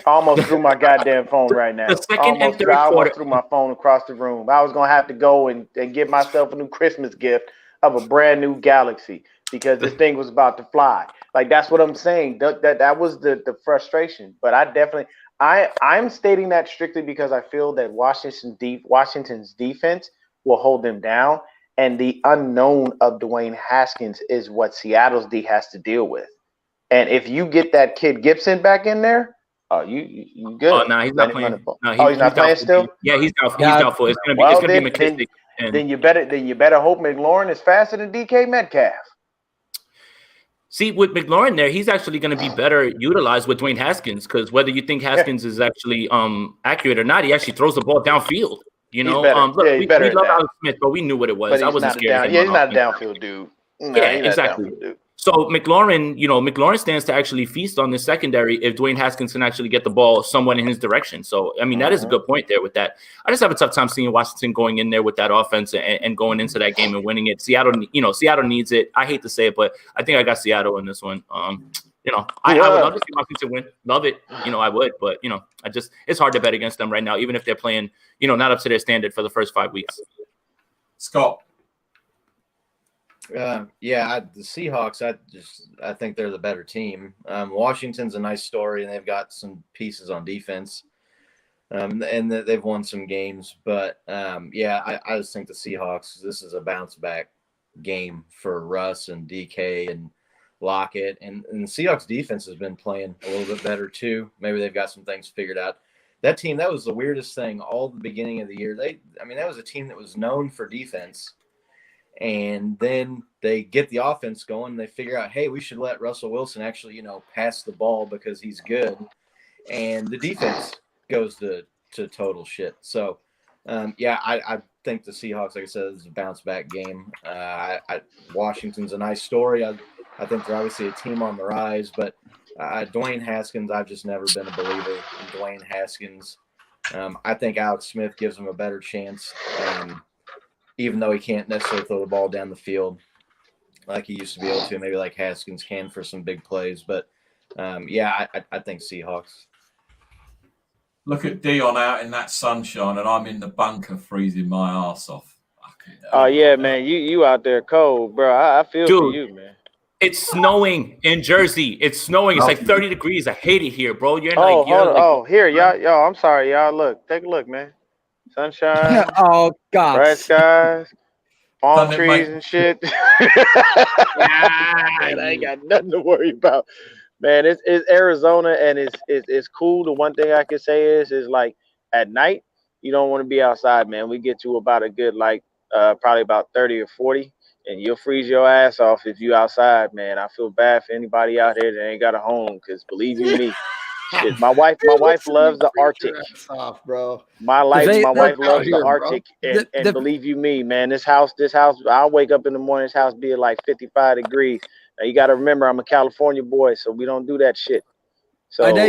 almost threw my goddamn phone right now. The second and third I quarter. almost threw my phone across the room. I was going to have to go and get myself a new Christmas gift of a brand new Galaxy because this thing was about to fly. Like, that's what I'm saying. That was the frustration. But I definitely – I'm stating that strictly because I feel that Washington's defense will hold them down, and the unknown of Dwayne Haskins is what Seattle's D has to deal with. And if you get that kid Gibson back in there, you good. Oh, no, he's not playing. No, he's not playing still? Yeah, he's doubtful. He's doubtful. It's gonna be McKissick. Then you better hope McLaurin is faster than DK Metcalf. See, with McLaurin there, he's actually going to be better utilized with Dwayne Haskins because whether you think Haskins is actually accurate or not, he actually throws the ball downfield. You know, look, we love Alex Smith, but we knew what it was. I wasn't scared. He's not a downfield dude. Yeah, exactly. So McLaurin stands to actually feast on this secondary if Dwayne Haskins can actually get the ball somewhat in his direction. So, I mean, that is a good point there with that. I just have a tough time seeing Washington going in there with that offense and going into that game and winning it. Seattle needs it. I hate to say it, but I think I got Seattle in this one. I would love to see Washington win. Love it. I would, but it's hard to bet against them right now, even if they're playing, not up to their standard for the first 5 weeks. Scott. The Seahawks, I think they're the better team. Washington's a nice story, and they've got some pieces on defense, and they've won some games. But I just think the Seahawks, this is a bounce back game for Russ and DK and Lockett, and the Seahawks defense has been playing a little bit better too. Maybe they've got some things figured out. That team, that was the weirdest thing all the beginning of the year. That was a team that was known for defense. And then they get the offense going and they figure out, hey, we should let Russell Wilson actually, pass the ball because he's good. And the defense goes to total shit. So, I think the Seahawks, like I said, is a bounce back game. Washington's a nice story. I think they're obviously a team on the rise, but Dwayne Haskins, I've just never been a believer in Dwayne Haskins. I think Alex Smith gives him a better chance. Even though he can't necessarily throw the ball down the field like he used to be able to, maybe like Haskins can for some big plays. But, I think Seahawks. Look at Dion out in that sunshine, and I'm in the bunker freezing my ass off. Oh, yeah, man. You out there cold, bro. I feel for you, man. It's snowing in Jersey. It's snowing. It's like 30 degrees. I hate it here, bro. Here, y'all. I'm sorry, y'all. Look, take a look, man. Sunshine. Oh God. Bright skies. Palm trees and shit. I ain't got nothing to worry about. Man, it's Arizona and it's cool. The one thing I can say is like at night, you don't want to be outside, man. We get to about a good probably about 30 or 40, and you'll freeze your ass off if you outside, man. I feel bad for anybody out here that ain't got a home, because believe you me. Shit, my wife loves the Arctic. Off, bro. My wife loves the Arctic, and believe you me, man, this house, I'll wake up in the morning, this house be at like 55 degrees. Now you got to remember, I'm a California boy, so we don't do that shit. So I know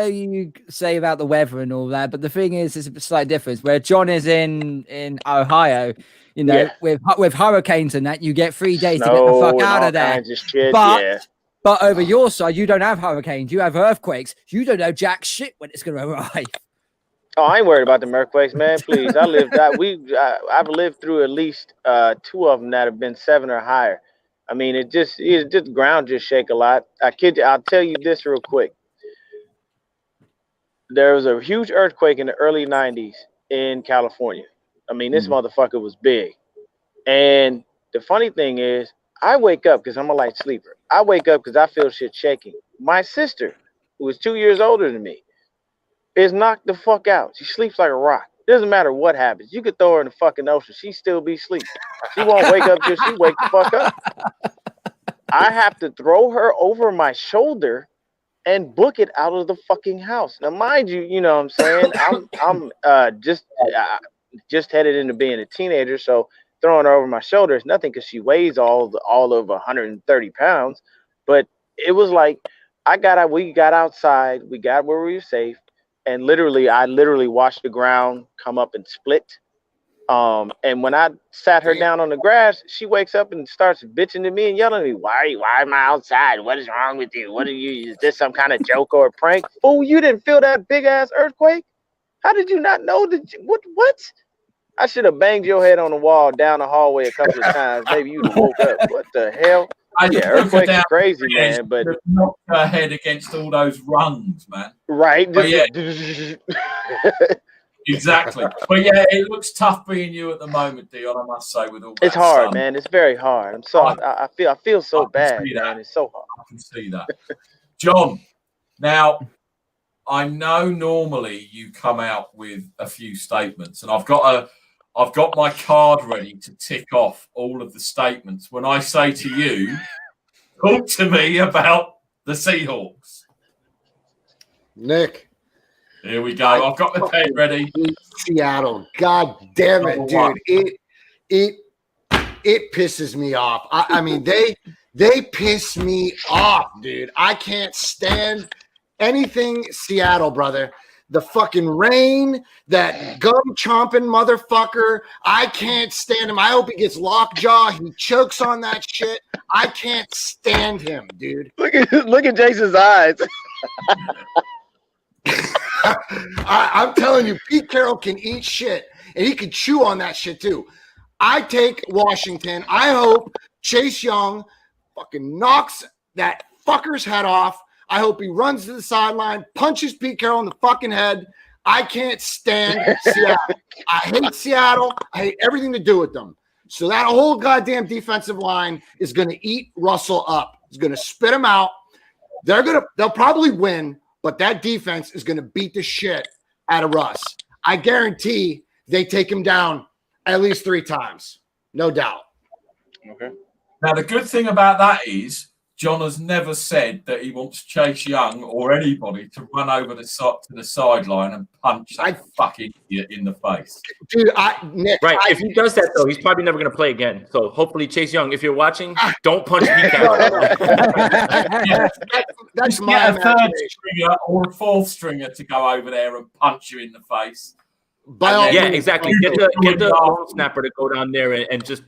you say about the weather and all that, but the thing is, there's a slight difference. Where John is in Ohio, with hurricanes and that, you get 3 days to get the fuck out of there. But over your side, you don't have hurricanes. You have earthquakes. You don't know jack shit when it's going to arrive. Oh, I ain't worried about the earthquakes, man. Please, I've lived through at least 2 of them that have been 7 or higher. I mean, it's just ground just shake a lot. I'll tell you this real quick. There was a huge earthquake in the early 90s in California. I mean, this motherfucker was big. And the funny thing is, I wake up because I'm a light sleeper. I wake up because I feel shit shaking. My sister, who is 2 years older than me, is knocked the fuck out. She sleeps like a rock. It doesn't matter what happens. You could throw her in the fucking ocean. She still be sleeping. She won't wake up till she wake the fuck up. I have to throw her over my shoulder and book it out of the fucking house. Now, mind you, you know what I'm saying? I'm just headed into being a teenager, so throwing her over my shoulder is nothing because she weighs all of 130 pounds. But it was like we got outside, we got where we were safe. and I literally watched the ground come up and split. And when I sat her down on the grass, she wakes up and starts bitching to me and yelling at me, why am I outside? What is wrong with you? Is this some kind of joke or a prank? Fool, you didn't feel that big ass earthquake? How did you not know that? What? I should have banged your head on the wall down the hallway a couple of times. Maybe you'd have woke up. What the hell? Yeah, earthquakes are crazy, man. But knocked her head against all those rungs, man. Right. But yeah. Exactly. But yeah, it looks tough being you at the moment, Dion, I must say, with all that. It's hard, sun. man. It's very hard. I'm sorry. I feel so bad, man. It's so hard. I can see that. John, now I know normally you come out with a few statements, and I've got my card ready to tick off all of the statements. When I say to you, talk to me about the Seahawks. Nick. Here we go. I've got the pen ready. Seattle. God damn it, dude. It pisses me off. I mean, they piss me off, dude. I can't stand anything Seattle, brother. The fucking rain, that gum chomping motherfucker. I can't stand him. I hope he gets lockjaw. He chokes on that shit. I can't stand him, dude. Look at Jason's eyes. I'm telling you, Pete Carroll can eat shit, and he can chew on that shit too. I take Washington. I hope Chase Young fucking knocks that fucker's head off. I hope he runs to the sideline, punches Pete Carroll in the fucking head. I can't stand Seattle. I hate Seattle. I hate everything to do with them. So that whole goddamn defensive line is going to eat Russell up. It's going to spit him out. They'll probably win, but that defense is going to beat the shit out of Russ. I guarantee they take him down at least 3 times. No doubt. Okay. Now, the good thing about that is John has never said that he wants Chase Young or anybody to run over to the sideline and punch that fucking idiot in the face. Dude, Nick. Right. If he does that, though, he's probably never going to play again. So hopefully, Chase Young, if you're watching, don't punch Pete Carroll. That's my get a third stringer or a fourth stringer to go over there and punch you in the face. Yeah, exactly. Get the long snapper to go down there and just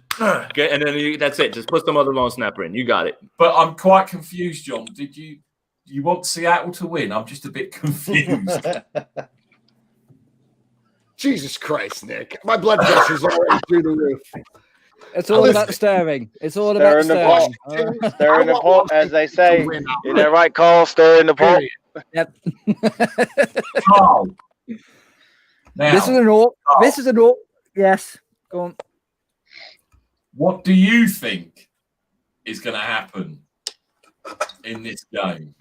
get, and then that's it. Just put some other long snapper in. You got it. But I'm quite confused, John. Did you want Seattle to win? I'm just a bit confused. Jesus Christ, Nick. My blood pressure's already through the roof. It's all about staring. It's all about staring. Stir in the pot, as they say. In that right call, stir in the pot. Yep. Oh. Now, this is an all. Yes. Go on. What do you think is going to happen in this game?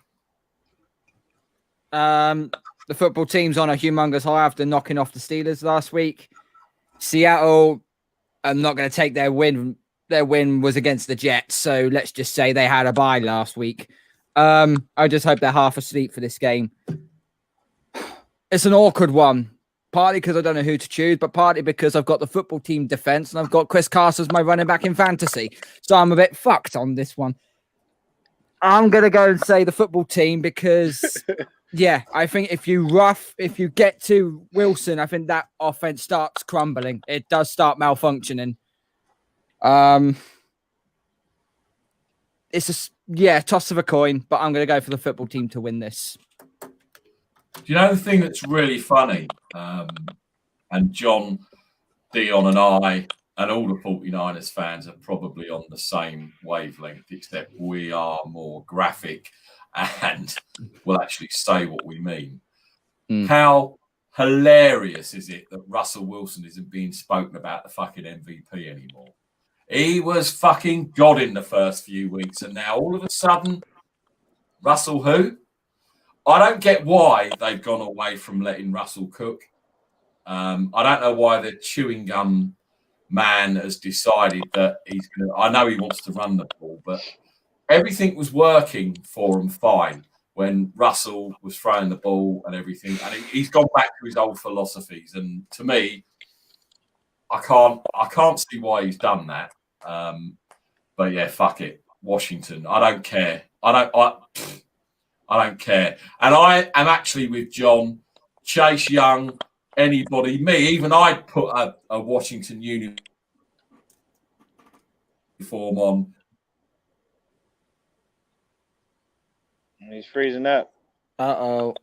The football team's on a humongous high after knocking off the Steelers last week. Seattle are not going to take their win. Their win was against the Jets, so let's just say they had a bye last week. I just hope they're half asleep for this game. It's an awkward one. Partly because I don't know who to choose, but partly because I've got the football team defense and I've got Chris Carson as my running back in fantasy. So I'm a bit fucked on this one. I'm going to go and say the football team because, yeah, I think if you get to Wilson, I think that offense starts crumbling. It does start malfunctioning. It's toss of a coin, but I'm going to go for the football team to win this. Do you know the thing that's really funny? And John, Dion and I and all the 49ers fans are probably on the same wavelength, except we are more graphic and will actually say what we mean. How hilarious is it that Russell Wilson isn't being spoken about the fucking MVP anymore? He was fucking God in the first few weeks, and now all of a sudden, Russell who? I don't get why they've gone away from letting Russell cook. I don't know why the chewing gum man has decided that he's going to. I know he wants to run the ball, but everything was working for him fine when Russell was throwing the ball and everything. And he's gone back to his old philosophies. And to me, I can't see why he's done that. But yeah, fuck it, Washington. I don't care. I don't care. And I am actually with John. Chase Young, anybody, me, even I'd put a Washington uniform on. He's freezing up. Uh-oh.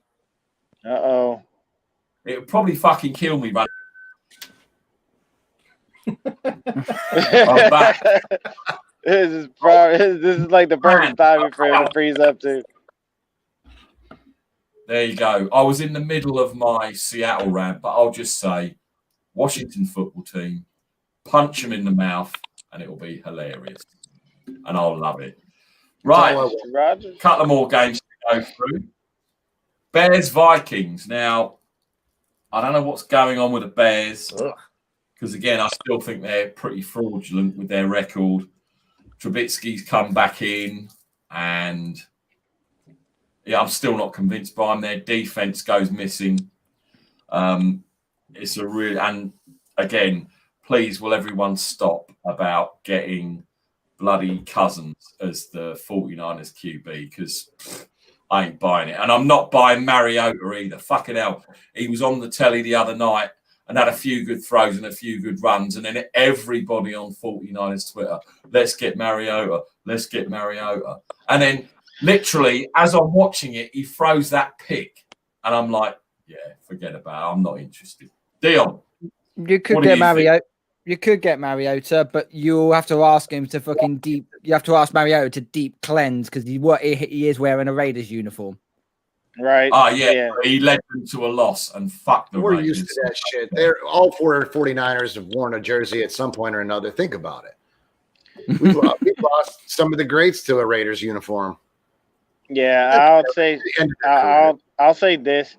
It would probably fucking kill me, but I'm back. This is like the perfect timing for him to freeze up too. There you go. I was in the middle of my Seattle rant, but I'll just say, Washington football team, punch them in the mouth, and it will be hilarious, and I'll love it. Right, a couple of more games to go through. Bears Vikings. Now, I don't know what's going on with the Bears because again, I still think they're pretty fraudulent with their record. Trubisky's come back in, and I'm still not convinced by them. Their defense goes missing. It's a real, and again, please, will everyone stop about getting bloody Cousins as the 49ers QB because I ain't buying it. And I'm not buying Mariota either. Fucking hell. He was on the telly the other night and had a few good throws and a few good runs. And then everybody on 49ers Twitter, let's get Mariota. Let's get Mariota. And then literally, as I'm watching it, he throws that pick. And I'm like, yeah, forget about it. I'm not interested. Dion. You could get Mariota. You could get Mariota, but you'll have to ask him to fucking deep. You have to ask Mariota to deep cleanse because he is wearing a Raiders uniform. Right. Oh, yeah. He led them to a loss and fuck the We're Raiders. used to that shit. They're all 49ers have worn a jersey at some point or another. Think about it. We've lost some of the greats to a Raiders uniform. Yeah, I'll say this.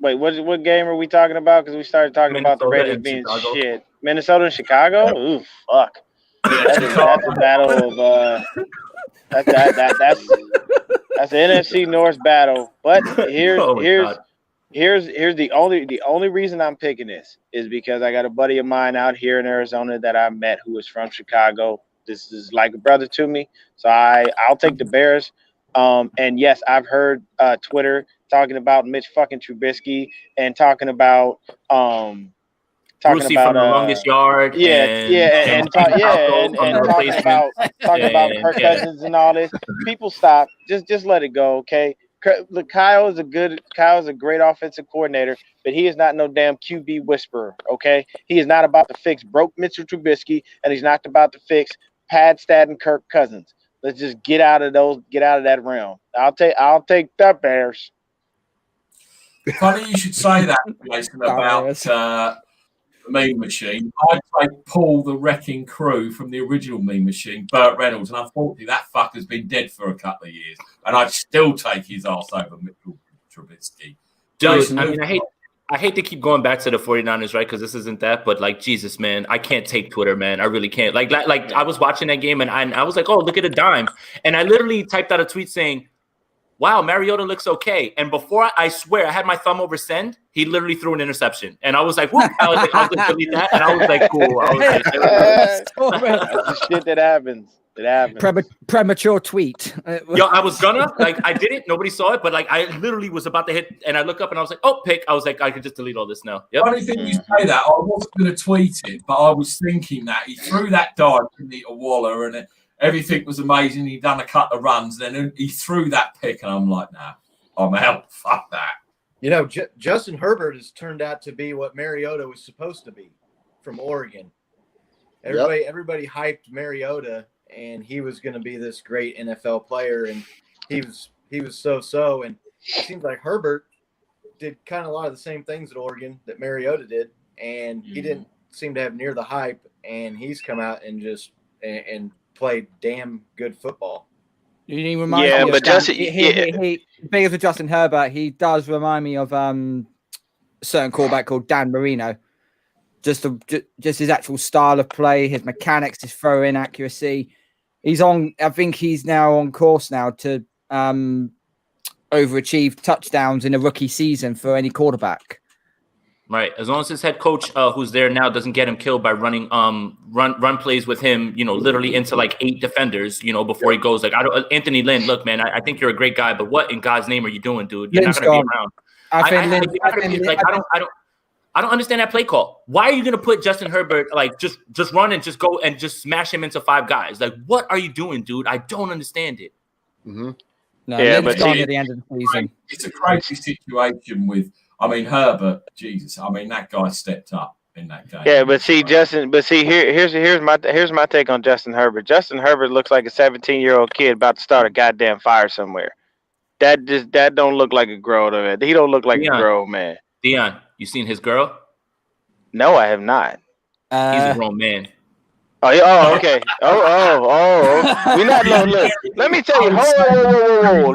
Wait, what game are we talking about? Because we started talking about the Raiders being shit. Minnesota and Chicago? Ooh, fuck. That's a battle of that's an NFC North battle. But here's the only reason I'm picking this is because I got a buddy of mine out here in Arizona that I met who is from Chicago. This is like a brother to me, so I'll take the Bears. And yes, I've heard Twitter talking about Mitch fucking Trubisky and talking about Brucey from the longest yard. And talking about Kirk Cousins and all this. People stop. Just let it go, okay? Look, Kyle's a great offensive coordinator, but he is not no damn QB whisperer, okay? He is not about to fix broke Mitchell Trubisky, and he's not about to fix Pad Stat and Kirk Cousins. Let's just get out of that realm. I'll take the Bears. Funny you should say that, Jason, about the Mean Machine. I'd say Paul the Wrecking Crew from the original Mean Machine, Burt Reynolds, and unfortunately that fucker's been dead for a couple of years, and I'd still take his ass over Mitchell Trubisky. Dude, I mean, I hate to keep going back to the 49ers, right? Because this isn't that, but like, Jesus, man, I can't take Twitter, man. I really can't. Like I was watching that game and I was like, oh, look at a dime. And I literally typed out a tweet saying, wow, Mariota looks okay. And before I swear, I had my thumb over send. He literally threw an interception. And I was like, whoop. I was like, delete that. And I was like, cool. I was like, that's the shit that happens. It happens. Premature tweet. Yo, I was gonna, I did it. Nobody saw it. But I literally was about to hit. And I look up and I was like, oh, pick. I was like, I could just delete all this now. Yep. Funny thing you say that. I wasn't going to tweet it, but I was thinking that. He threw that dive to Nita Waller and everything was amazing. He'd done a couple of runs. Then he threw that pick, and I'm like, nah, I'm out. Fuck that. You know, Justin Herbert has turned out to be what Mariota was supposed to be from Oregon. Everybody hyped Mariota, and he was going to be this great NFL player, and he was so. And it seems like Herbert did kind of a lot of the same things at Oregon that Mariota did, and he didn't seem to have near the hype. And he's come out and just and played damn good football. He reminds me of Justin. Big as with Justin Herbert, he does remind me of a certain quarterback called Dan Marino. Just his actual style of play, his mechanics, his throw-in accuracy. I think he's now on course now to overachieve touchdowns in a rookie season for any quarterback. Right. As long as his head coach, who's there now, doesn't get him killed by running run plays with him, literally into like 8 defenders, before he goes. Like, Anthony Lynn, look, man, I think you're a great guy, but what in God's name are you doing, dude? You're not going to be around. I think I don't understand that play call. Why are you going to put Justin Herbert like just run and just go and just smash him into 5 guys? Like, what are you doing, dude? I don't understand it. No, yeah, but at the end of the season, it's a crazy situation with. I mean, Herbert. Jesus, I mean that guy stepped up in that game. Yeah, but see, Justin. But see, here's my take on Justin Herbert. Justin Herbert looks like a 17-year-old kid about to start a goddamn fire somewhere. That don't look like a grown man. He don't look like a grown man. Dion, you seen his girl? No, I have not. He's a grown man. Oh, okay. Oh. We not look. Let me tell you. Whoa.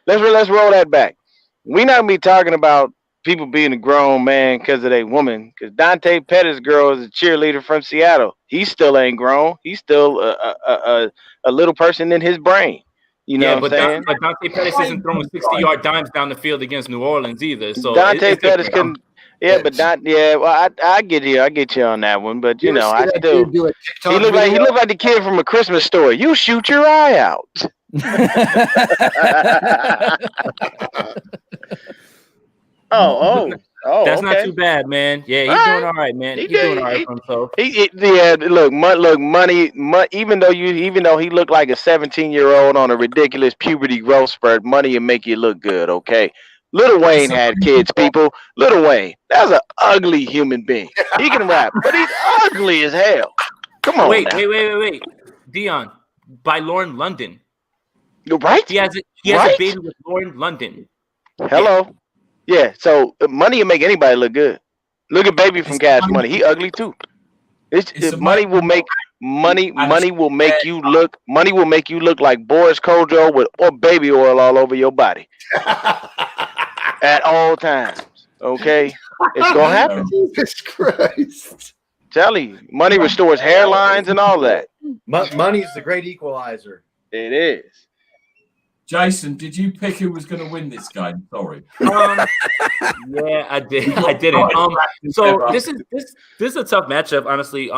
Let's roll that back. We not be talking about people being a grown man because of their woman. Because Dante Pettis' girl is a cheerleader from Seattle. He still ain't grown. He's still a little person in his brain. You know what I'm saying? But Dante Pettis isn't throwing 60-yard dimes down the field against New Orleans either. So Dante Pettis couldn't. Yeah, but well, I get you on that one, but you know, I still. He looked like the kid from A Christmas Story. You shoot your eye out. Oh, that's okay. not too bad, man. Yeah, he's doing all right, man. He's doing all right for himself. Look, money. Even though he looked like a 17-year-old on a ridiculous puberty growth spurt, money will make you look good. Okay. Lil Wayne had kids, people. Lil Wayne, that's an ugly human being. He can rap, but he's ugly as hell. Come on. Wait. Dion, by Lauren London. Right? He has a baby with Lauren London. Hello. Yeah, so money will make anybody look good. Look at Baby from Cash Money. He ugly too. Money will make you look like Boris Kodjoe with baby oil all over your body. At all times, okay? It's gonna happen. Jesus Christ! Tell you, money restores hairlines and all that. Money's the great equalizer. It is. Jason, did you pick who was going to win this game? Sorry. Yeah, I did. I didn't. So this is a tough matchup, honestly.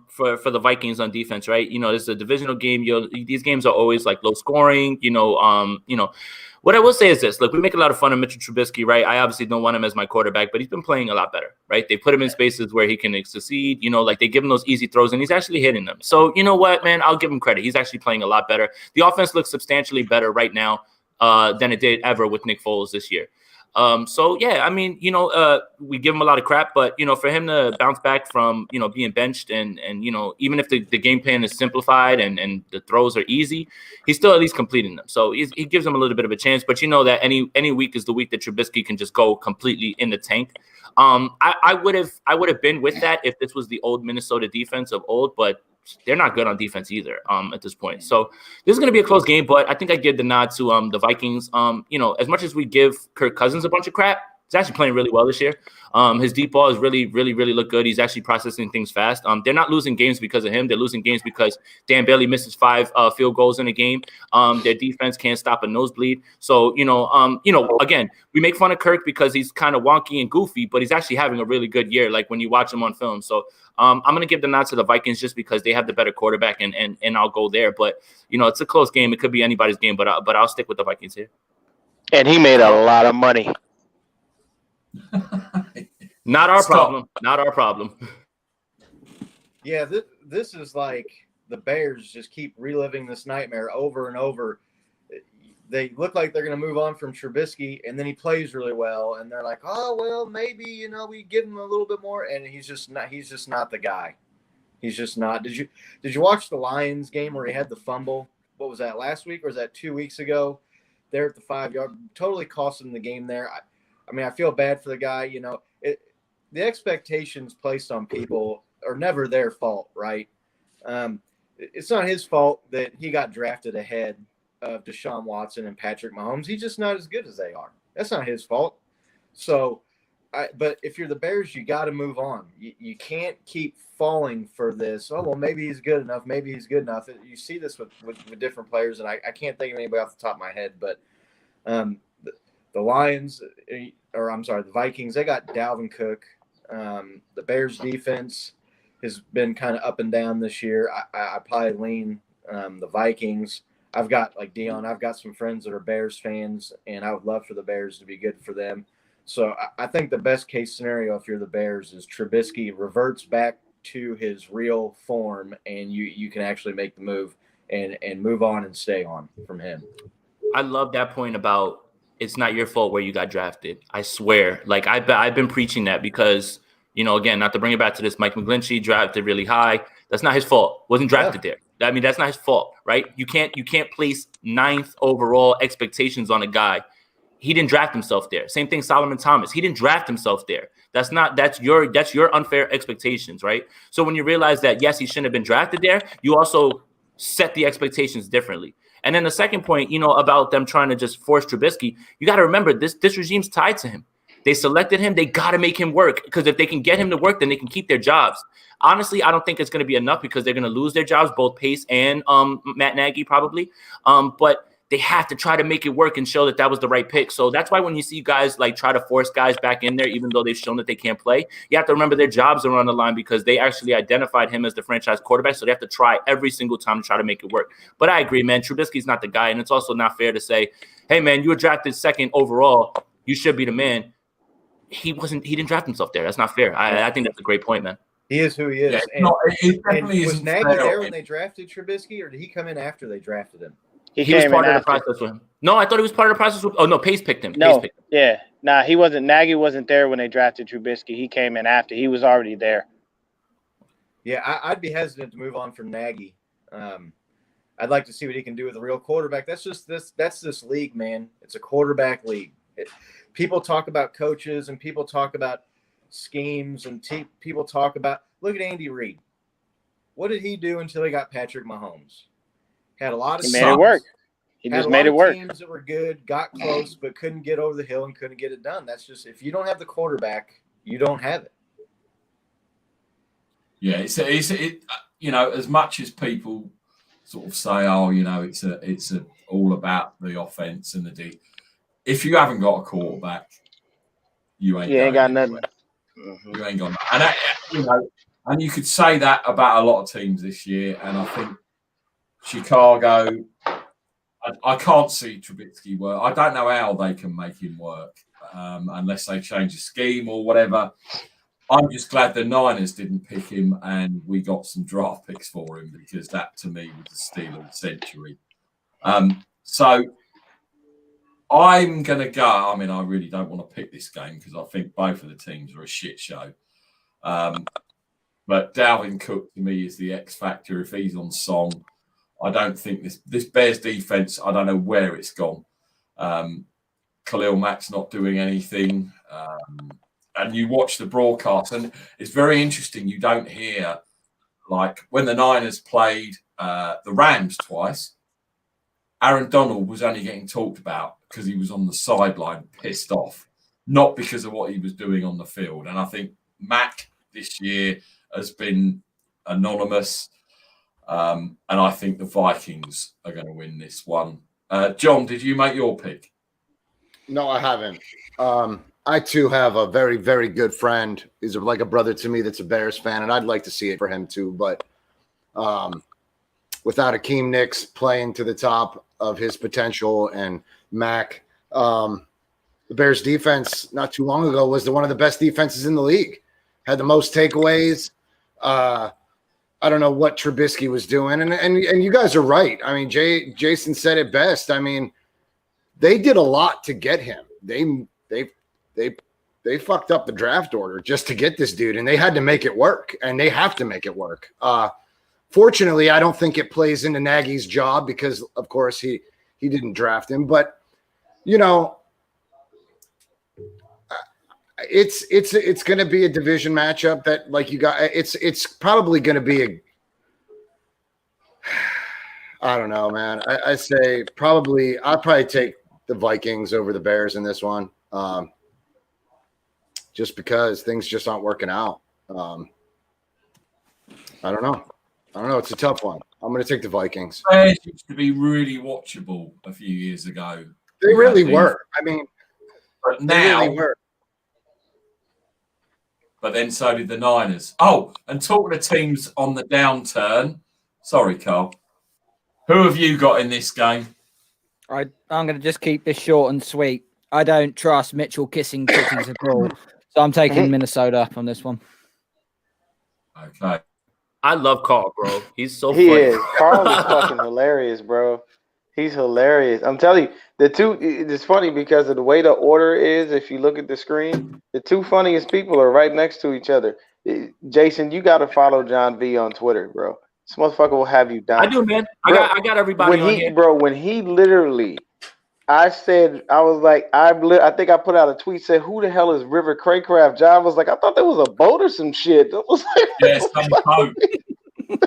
For the Vikings on defense, right? You know, this is a divisional game. These games are always like low scoring. You know. What I will say is this. Look, we make a lot of fun of Mitchell Trubisky, right? I obviously don't want him as my quarterback, but he's been playing a lot better, right? They put him in spaces where he can succeed, you know, like they give him those easy throws and he's actually hitting them. So, you know what, man, I'll give him credit. He's actually playing a lot better. The offense looks substantially better right now than it did ever with Nick Foles this year. So yeah, I mean, you know, we give him a lot of crap, but you know, for him to bounce back from, you know, being benched and you know, even if the game plan is simplified and the throws are easy, he's still at least completing them. So he gives him a little bit of a chance, but you know that any week is the week that Trubisky can just go completely in the tank. I would have been with that if this was the old Minnesota defense of old, but they're not good on defense either at this point. So this is going to be a close game, but I think I give the nod to the Vikings. You know, as much as we give Kirk Cousins a bunch of crap, he's actually playing really well this year. His deep ball has really looked good. He's actually processing things fast. They're not losing games because of him. They're losing games because Dan Bailey misses 5 field goals in a game. Their defense can't stop a nosebleed. So, you know, again, we make fun of Kirk because he's kind of wonky and goofy, but he's actually having a really good year, like when you watch him on film. So I'm going to give the nod to the Vikings just because they have the better quarterback, and I'll go there. But, you know, it's a close game. It could be anybody's game, but I'll stick with the Vikings here. And he made a lot of money. Not our problem. Not our problem. Yeah, this is like the Bears just keep reliving this nightmare over and over. They look like they're going to move on from Trubisky, and then he plays really well, and they're like, oh well, maybe we give him a little bit more, and he's just not the guy. He's just not. Did you watch the Lions game where he had the fumble? What was that, last week or was that 2 weeks ago? There at the 5-yard, totally cost him the game there. I mean, I feel bad for the guy. You know, the expectations placed on people are never their fault, right? It's not his fault that he got drafted ahead of Deshaun Watson and Patrick Mahomes. He's just not as good as they are. That's not his fault. So, but if you're the Bears, you got to move on. You can't keep falling for this. Oh, well, maybe he's good enough. Maybe he's good enough. You see this with different players, and I can't think of anybody off the top of my head, but the Lions, or I'm sorry, the Vikings, they got Dalvin Cook. The Bears defense has been kind of up and down this year. I probably lean the Vikings. I've got, like Dion, I've got some friends that are Bears fans, and I would love for the Bears to be good for them. So I think the best case scenario if you're the Bears is Trubisky reverts back to his real form, and you can actually make the move and move on and stay on from him. I love that point about it's not your fault where you got drafted. I swear. Like, I've been preaching that because, you know, again, not to bring it back to this, Mike McGlinchey drafted really high. That's not his fault. Wasn't drafted there. I mean, that's not his fault, right? You can't place 9th overall expectations on a guy. He didn't draft himself there. Same thing, Solomon Thomas. He didn't draft himself there. That's your unfair expectations, right? So when you realize that, yes, he shouldn't have been drafted there, you also set the expectations differently. And then the second point, you know, about them trying to just force Trubisky, you got to remember this regime's tied to him. They selected him. They got to make him work, because if they can get him to work, then they can keep their jobs. Honestly, I don't think it's going to be enough, because they're going to lose their jobs, both Pace and Matt Nagy probably. But they have to try to make it work and show that was the right pick. So that's why when you see guys like try to force guys back in there, even though they've shown that they can't play, you have to remember their jobs are on the line, because they actually identified him as the franchise quarterback. So they have to try every single time to try to make it work. But I agree, man. Trubisky's not the guy. And it's also not fair to say, hey, man, you were drafted 2nd overall. You should be the man. He didn't draft himself there. That's not fair. I think that's a great point, man. He is who he is. Yeah, and was Nagy there when they drafted Trubisky, or did he come in after they drafted him? He was part of the process with him. No, I thought he was part of the process with. Oh no, Pace picked him. No, Pace picked him. Yeah, nah, he wasn't. Nagy wasn't there when they drafted Trubisky. He came in after. He was already there. Yeah, I'd be hesitant to move on from Nagy. I'd like to see what he can do with a real quarterback. That's this league, man. It's a quarterback league. People talk about coaches and people talk about schemes and people talk about. Look at Andy Reid. What did he do until he got Patrick Mahomes? Had a lot of He made it work. He just made it work. Teams that were good, got close, but couldn't get over the hill and couldn't get it done. That's just, if you don't have the quarterback, you don't have it. Yeah, it's you know, as much as people sort of say, oh, you know, it's all about the offense and the D. If you haven't got a quarterback, you ain't got nothing. You ain't got nothing. And you know, and you could say that about a lot of teams this year. And I think Chicago, I can't see Trubisky work. I don't know how they can make him work unless they change the scheme or whatever. I'm just glad the Niners didn't pick him and we got some draft picks for him, because that to me was the steal of the century. So I'm going to go. I mean, I really don't want to pick this game because I think both of the teams are a shit show. But Dalvin Cook to me is the X factor. If he's on song, I don't think this Bears defense, I don't know where it's gone. Khalil Mack's not doing anything. And you watch the broadcast, and it's very interesting. You don't hear, like, when the Niners played the Rams twice, Aaron Donald was only getting talked about because he was on the sideline pissed off, not because of what he was doing on the field. And I think Mack this year has been anonymous. And I think the Vikings are going to win this one. John, did you make your pick? No, I haven't. I, too, have a very, very good friend. He's like a brother to me that's a Bears fan, and I'd like to see it for him, too. But without Akeem Nicks playing to the top of his potential and Mack, the Bears defense not too long ago was one of the best defenses in the league. Had the most takeaways. I don't know what Trubisky was doing. And you guys are right. I mean, Jason said it best. I mean, they did a lot to get him. They fucked up the draft order just to get this dude, and they had to make it work, and they have to make it work. Fortunately, I don't think it plays into Nagy's job because, of course, he didn't draft him. But, you know, it's going to be a division matchup that, like, you got. It's probably going to be I don't know, man. I say I'll probably take the Vikings over the Bears in this one. Just because things just aren't working out. I don't know. It's a tough one. I'm going to take the Vikings. Bears used to be really watchable a few years ago. They really were. I mean, but now, really were. But then so did the Niners. Oh, and talking to teams on the downturn. Sorry, Carl. Who have you got in this game? I'm going to just keep this short and sweet. I don't trust Mitchell kissing cookies at all. So I'm taking Minnesota on this one. Okay. I love Carl, bro. He's so He funny. is. Carl is fucking hilarious, bro. He's hilarious. I'm telling you, it's funny because of the way the order is. If you look at the screen, the two funniest people are right next to each other. Jason, you got to follow John V on Twitter, bro. This motherfucker will have you down. I do, man. Bro, I got everybody on here. Bro, when he literally, I think I put out a tweet, said, who the hell is River Craycraft? John was like, I thought that was a boat or some shit. I was like, yeah, some boat.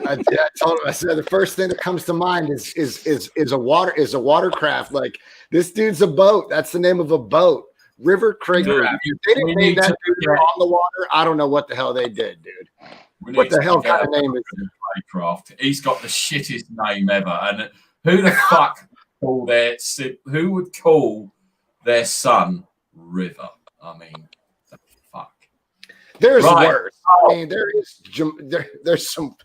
I told him, I said the first thing that comes to mind is a watercraft. Like, this dude's a boat. That's the name of a boat. River Craycraft. If they didn't name that dude on the water, I don't know what the hell they did, dude. What the hell kind of name is it? Craycraft. He's got the shittest name ever. And who the fuck who would call their son River? I mean, the fuck. There's worse. I mean, there's some.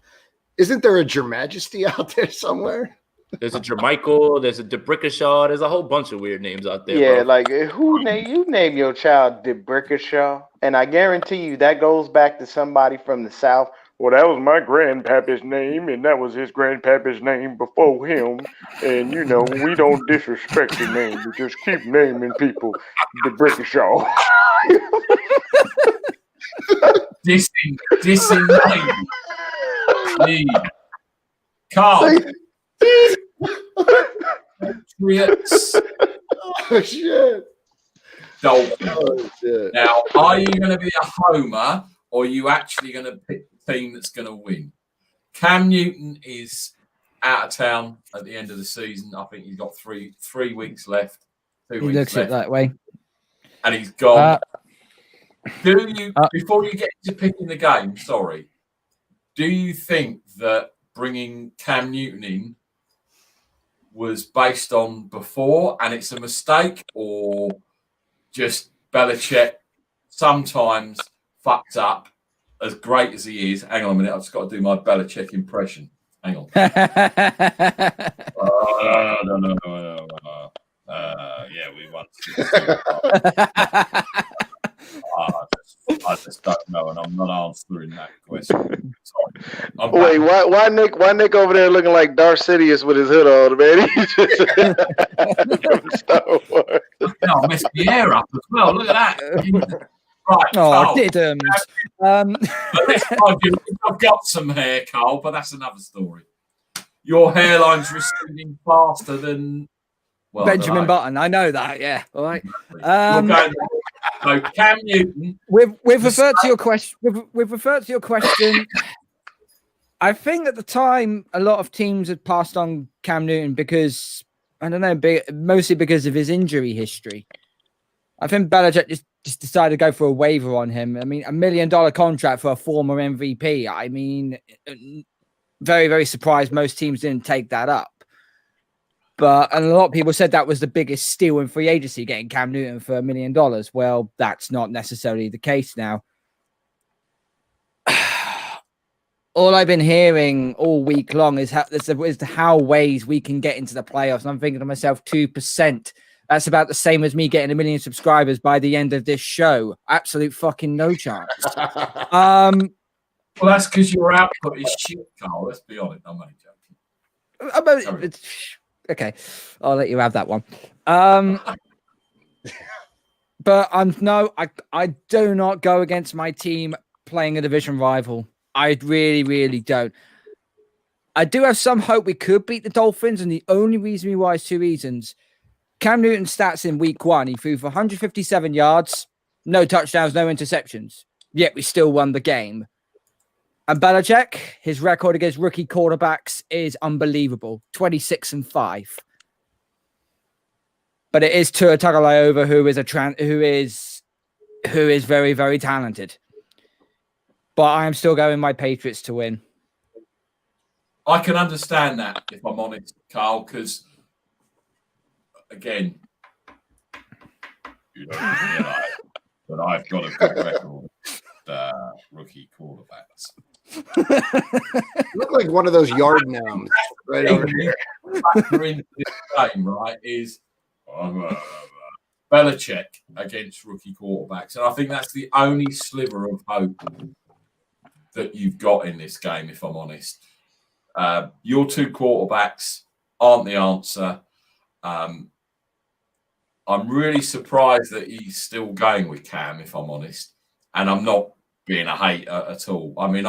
Isn't there a Your Majesty out there somewhere? There's a Jermichael, there's a DeBrickashaw, there's a whole bunch of weird names out there. Yeah, bro. like you name your child DeBrickashaw, and I guarantee you that goes back to somebody from the South. Well, that was my grandpappy's name, and that was his grandpappy's name before him. And you know, we don't disrespect the name; we just keep naming people DeBrickashaw. Dissing name. Carl. Patriots. Oh shit. Dolphins. Oh shit. Now, are you going to be a homer, or are you actually going to pick the team that's going to win? Cam Newton is out of town at the end of the season. I think he's got three weeks left. 2 weeks He looks left. it that way. And he's gone. Do you, before you get to picking the game, do you think that bringing Cam Newton in was based on before and it's a mistake, or just Belichick sometimes fucks up as great as he is? Hang on a minute, I've just got to do my Belichick impression. Hang on. Yeah, we won. I just don't know, and I'm not answering that question. Sorry. Wait, why Nick over there looking like Darth Sidious with his hood on, man? He just Star Wars. I messed the hair up as well. Look at that. Right. Oh, Carl. I didn't. I've got some hair, Carl, but that's another story. Your hairline's receding faster than Benjamin Button. I know that. Yeah. All right. So Cam Newton. We've referred to your question. We've referred to your question. I think at the time, a lot of teams had passed on Cam Newton because, I don't know, mostly because of his injury history. I think Belichick just decided to go for a waiver on him. I mean, $1 million contract for a former MVP. I mean, very, very surprised most teams didn't take that up. And a lot of people said that was the biggest steal in free agency, getting Cam Newton for $1 million. Well, that's not necessarily the case now. All I've been hearing all week long is how ways we can get into the playoffs. And I'm thinking to myself, 2%. That's about the same as me getting 1 million subscribers by the end of this show. Absolute fucking no chance. Well, that's because your output is shit, Carl. Let's be honest. I'm only joking. Okay, I'll let you have that one. But I do not go against my team playing a division rival. I really, really don't. I do have some hope we could beat the Dolphins, and the only reason why is 2 reasons. Cam Newton's stats in week 1, he threw for 157 yards, no touchdowns, no interceptions. Yet we still won the game. And Belichick, his record against rookie quarterbacks is unbelievable, 26-5. But it is Tua Tagovailoa who is very, very talented. But I am still going my Patriots to win. I can understand that, if I'm honest, Carl, because again, but I've got a good record with rookie quarterbacks. You look like one of those yard gnomes right over here. factor into this game, right, is Belichick against rookie quarterbacks. And I think that's the only sliver of hope that you've got in this game, if I'm honest. Your two quarterbacks aren't the answer. I'm really surprised that he's still going with Cam, if I'm honest. And I'm not being a hater at all. I mean,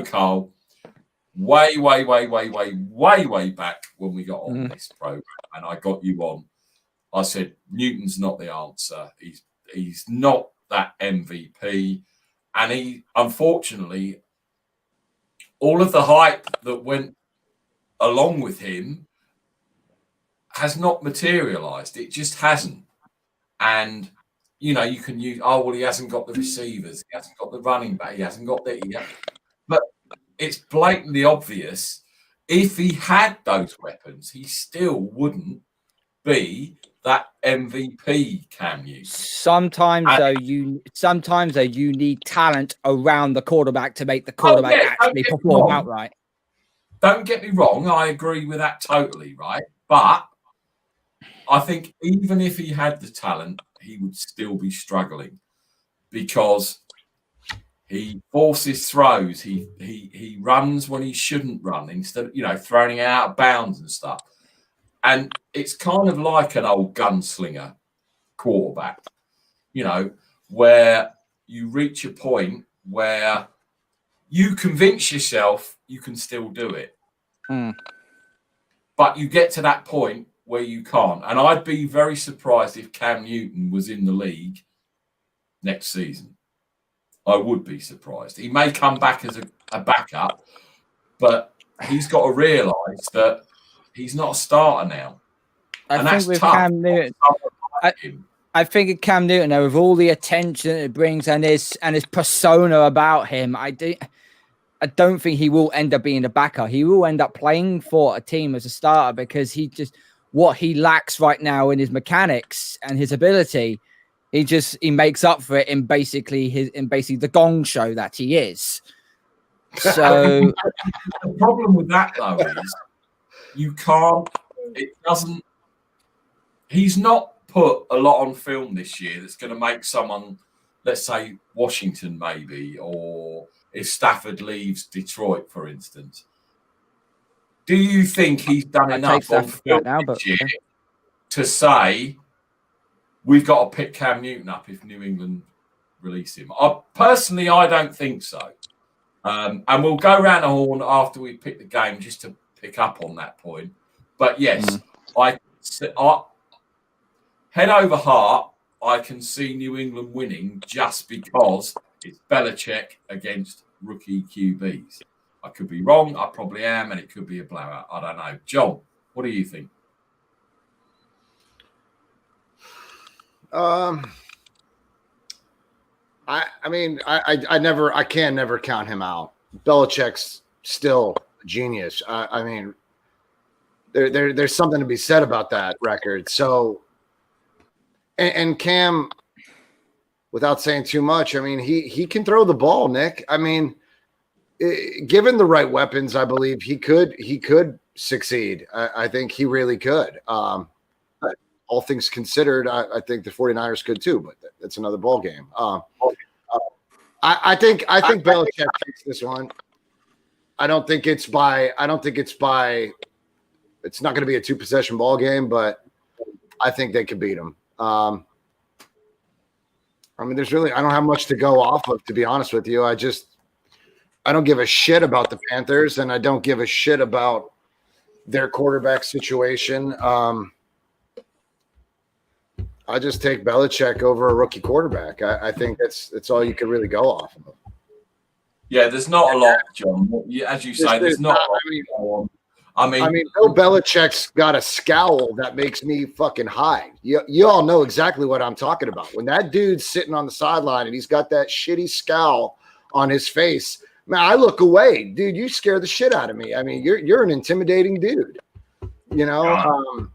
Carl, way back when we got on this program and I got you on, I said, Newton's not the answer. He's not that MVP. And he, unfortunately, all of the hype that went along with him has not materialized. It just hasn't. And, you can use, he hasn't got the receivers. He hasn't got the running back. He hasn't got the... But it's blatantly obvious. If he had those weapons, he still wouldn't be that MVP Cam Newton. Sometimes you need talent around the quarterback to make the quarterback actually perform outright. Don't get me wrong, I agree with that totally, right? But I think even if he had the talent, he would still be struggling because he forces throws. He runs when he shouldn't run instead of, throwing it out of bounds and stuff. And it's kind of like an old gunslinger quarterback, where you reach a point where you convince yourself you can still do it. But you get to that point where you can't. And I'd be very surprised if Cam Newton was in the league next season. I would be surprised. He may come back as a backup, but he's got to realise that he's not a starter now. I think with Cam Newton, I think of Cam Newton, with all the attention it brings and his persona about him, I don't think he will end up being a backup. He will end up playing for a team as a starter because what he lacks right now in his mechanics and his ability, he makes up for it in basically the gong show that he is. So the problem with that though is he's not put a lot on film this year that's going to make someone, let's say Washington maybe, or if Stafford leaves Detroit, for instance. Do you think he's done enough on film this year to say we've got to pick Cam Newton up if New England release him? Personally, I don't think so. And we'll go around the horn after we pick the game just to pick up on that point. But yes, I head over heart, I can see New England winning just because it's Belichick against rookie QBs. I could be wrong. I probably am, and it could be a blowout. I don't know. John, what do you think? I can never count him out. Belichick's still a genius. There's something to be said about that record. So, and Cam, without saying too much, he can throw the ball, Nick. Given the right weapons, I believe he could succeed. I think he really could. All things considered, I think the 49ers could too, but that's another ball game. I think Belichick takes this one. I don't think it's by. It's not going to be a 2-possession ball game, but I think they could beat him. I don't have much to go off of, to be honest with you. I don't give a shit about the Panthers, and I don't give a shit about their quarterback situation. I just take Belichick over a rookie quarterback. I think that's all you could really go off of. Yeah, there's not a lot, John. As you say, there's not a lot. Bill Belichick's got a scowl that makes me fucking hide. You all know exactly what I'm talking about. When that dude's sitting on the sideline and he's got that shitty scowl on his face, man, I look away. Dude, you scare the shit out of me. You're an intimidating dude. John,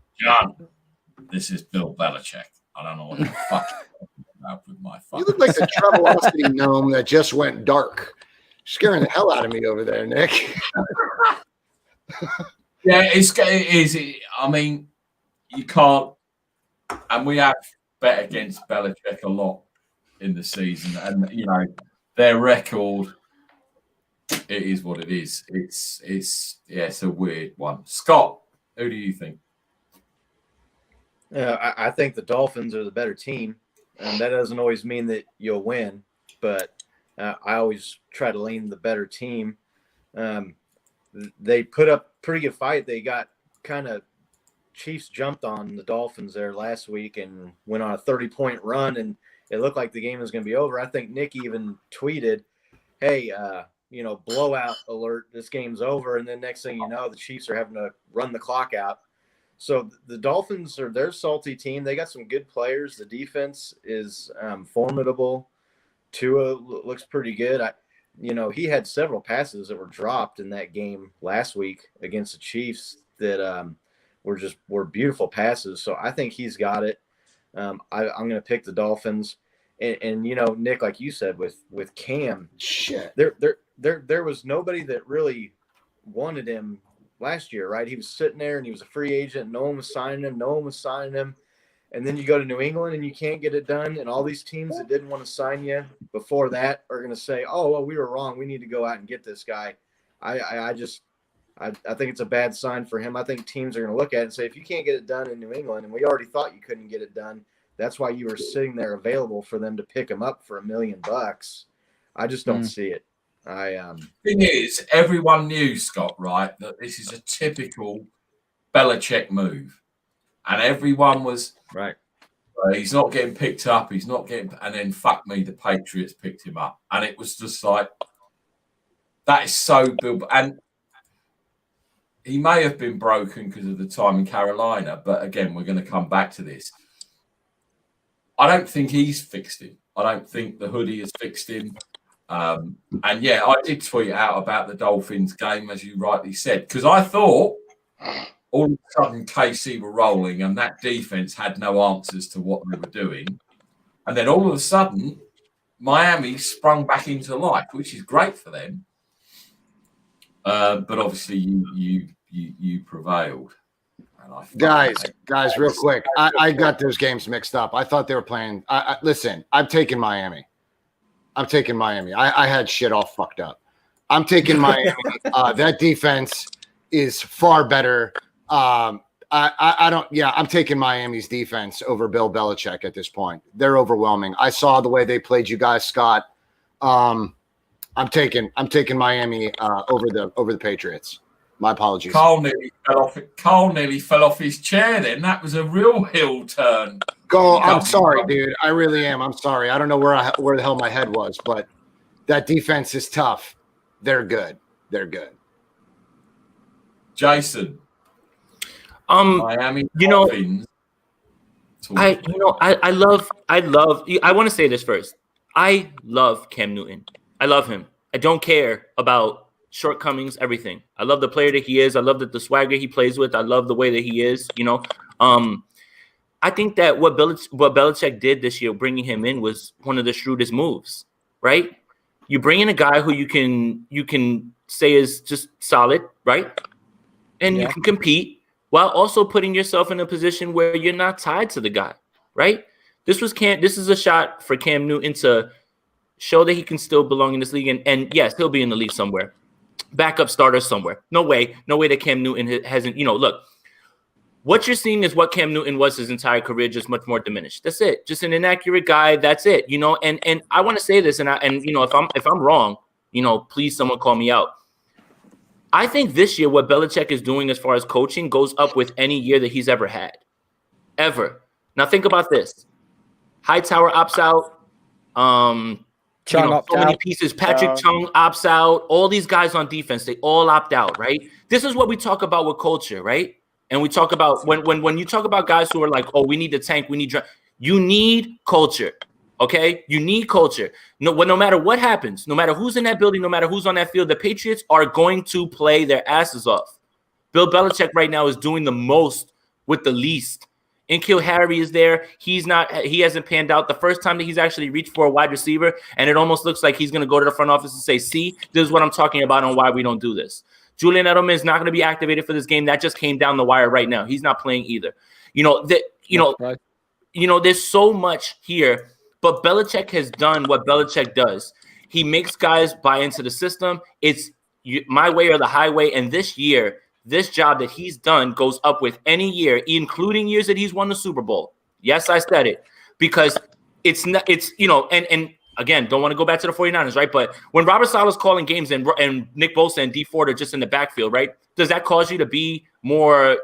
this is Bill Belichick. I don't know what the fuck you're about with my fucking. You look like the Travelocity gnome that just went dark. Scaring the hell out of me over there, Nick. Yeah, it is. I mean, you can't, and we have bet against Belichick a lot in the season, and you know their record. It is what it is. It's a weird one. Scott, who do you think? I think the Dolphins are the better team, and that doesn't always mean that you'll win, but I always try to lean the better team. They put up a pretty good fight. They got kind of Chiefs jumped on the Dolphins there last week and went on a 30-point run, and it looked like the game was going to be over. I think Nick even tweeted, hey, blowout alert, this game's over. And then next thing you know, the Chiefs are having to run the clock out. So the Dolphins they're a salty team. They got some good players. The defense is formidable. Tua looks pretty good. He had several passes that were dropped in that game last week against the Chiefs that were beautiful passes. So I think he's got it. I'm going to pick the Dolphins. And Nick, like you said, with Cam, shit, there was nobody that really wanted him last year, right? He was sitting there and he was a free agent. No one was signing him. And then you go to New England and you can't get it done. And all these teams that didn't want to sign you before that are going to say, oh, well, we were wrong. We need to go out and get this guy. I think it's a bad sign for him. I think teams are going to look at it and say, if you can't get it done in New England, and we already thought you couldn't get it done, that's why you were sitting there available for them to pick him up for $1 million. I just don't see it. Thing is, everyone knew, Scott, right, that this is a typical Belichick move, and everyone was right. He's not getting picked up. He's not getting, and then fuck me, the Patriots picked him up, and it was just like that is so Bill. And he may have been broken because of the time in Carolina, but again, we're going to come back to this. I don't think he's fixed him. I don't think the hoodie has fixed him. And yeah, I did tweet out about the Dolphins game, as you rightly said, because I thought all of a sudden KC were rolling and that defense had no answers to what they were doing. And then all of a sudden, Miami sprung back into life, which is great for them. But obviously, you prevailed. Guys, real quick. I got those games mixed up. I thought they were playing. Listen, I'm taking Miami. I had shit all fucked up. I'm taking Miami. That defense is far better. I'm taking Miami's defense over Bill Belichick at this point. They're overwhelming. I saw the way they played you guys, Scott. I'm taking Miami over the Patriots. My apologies. Carl nearly fell off his chair then. That was a real hill turn. I'm sorry, dude. I really am. I'm sorry. I don't know where the hell my head was, but that defense is tough. They're good. Jason. Miami. I want to say this first. I love Cam Newton. I love him. I don't care about shortcomings, everything. I love the player that he is. I love the swagger he plays with. I love the way that he is. I think that what Belichick did this year, bringing him in, was one of the shrewdest moves. Right? You bring in a guy who you can say is just solid, right? And you can compete while also putting yourself in a position where you're not tied to the guy, right? This is a shot for Cam Newton to show that he can still belong in this league, and yes, he'll be in the league somewhere. Backup starter somewhere. No way that Cam Newton hasn't, look, what you're seeing is what Cam Newton was his entire career, just much more diminished. That's it. Just an inaccurate guy. That's it. And I want to say this, and if I'm wrong, please someone call me out. I think this year what Belichick is doing as far as coaching goes up with any year that he's ever had. Ever. Now think about this. Hightower opts out. So many pieces. Patrick Chung opts out. All these guys on defense, they all opt out, right? This is what we talk about with culture, right? And we talk about when you talk about guys who are like, oh, we need the tank, we need you need culture, okay? You need culture. No matter what happens, no matter who's in that building, no matter who's on that field, the Patriots are going to play their asses off. Bill Belichick right now is doing the most with the least. N'Keal Harry is there. He hasn't panned out. The first time that he's actually reached for a wide receiver, and it almost looks like he's going to go to the front office and say, see, this is what I'm talking about on why we don't do this. Julian Edelman is not going to be activated for this game. That just came down the wire right now. He's not playing either. There's so much here, but Belichick has done what Belichick does. He makes guys buy into the system. It's my way or the highway. And this year, this job that he's done goes up with any year, including years that he's won the Super Bowl. Yes, I said it, because it's not, and again, don't want to go back to the 49ers, right? But when Robert Saleh's calling games and Nick Bosa and Dee Ford are just in the backfield, right? Does that cause you to be more,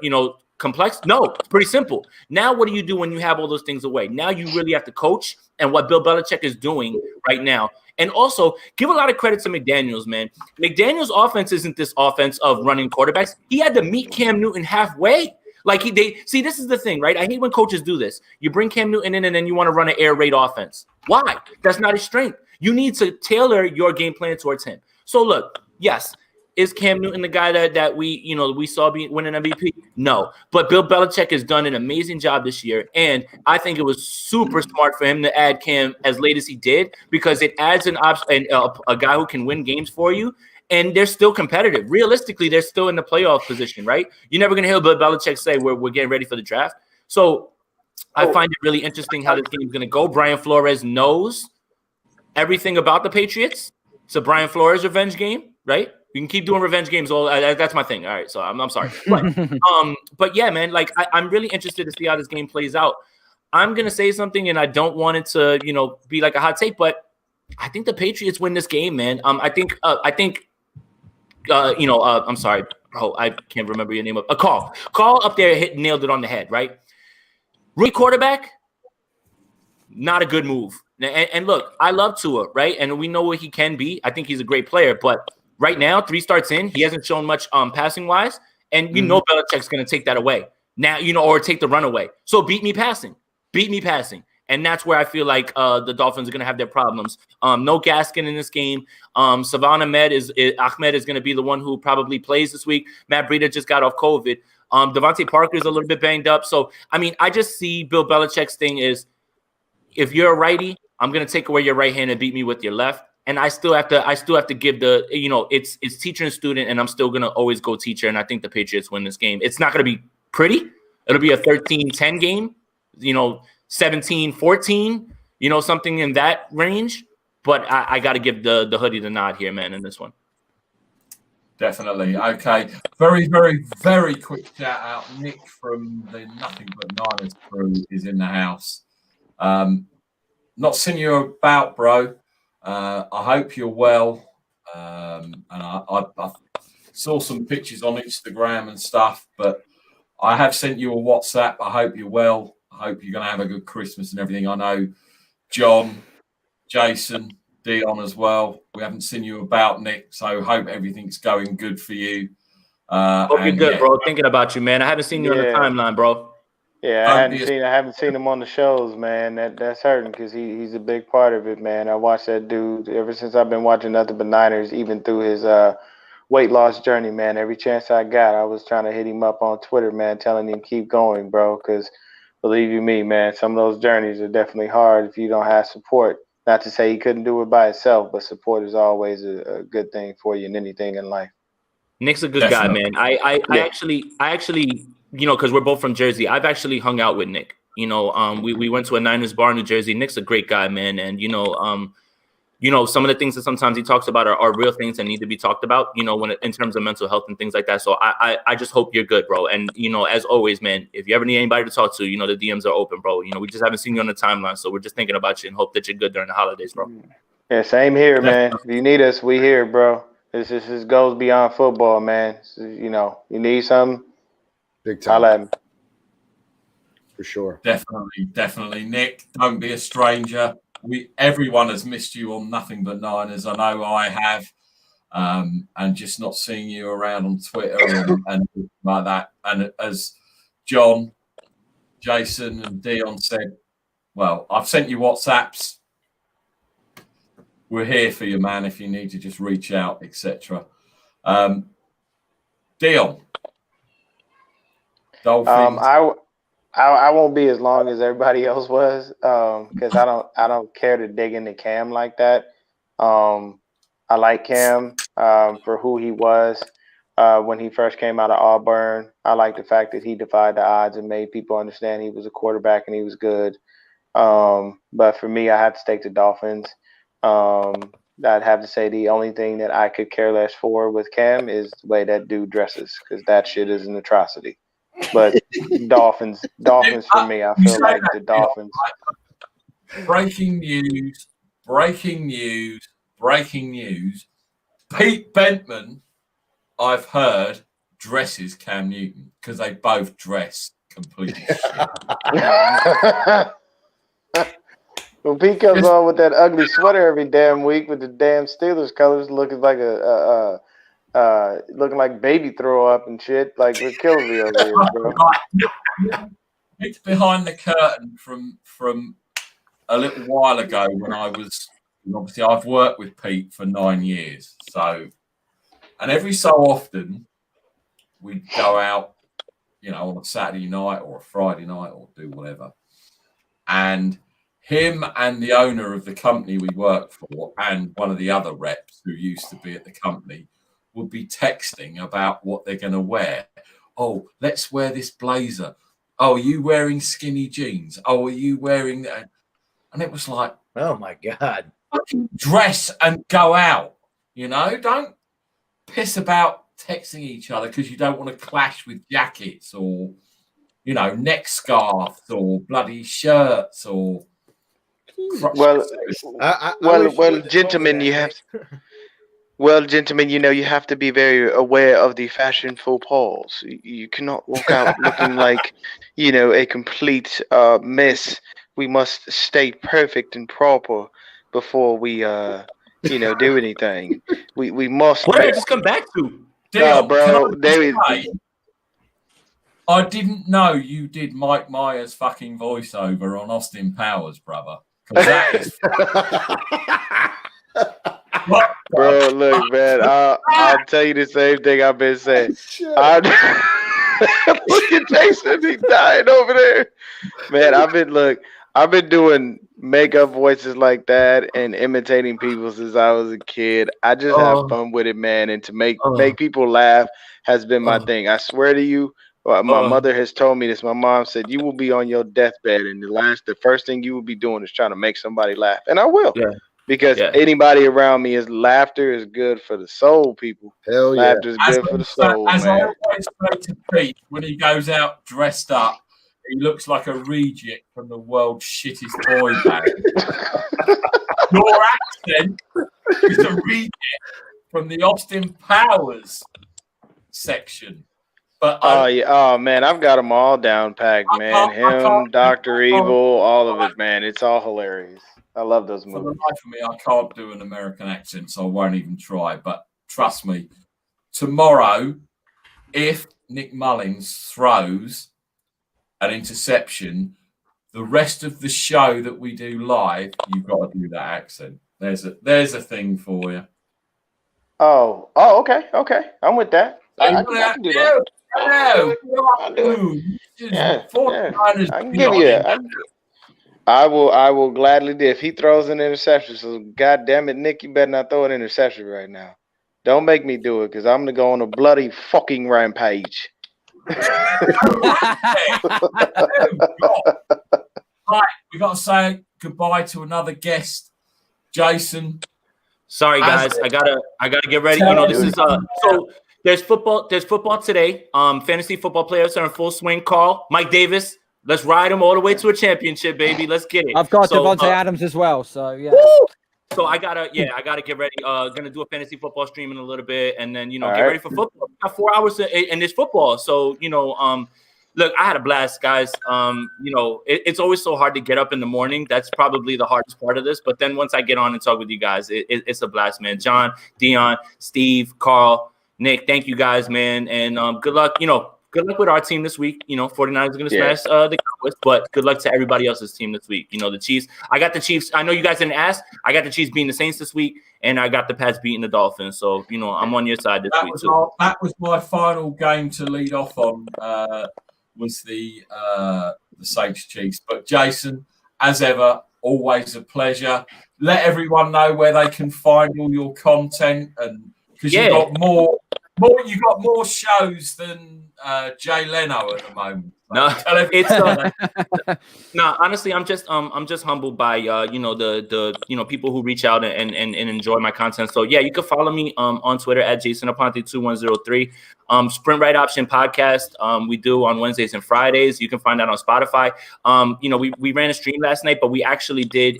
complex? No, it's pretty simple. Now, what do you do when you have all those things away? Now you really have to coach, and what Bill Belichick is doing right now. And also, give a lot of credit to McDaniels, man. McDaniels' offense isn't this offense of running quarterbacks. He had to meet Cam Newton halfway. See, this is the thing, right? I hate when coaches do this. You bring Cam Newton in, and then you want to run an air raid offense. Why? That's not his strength. You need to tailor your game plan towards him. So look, yes, is Cam Newton the guy that we saw win an MVP? No, but Bill Belichick has done an amazing job this year, and I think it was super smart for him to add Cam as late as he did, because it adds a guy who can win games for you. And they're still competitive. Realistically, they're still in the playoff position, right? You're never going to hear Bill Belichick say we're getting ready for the draft. So I find it really interesting how this game is going to go. Brian Flores knows everything about the Patriots. It's a Brian Flores revenge game, right? We can keep doing revenge games. That's my thing. All right, so I'm sorry. But yeah, man, I'm really interested to see how this game plays out. I'm going to say something, and I don't want it to, be like a hot take, but I think the Patriots win this game, man. I think I'm sorry, bro. I can't remember your name. Call up there nailed it on the head, right? Rookie quarterback, not a good move. And look, I love Tua, right? And we know what he can be. I think he's a great player, but right now, 3 starts in, he hasn't shown much passing wise, and Belichick's going to take that away now, or take the run away. So beat me passing. And that's where I feel like the Dolphins are going to have their problems. No Gaskin in this game. Savon Ahmed is going to be the one who probably plays this week. Matt Breida just got off COVID. Devontae Parker is a little bit banged up. So, I just see Bill Belichick's thing is, if you're a righty, I'm going to take away your right hand and beat me with your left. And I still have to give the, it's teacher and student, and I'm still going to always go teacher. And I think the Patriots win this game. It's not going to be pretty. It'll be a 13-10 game, 17-14, something in that range. But I got to give the hoodie the nod here, man, in this one. Definitely. Okay. Very, very, very quick shout out. Nick from the Nothing But Niners crew is in the house. Not seen you about, bro. I hope you're well. And I saw some pictures on Instagram and stuff, but I have sent you a WhatsApp. I hope you're well. I hope you're going to have a good Christmas and everything. I know John, Jason, Dion as well. We haven't seen you about, Nick, so hope everything's going good for you. Hope you're good, bro. Thinking about you, man. I haven't seen you on the timeline, bro. Yeah, I haven't seen him on the shows, man. That's hurting because he's a big part of it, man. I watched that dude ever since I've been watching Nothing But Niners, even through his weight loss journey, man. Every chance I got, I was trying to hit him up on Twitter, man, telling him keep going, bro, because believe you me, man, some of those journeys are definitely hard if you don't have support. Not to say he couldn't do it by himself, but support is always a good thing for you in anything in life. Nick's a good guy, man. I actually, because we're both from Jersey, I've actually hung out with Nick. We went to a Niners bar in New Jersey. Nick's a great guy, man. And, some of the things that sometimes he talks about are real things that need to be talked about, in terms of mental health and things like that. So I just hope you're good, bro. And, as always, man, if you ever need anybody to talk to, the DMs are open, bro. We just haven't seen you on the timeline. So we're just thinking about you and hope that you're good during the holidays, bro. Yeah, same here, man. If you need us, we here, bro. This goes beyond football, man. So, you need something, big time. I'll at me. For sure. Definitely. Nick, don't be a stranger. Everyone has missed you on Nothing But Niners. I know I have. And just not seeing you around on Twitter and like that. And as John, Jason, and Dion said, well, I've sent you WhatsApps. We're here for you, man, if you need to just reach out, etc. Dion. Dolphins. I won't be as long as everybody else was, because I don't care to dig into Cam like that. I like Cam for who he was. when he first came out of Auburn. I like the fact that he defied the odds and made people understand he was a quarterback and he was good. But for me, I have to take the Dolphins. I'd have to say the only thing that I could care less for with Cam is the way that dude dresses, because that shit is an atrocity. But Dolphins for me. I feel like the Dolphins. Breaking news. Pete Bentman, I've heard, dresses Cam Newton because they both dress completely shit. Well, Pete comes on with that ugly sweater every damn week with the damn Steelers colors, looking like looking like baby throw up and shit. Like, it kills me over here, bro. It's behind the curtain from a little while ago when I was obviously I've worked with Pete for 9 years, so and every so often we'd go out, on a Saturday night or a Friday night or do whatever, and him and the owner of the company we work for and one of the other reps who used to be at the company would be texting about what they're going to wear. Oh, let's wear this blazer. Oh, are you wearing skinny jeans? Oh, are you wearing that? And it was like, oh my God, fucking dress and go out. Don't piss about texting each other because you don't want to clash with jackets or, neck scarves or bloody shirts or. Gentlemen, you have. Well, gentlemen, you have to be very aware of the fashion faux pas. You cannot walk out looking like, a complete mess. We must stay perfect and proper before we, do anything. We must. What did I just come back to? Bro, I didn't know you did Mike Myers' fucking voiceover on Austin Powers, brother. That is. Bro, look, man. I'll tell you the same thing I've been saying. Look at Jason, he's dying over there. Man, I've been doing makeup voices like that and imitating people since I was a kid. I just have fun with it, man. And to make people laugh has been my thing. I swear to you, my mother has told me this. My mom said, you will be on your deathbed and the first thing you will be doing is trying to make somebody laugh. And I will. Yeah. Because anybody around me laughter is good for the soul, people. Hell yeah. Laughter is good for the soul, as man. I always say to Pete, when he goes out dressed up, he looks like a reject from the world's shittest boy band. Your accent is a reject from the Austin Powers section. But oh man, I've got them all down packed, man. Him, Dr. Evil, all of it, man. It's all hilarious. I love those movies. For the life of me, I can't do an American accent, so I won't even try. But trust me, tomorrow, if Nick Mullins throws an interception, the rest of the show that we do live, you've got to do that accent. There's a thing for you. Oh, okay. I'm with that. I can do that. I can give you that. I will gladly do. If he throws an interception, so God damn it, Nick, you better not throw an interception right now. Don't make me do it, because I'm gonna go on a bloody fucking rampage. Right, we got to say goodbye to another guest, Jason. Sorry, guys, I gotta get ready. This is so. There's football today. Fantasy football players are in full swing. Carl, Mike Davis, let's ride them all the way to a championship, baby. Let's get it. I've got Devontae Adams as well, so yeah. Woo! So I gotta get ready. Gonna do a fantasy football stream in a little bit, and then get ready for football. We got 4 hours in this football, so look, I had a blast, guys. It's always so hard to get up in the morning. That's probably the hardest part of this. But then once I get on and talk with you guys, it's a blast, man. John, Dion, Steve, Carl, Nick, thank you guys, man. And good luck. Good luck with our team this week. 49ers are going to smash the Cowboys, but good luck to everybody else's team this week. The Chiefs. I got the Chiefs. I know you guys didn't ask. I got the Chiefs beating the Saints this week, and I got the Pats beating the Dolphins. So, I'm on your side this week, too. That was my final game to lead off on, was the Saints Chiefs. But, Jason, as ever, always a pleasure. Let everyone know where they can find all your content, and because you've got more You got more shows than Jay Leno at the moment. No, it's no. Honestly, I'm just humbled by the people who reach out and enjoy my content. So yeah, you can follow me on Twitter at JasonAponte2103. Sprint Right Option podcast we do on Wednesdays and Fridays. You can find that on Spotify. We ran a stream last night, but we actually did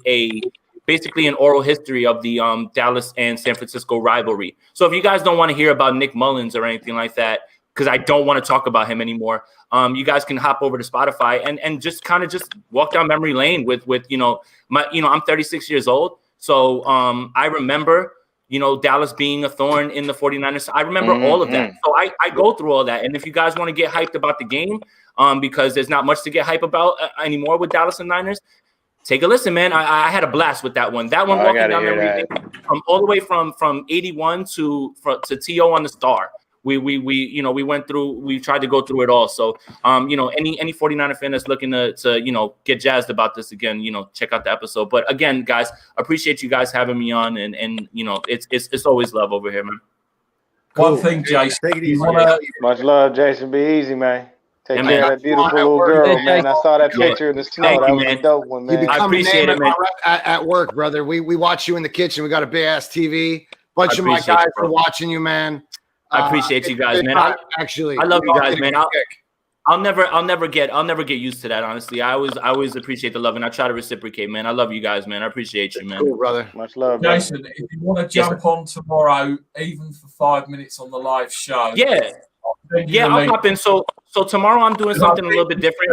basically an oral history of the Dallas and San Francisco rivalry. So if you guys don't want to hear about Nick Mullins or anything like that, because I don't want to talk about him anymore, you guys can hop over to Spotify and just kind of just walk down memory lane with I'm 36 years old. So I remember, Dallas being a thorn in the 49ers. I remember all of that. So I go through all that. And if you guys want to get hyped about the game, because there's not much to get hype about anymore with Dallas and Niners, take a listen, man. I had a blast with that one. That one walking down memory lane from all the way from 81 to TO on the Star. We went through. We tried to go through it all. So any 49er fan that's looking to get jazzed about this again, check out the episode. But again, guys, appreciate you guys having me on, and it's always love over here, man. One thing, Jason, take it easy. Much love, Jason. Be easy, man. Take care of that beautiful little girl, man. I saw that picture in the snow. That was a dope one, man. I appreciate it, man. At work, brother. We watch you in the kitchen. We got a big ass TV. Bunch of my guys are watching you, man. I appreciate you guys, man. I love you guys, man. I'll never get used to that. Honestly, I always appreciate the love, and I try to reciprocate, man. I love you guys, man. I appreciate you, man. Cool, brother. Much love, Jason. Brother. If you want to jump on tomorrow, even for 5 minutes on the live show, I'll pop in. So tomorrow I'm doing something a little bit different.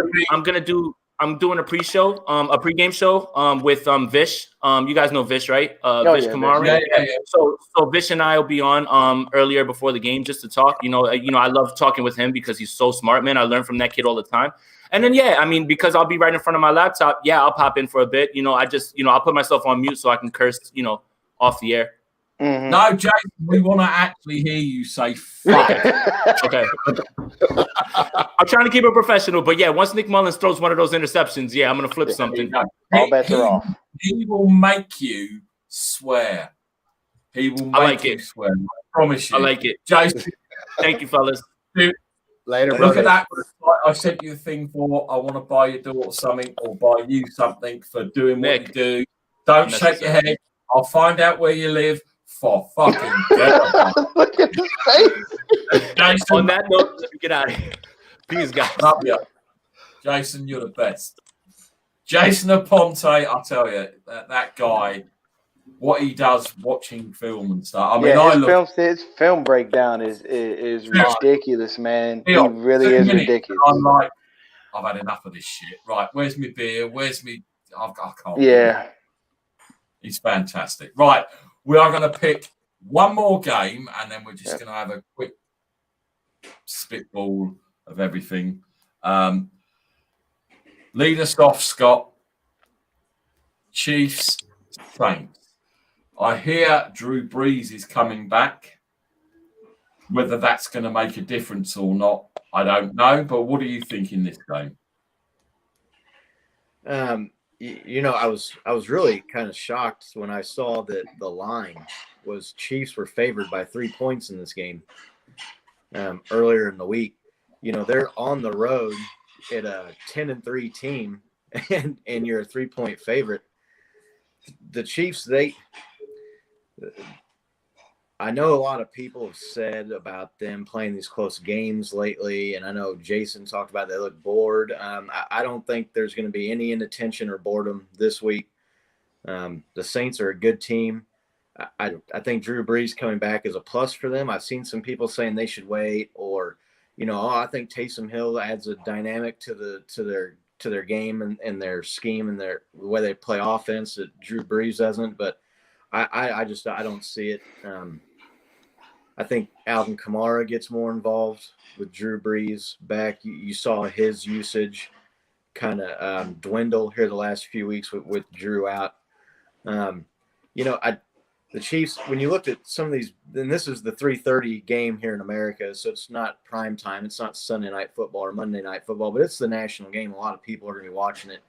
I'm doing a pre-show, a pre-game show with Vish. You guys know Vish, right? Vish Kamari. Yeah. So Vish and I will be on earlier before the game just to talk. I love talking with him because he's so smart, man. I learn from that kid all the time. And then because I'll be right in front of my laptop, I'll pop in for a bit. I'll put myself on mute so I can curse, off the air. Mm-hmm. No, Jason, we want to actually hear you say fuck. Okay. I'm trying to keep it professional, but once Nick Mullins throws one of those interceptions, I'm going to flip something. All bets are off. He will make you swear. He will make you swear. I promise you. I like it. Jason. Thank you, fellas. Dude, later, look at that. I sent you the thing for I want to buy your daughter something or buy you something for doing what you do. Don't shake your head. I'll find out where you live. For fucking look at his face. Jason, on that note, let me get out of here. Peace, guys. Love you. Jason, you're the best. Jason Aponte, I tell you, that guy, what he does watching film and stuff. I mean, his film breakdown is ridiculous, man. He really is ridiculous. I'm like, I've had enough of this shit. Right, where's my beer? Where's me? I can't. Yeah. He's fantastic. Right. We are going to pick one more game, and then we're just going to have a quick spitball of everything. Lead us off, Scott. Chiefs, Saints. I hear Drew Brees is coming back. Whether that's going to make a difference or not, I don't know. But what do you think in this game? I was really kind of shocked when I saw that the line was Chiefs were favored by 3 points in this game earlier in the week. They're on the road at a 10-3 team, and you're a 3-point favorite. The Chiefs, I know a lot of people have said about them playing these close games lately, and I know Jason talked about they look bored. I don't think there's going to be any inattention or boredom this week. The Saints are a good team. I think Drew Brees coming back is a plus for them. I've seen some people saying they should wait, or I think Taysom Hill adds a dynamic to their game and their scheme and the way they play offense that Drew Brees doesn't. But I don't see it. I think Alvin Kamara gets more involved with Drew Brees back. You saw his usage kind of dwindle here the last few weeks with Drew out. The Chiefs, when you looked at some of these, and this is the 3:30 game here in America, so it's not prime time. It's not Sunday night football or Monday night football, but it's the national game. A lot of people are going to be watching it.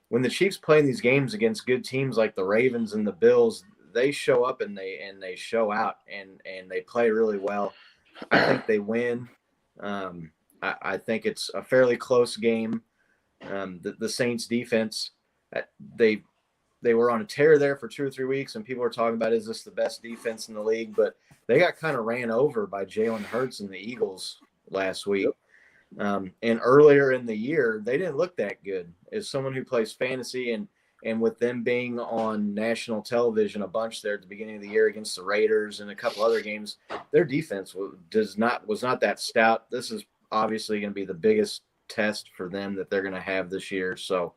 When the Chiefs play in these games against good teams like the Ravens and the Bills, they show up and they show out and they play really well. I think they win. I think it's a fairly close game. The Saints defense, they were on a tear there for 2 or 3 weeks, and people were talking about, is this the best defense in the league? But they got kind of ran over by Jalen Hurts and the Eagles last week. And earlier in the year, they didn't look that good. As someone who plays fantasy, and with them being on national television a bunch there at the beginning of the year against the Raiders and a couple other games, their defense was not that stout. This is obviously going to be the biggest test for them that they're going to have this year. So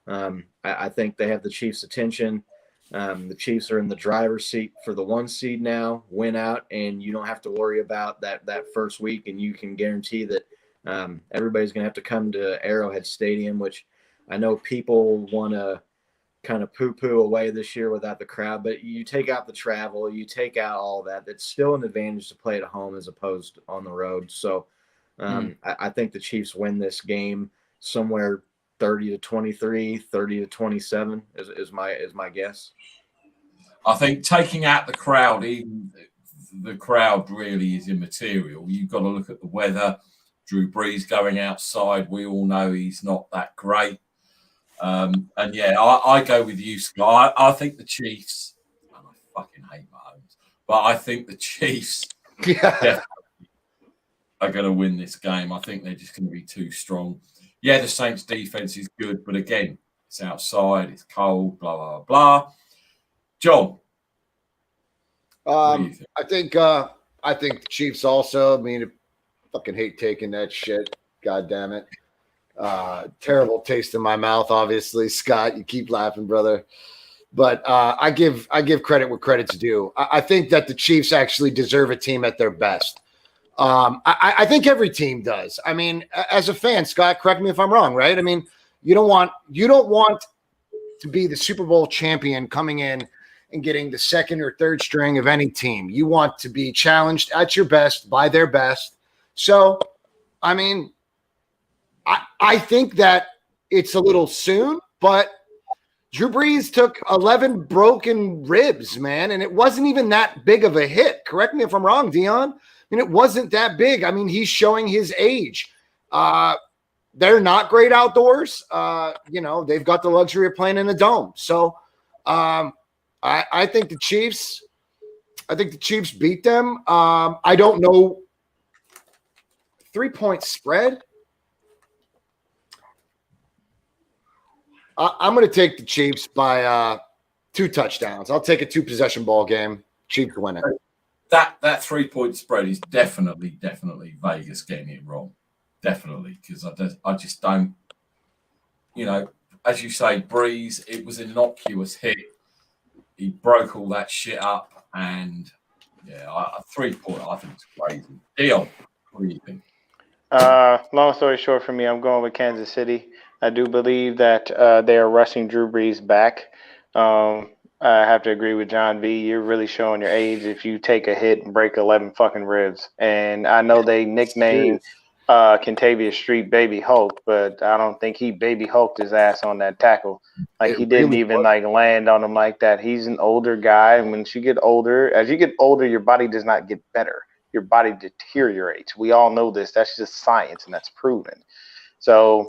I think they have the Chiefs' attention. The Chiefs are in the driver's seat for the 1 seed now. Win out, and you don't have to worry about that first week, and you can guarantee that everybody's going to have to come to Arrowhead Stadium, which I know people want to kind of poo-poo away this year without the crowd, but you take out the travel, you take out all that, it's still an advantage to play at home as opposed to on the road. So I think the Chiefs win this game somewhere 30-23, 30-27 is my guess. I think taking out the crowd, even the crowd really is immaterial. You've got to look at the weather. Drew Brees going outside, we all know he's not that great. And yeah, I go with you, Scott. I think the Chiefs, and I fucking hate Mahomes, but I think the Chiefs definitely are going to win this game. I think they're just going to be too strong. Yeah, the Saints defense is good, but again, it's outside, it's cold, blah, blah, blah. John? I think the Chiefs also. I mean, I fucking hate taking that shit. God damn it. Terrible taste in my mouth, obviously. Scott, you keep laughing, brother. But I give credit where credit's due. I think that the Chiefs actually deserve a team at their best. I think every team does. I mean, as a fan, Scott, correct me if I'm wrong, right? I mean, you don't want to be the Super Bowl champion coming in and getting the second or third string of any team. You want to be challenged at your best by their best. So, I mean, I think that it's a little soon, but Drew Brees took 11 broken ribs, man, and it wasn't even that big of a hit. Correct me if I'm wrong, Dion. I mean, it wasn't that big. I mean, he's showing his age. They're not great outdoors. They've got the luxury of playing in a dome. So I think the Chiefs beat them. I don't know. 3-point spread. I'm going to take the Chiefs by 2 touchdowns. I'll take a 2-possession ball game. Chiefs winning. That 3-point spread is definitely Vegas getting it wrong. Definitely, because I just don't. As you say, Breeze, it was an innocuous hit. He broke all that shit up, and yeah, a 3-point, I think it's crazy. Dion, what do you think? Long story short, for me, I'm going with Kansas City. I do believe that they are rushing Drew Brees back. I have to agree with John V. You're really showing your age if you take a hit and break 11 fucking ribs. And I know they nicknamed Kentavious Street Baby Hulk, but I don't think he Baby Hulked his ass on that tackle. Like, he didn't even land on him like that. He's an older guy, and as you get older, your body does not get better. Your body deteriorates. We all know this. That's just science, and that's proven. So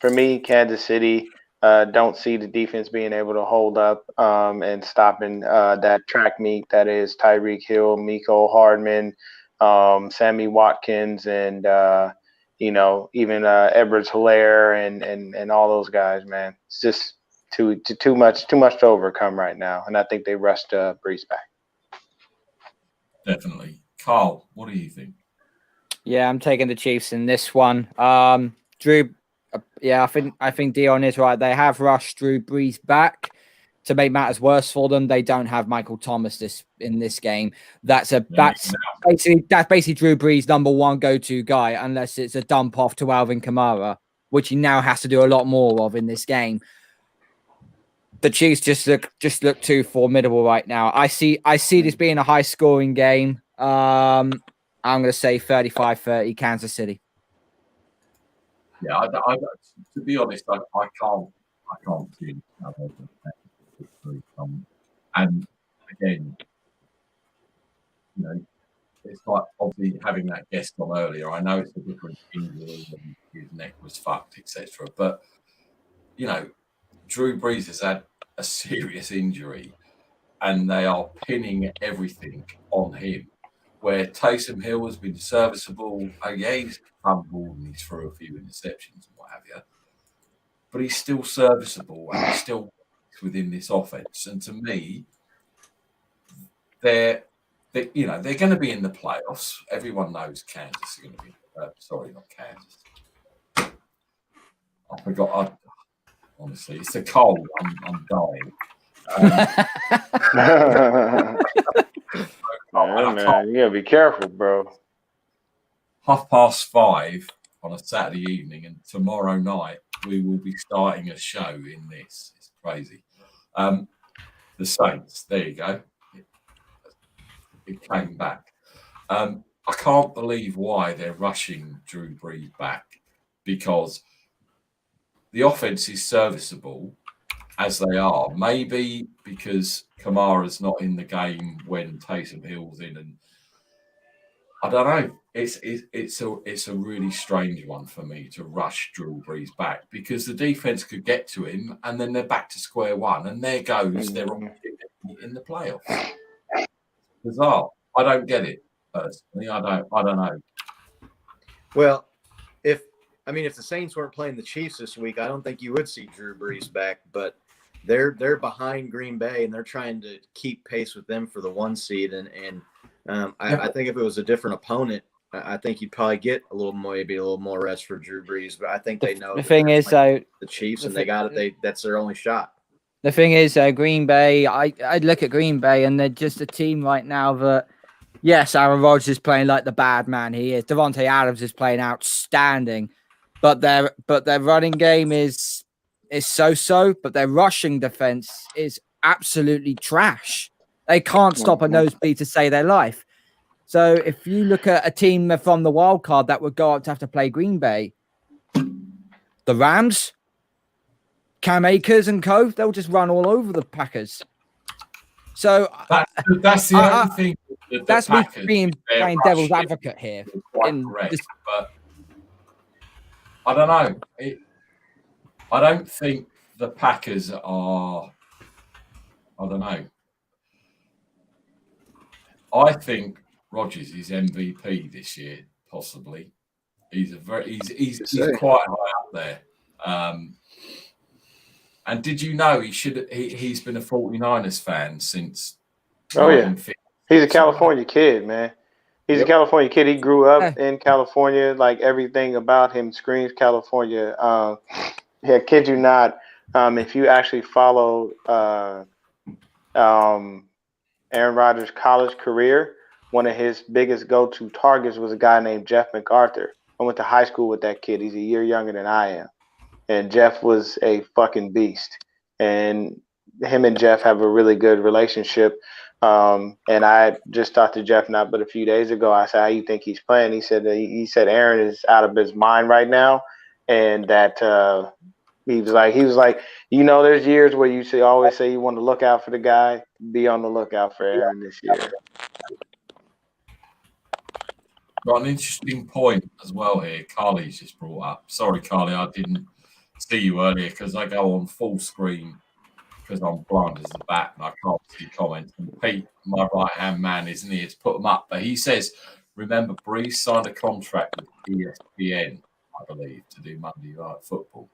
for me, Kansas City, don't see the defense being able to hold up and stopping that track meet that is Tyreek Hill, Mecole Hardman, Sammy Watkins, and even Edwards-Helaire and all those guys. Man, it's just too much to overcome right now, and I think they rushed Brees back. Definitely. Carl, what do you think? Yeah, I'm taking the Chiefs in this one. Drew, I think Dion is right. They have rushed Drew Brees back to make matters worse for them. They don't have Michael Thomas in this game. That's basically Drew Brees' number one go-to guy, unless it's a dump off to Alvin Kamara, which he now has to do a lot more of in this game. The Chiefs just look too formidable right now. I see this being a high scoring game. I'm going to say 35-30 Kansas City. Yeah, to be honest, I can't see it. And again, it's like obviously having that guest on earlier. I know it's a different injury and his neck was fucked, etc. But Drew Brees has had a serious injury, and they are pinning everything on him. Where Taysom Hill has been serviceable, he's fumbled and he's threw a few interceptions and what have you, but he's still serviceable and he's still within this offense. And to me, they're going to be in the playoffs. Everyone knows Kansas are going to be. Sorry, not Kansas. I forgot. Honestly, it's the cold. I'm dying. Man, you gotta be careful, bro. 5:30 on a Saturday evening, and tomorrow night we will be starting a show in this. It's crazy. The Saints. There you go. It came back. I can't believe why they're rushing Drew Brees back, because the offense is serviceable as they are. Maybe because Kamara's not in the game when Taysom Hill's in, and I don't know. It's a really strange one for me to rush Drew Brees back, because the defense could get to him and then they're back to square one, and there goes their opportunity in the playoffs. Bizarre. I don't get it personally. I don't know. Well, if the Saints weren't playing the Chiefs this week, I don't think you would see Drew Brees back. But they're behind Green Bay, and they're trying to keep pace with them for the 1 seed. I think if it was a different opponent, I think you'd probably get maybe a little more rest for Drew Brees. But I think they know the thing is, though, the Chiefs, and they got it. That's their only shot. The thing is, Green Bay, I'd look at Green Bay, and they're just a team right now that, yes, Aaron Rodgers is playing like the bad man he is. Devontae Adams is playing outstanding, but their running game is so-so, but their rushing defense is absolutely trash. They can't stop a nosebleed to save their life. So if you look at a team from the wild card that would go up to have to play Green Bay, the Rams, Cam Akers and co, they'll just run all over the Packers. So that's the only thing. That's me playing devil's advocate here. Correct, but I don't know. I don't think the Packers are. I don't know. I think Rodgers is MVP this year, possibly. He's quite high up there. And did you know he's been a 49ers fan since? Oh yeah, he's a California kid, man. He's a California kid. He grew up in California. Like, everything about him screams California. Yeah, kid you not. If you actually follow Aaron Rodgers' college career, one of his biggest go-to targets was a guy named Jeff MacArthur. I went to high school with that kid. He's a year younger than I am. And Jeff was a fucking beast. And him and Jeff have a really good relationship. And I just talked to Jeff not but a few days ago. I said, how you think he's playing? He said Aaron is out of his mind right now. And that he was like, there's years where you always say you want to look out for the guy. Be on the lookout for Aaron this year. Got an interesting point as well here. Carly's just brought up. Sorry, Carly, I didn't see you earlier because I go on full screen because I'm blind as the bat and I can't see comments. And Pete, my right-hand man, isn't he? Has put them up. But he says, remember, Brees signed a contract with ESPN, I believe, to do Monday Night Football.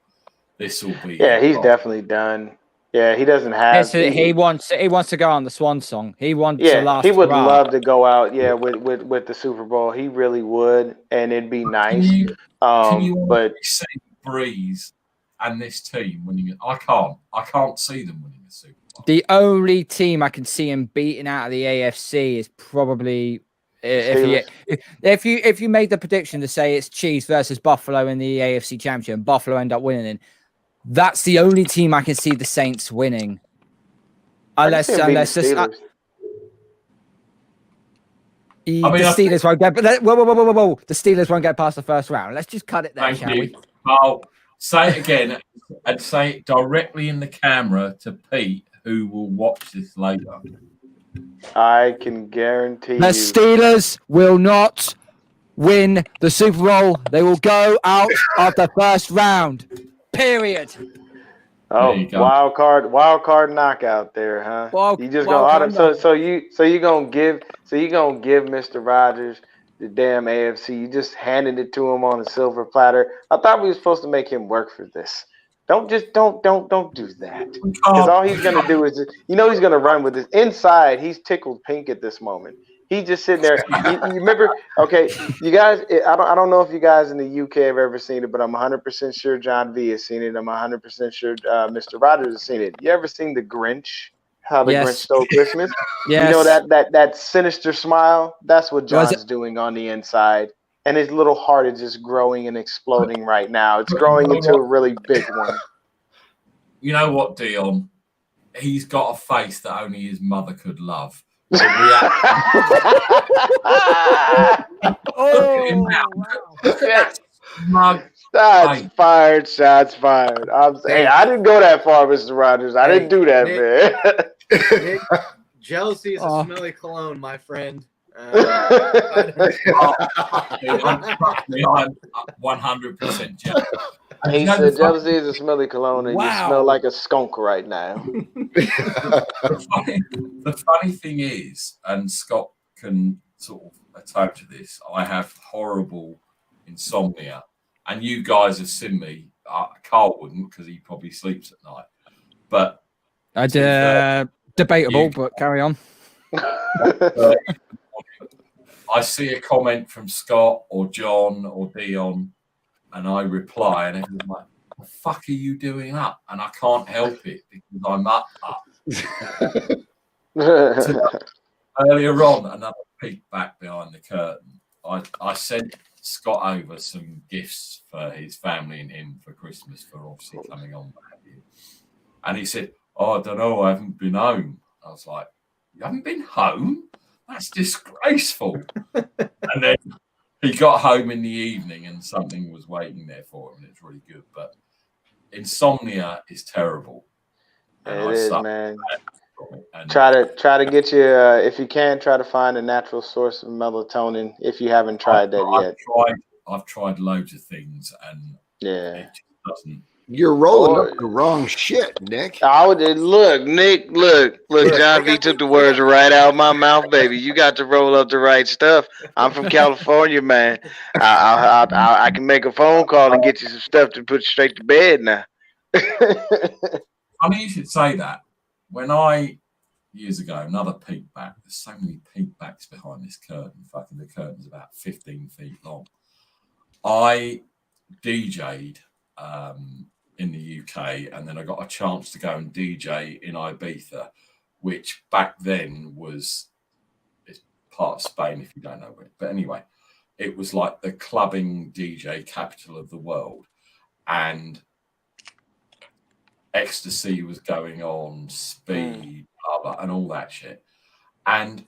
This will be... Yeah, he's definitely done. Yeah, he doesn't have... He wants to go on the Swan Song. He wants to last. He would love to go out, with the Super Bowl. He really would, and it'd be nice. Can you see Brees and this team winning it? I can't see them winning the Super Bowl. The only team I can see him beating out of the AFC is probably if you made the prediction to say it's Chiefs versus Buffalo in the AFC Championship, and Buffalo end up winning. That's the only team I can see the Saints winning. Unless the Steelers won't get. But whoa! The Steelers won't get past the first round. Let's just cut it there, shall we? I'll say it again and say it directly in the camera to Pete, who will watch this later. I can guarantee The you. Steelers will not win the Super Bowl. They will go out of the first round. Period. Oh, wild card knockout there, huh? You just gonna so you gonna give Mr. Rogers the damn AFC. You just handed it to him on a silver platter. I thought we were supposed to make him work for this. Don't do that. Because all he's gonna do is he's gonna run with this. Inside, he's tickled pink at this moment. He's just sitting there. You remember? Okay, you guys. I don't know if you guys in the UK have ever seen it, but I'm 100% sure John V has seen it. I'm 100% sure Mr. Rogers has seen it. You ever seen The Grinch? How the Grinch Stole Christmas? Yes. You know that sinister smile? That's what John's doing on the inside. And his little heart is just growing and exploding right now. It's growing into a really big one. You know what, Dion? He's got a face that only his mother could love. Shots fired. Shots fired. Hey, I didn't go that far, Mr. Rogers. I didn't do that, man. Nick, jealousy is a smelly cologne, my friend. I'm 100% jealous. He said jealousy is a smelly cologne, and you smell like a skunk right now. The funny thing is, and Scott can sort of attach to this, I have horrible insomnia, and you guys have seen me. Carl wouldn't, because he probably sleeps at night. But debatable, but carry on. I see a comment from Scott or John or Dion, and I reply, and everyone's like, "What the fuck are you doing up?" And I can't help it because I'm up. Earlier on, another peek back behind the curtain. I sent Scott over some gifts for his family and him for Christmas for obviously coming on. And he said, "Oh, I don't know, I haven't been home." I was like, "You haven't been home? That's disgraceful." And then he got home in the evening and something was waiting there for him. It's really good. But insomnia is terrible. It is, man. Try to get you, if you can, try to find a natural source of melatonin if you haven't tried that yet. I've tried loads of things, and it just doesn't. You're rolling up the wrong shit, Nick. Nick, John V took the words right out of my mouth, baby. You got to roll up the right stuff. I'm from California, man. I can make a phone call and get you some stuff to put straight to bed now. I mean, you should say that. When years ago, another peek back, there's so many peek backs behind this curtain. Fucking the curtain's about 15 feet long. I DJ'd in the UK, and then I got a chance to go and DJ in Ibiza, which back then it's part of Spain if you don't know it. But anyway, it was like the clubbing DJ capital of the world, and ecstasy was going on, speed, blah, blah, and all that shit. And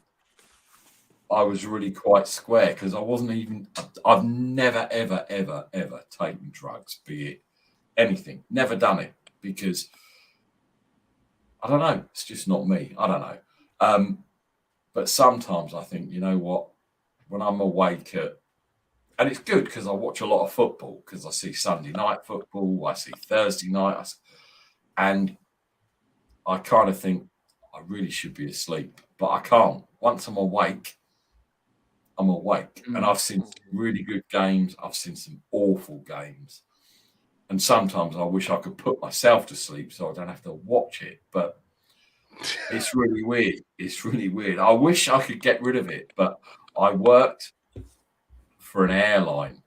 I was really quite square because I've never, ever, ever, ever taken drugs, be it anything. Never done it because I don't know. It's just not me. I don't know. But sometimes I think, you know what? When I'm awake and it's good because I watch a lot of football because I see Sunday night football, I see Thursday night, and I kind of think I really should be asleep, but I can't. Once I'm awake, I'm awake. And I've seen some really good games. I've seen some awful games. And sometimes I wish I could put myself to sleep so I don't have to watch it. But it's really weird. It's really weird. I wish I could get rid of it. But I worked for an airline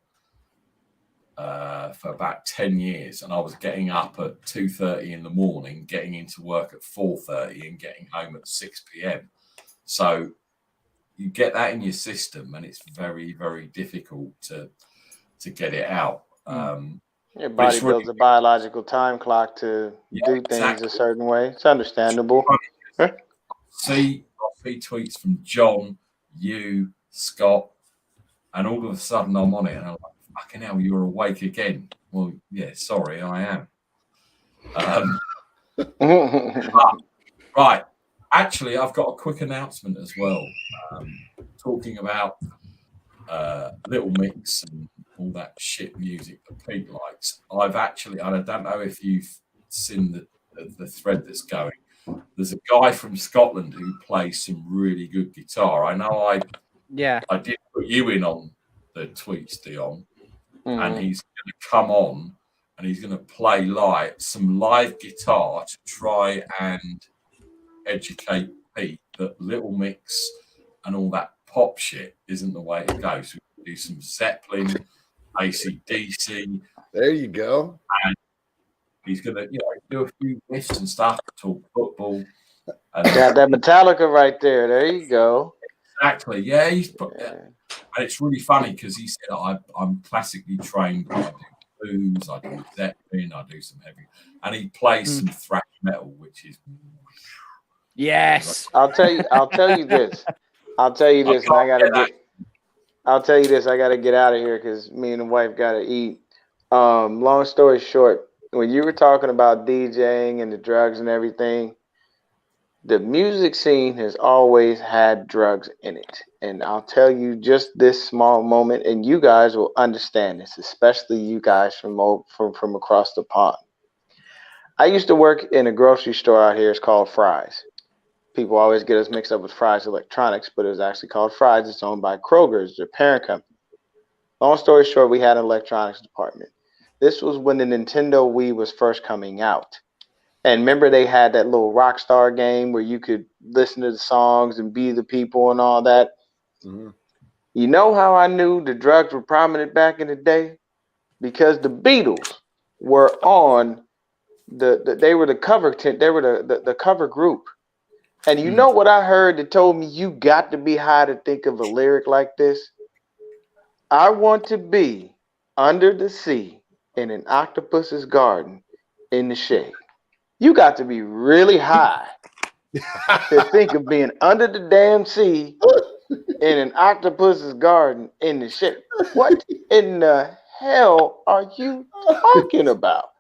for about 10 years. And I was getting up at 2:30 in the morning, getting into work at 4:30 and getting home at 6 p.m. So you get that in your system and it's very, very difficult to get it out. Your body builds a biological time clock to do things a certain way. It's understandable. See tweets from John, you, Scott, and all of a sudden I'm on it and I'm like, fucking hell, you're awake again. Well, yeah, sorry, I am. Right. Actually, I've got a quick announcement as well. Talking about Little Mix and all that shit music that Pete likes. I've actually, and I don't know if you've seen the thread that's going. There's a guy from Scotland who plays some really good guitar. I know I did put you in on the tweets, Dion, and he's going to come on and he's going to play some live guitar to try and educate Pete that Little Mix and all that pop shit isn't the way to go. So we do some Zeppelin, AC/DC. There you go. And he's going to, do a few riffs and stuff, talk football. And got that Metallica right there. There you go. Exactly. Yeah. And it's really funny because he said, I'm classically trained. I do blues, I do Zeppelin, I do some heavy. And he plays some thrash metal, which is... Yes. I'll tell you this. I'll tell you this. I gotta get out of here because me and the wife gotta eat. Long story short, when you were talking about DJing and the drugs and everything, the music scene has always had drugs in it. And I'll tell you just this small moment, and you guys will understand this, especially you guys from across the pond. I used to work in a grocery store out here. It's called Fry's. People always get us mixed up with Fry's Electronics, but it was actually called Fry's. It's owned by Kroger's, their parent company. Long story short, we had an electronics department. This was when the Nintendo Wii was first coming out. And remember, they had that little Rockstar game where you could listen to the songs and be the people and all that. Mm-hmm. You know how I knew the drugs were prominent back in the day? Because the Beatles were on they were the cover the cover group. And you know what I heard that told me you got to be high to think of a lyric like this? I want to be under the sea in an octopus's garden in the shade. You got to be really high to think of being under the damn sea in an octopus's garden in the shade. What in the hell are you talking about?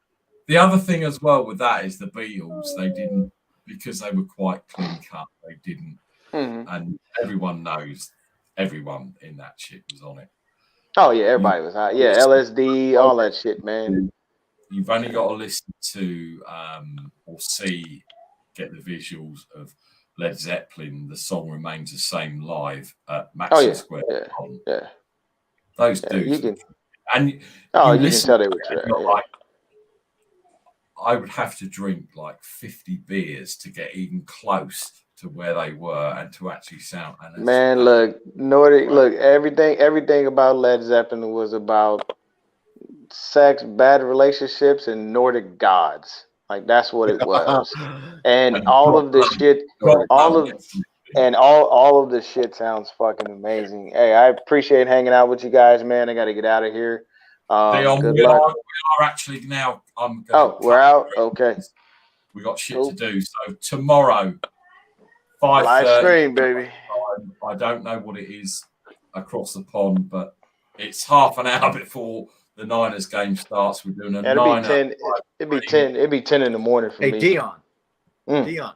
The other thing as well with that is the Beatles, they didn't, because they were quite clean cut, they didn't. And everyone knows everyone in that shit was on it. Oh, yeah, everybody was high. Yeah, LSD, all that shit, man. You've only got to listen to or get the visuals of Led Zeppelin. The song remains the same live at Madison Square Garden. Yeah. Those dudes. You can tell they were trash. Like, I would have to drink like 50 beers to get even close to where they were and to actually sound. Man, look, Nordic, everything about Led Zeppelin was about sex, bad relationships, and Nordic gods. Like that's what it was. And all of the shit, all of the shit sounds fucking amazing. Hey, I appreciate hanging out with you guys, man. I got to get out of here. Good luck. We are actually now. We're out. Okay. We got shit to do. So tomorrow, 5:30 live stream, baby. I don't know what it is across the pond, but it's half an hour before the Niners game starts. We're doing a Niner. It'd be 10 in the morning for me. Hey, Dion. Dion.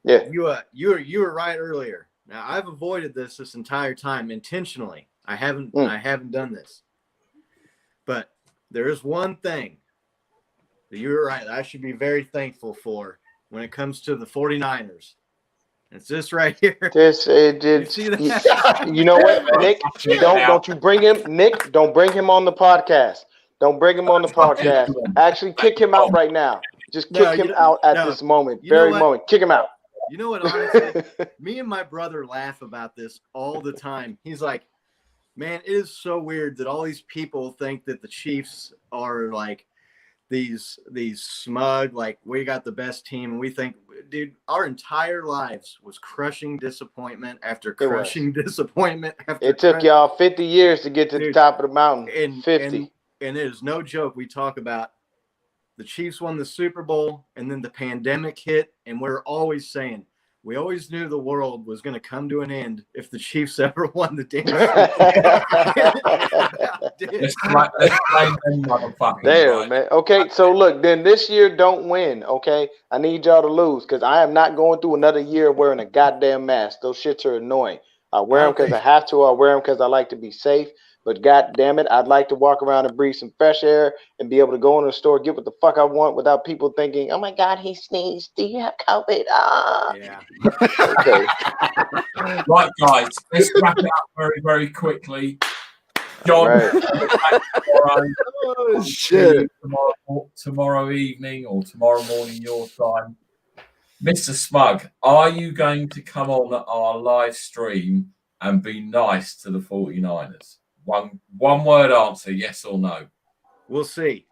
Yeah. You were right earlier. Now I've avoided this entire time intentionally. I haven't done this. But there is one thing that you're right that I should be very thankful for when it comes to the 49ers. It's this right here. You see that? You know what, Nick? Don't you bring him, Nick? Don't bring him on the podcast. Don't bring him on the podcast. Actually, kick him out right now. Just kick him out at this moment. Moment. Kick him out. You know what? Honestly, me and my brother laugh about this all the time. He's like, man, it is so weird that all these people think that the Chiefs are like these smug, like we got the best team, and we think, dude, our entire lives was crushing disappointment after crushing disappointment after. It took y'all 50 years to get to the top of the mountain. 50. And it is no joke. We talk about the Chiefs won the Super Bowl, and then the pandemic hit, and we're always saying we always knew the world was going to come to an end if the Chiefs ever won the damn There, man. Okay, so look, then this year don't win, okay? I need y'all to lose because I am not going through another year wearing a goddamn mask. Those shits are annoying. I wear them because I have to. I wear them because I like to be safe. But god damn it, I'd like to walk around and breathe some fresh air and be able to go into the store, get what the fuck I want without people thinking, oh my God, he sneezed. Do you have COVID? Ah. Yeah. Okay. Right, guys, let's wrap it up very, very quickly. John, Oh, shit. tomorrow evening or tomorrow morning your time. Mr. Smug, are you going to come on our live stream and be nice to the 49ers? One word answer, yes or no. We'll see.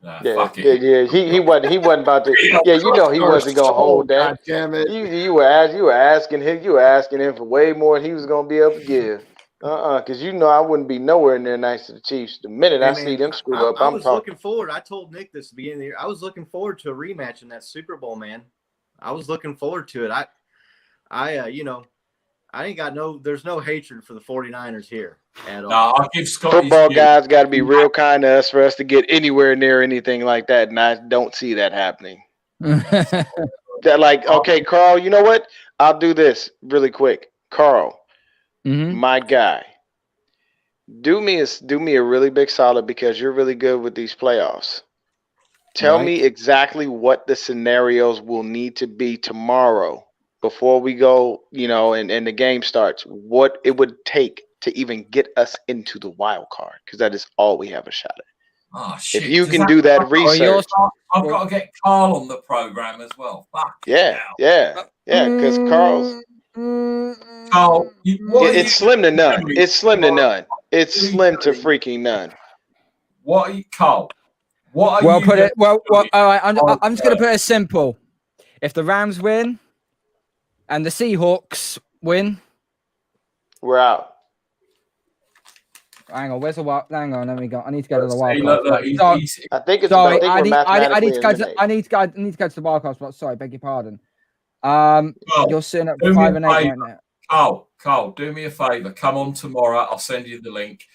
Fuck it. Yeah. He wasn't about to. Yeah, you know he wasn't gonna hold that. God damn it. You were asking him for way more than he was gonna be able to give. Because you know I wouldn't be nowhere near nice to the Chiefs. The minute I see them screw up, I I'm was talking. looking forward. I told Nick this at the beginning of the year. I was looking forward to a rematch in that Super Bowl, man. I was looking forward to it. I ain't got there's no hatred for the 49ers here at all. No, I'll give Scott Football guys got to be real kind to us for us to get anywhere near anything like that, and I don't see that happening. Okay, Carl, you know what? I'll do this really quick. Carl, my guy, do me a really big solid because you're really good with these playoffs. Tell me exactly what the scenarios will need to be tomorrow before we go, and the game starts, what it would take to even get us into the wild card, because that is all we have a shot at. Oh, shit. If you can do that research. I've got to get Carl on the program as well. Fuck yeah, because Carl, it's slim to none. It's slim to none. It's slim to freaking none. What are you, Carl? What are well, you? Put it well. All right, I'm just going to put it simple. If the Rams win and the Seahawks win, we're out. Hang on, where's the wild? Hang on, let me go. I need to go to the wild card. I think it's. Sorry, I need to go to the wild card spot. Sorry, beg your pardon. You're sitting at 5-8 right now. Carl, do me a favor. Come on tomorrow. I'll send you the link.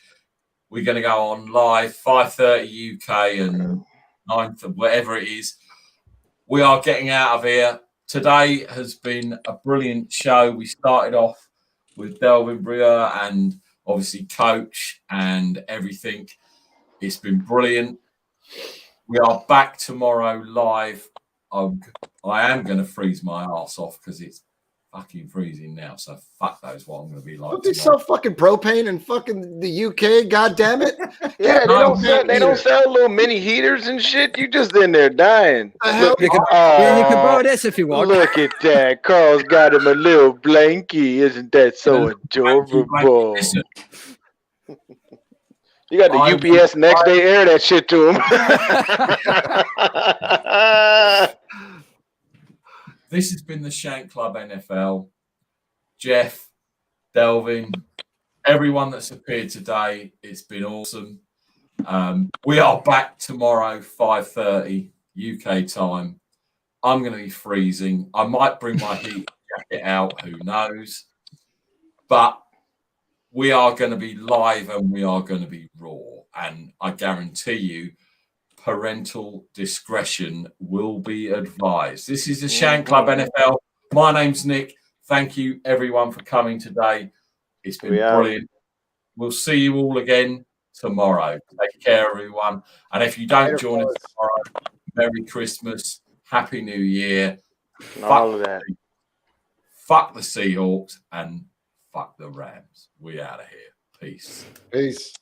We're going to go on live 5:30 UK and 9th, whatever it is. We are getting out of here. Today has been a brilliant show. We started off with Devlin and obviously Coach and everything. It's been brilliant. We are back tomorrow live. I am going to freeze my ass off because it's fucking freezing now. So fuck knows what I'm going to be like. Don't they sell fucking propane in fucking the UK? God damn it! Yeah, they don't sell little mini heaters and shit. You just in there dying. You can borrow this if you want. Look at that. Carl's got him a little blankie. Isn't that so adorable? You got the UPS next day air that shit to him. This has been the Shank Club NFL. Jeff, Devlin, everyone that's appeared today, it's been awesome. We are back tomorrow, 5:30 UK time. I'm going to be freezing. I might bring my heat jacket out, who knows. But we are going to be live and we are going to be raw. And I guarantee you, parental discretion will be advised. This is the Shank Club NFL. My name's Nick. Thank you, everyone, for coming today. It's been brilliant. We'll see you all again tomorrow. Take care, everyone. And if you don't join us tomorrow, Merry Christmas, Happy New Year. All of that. Fuck the Seahawks and fuck the Rams. We out of here. Peace. Peace.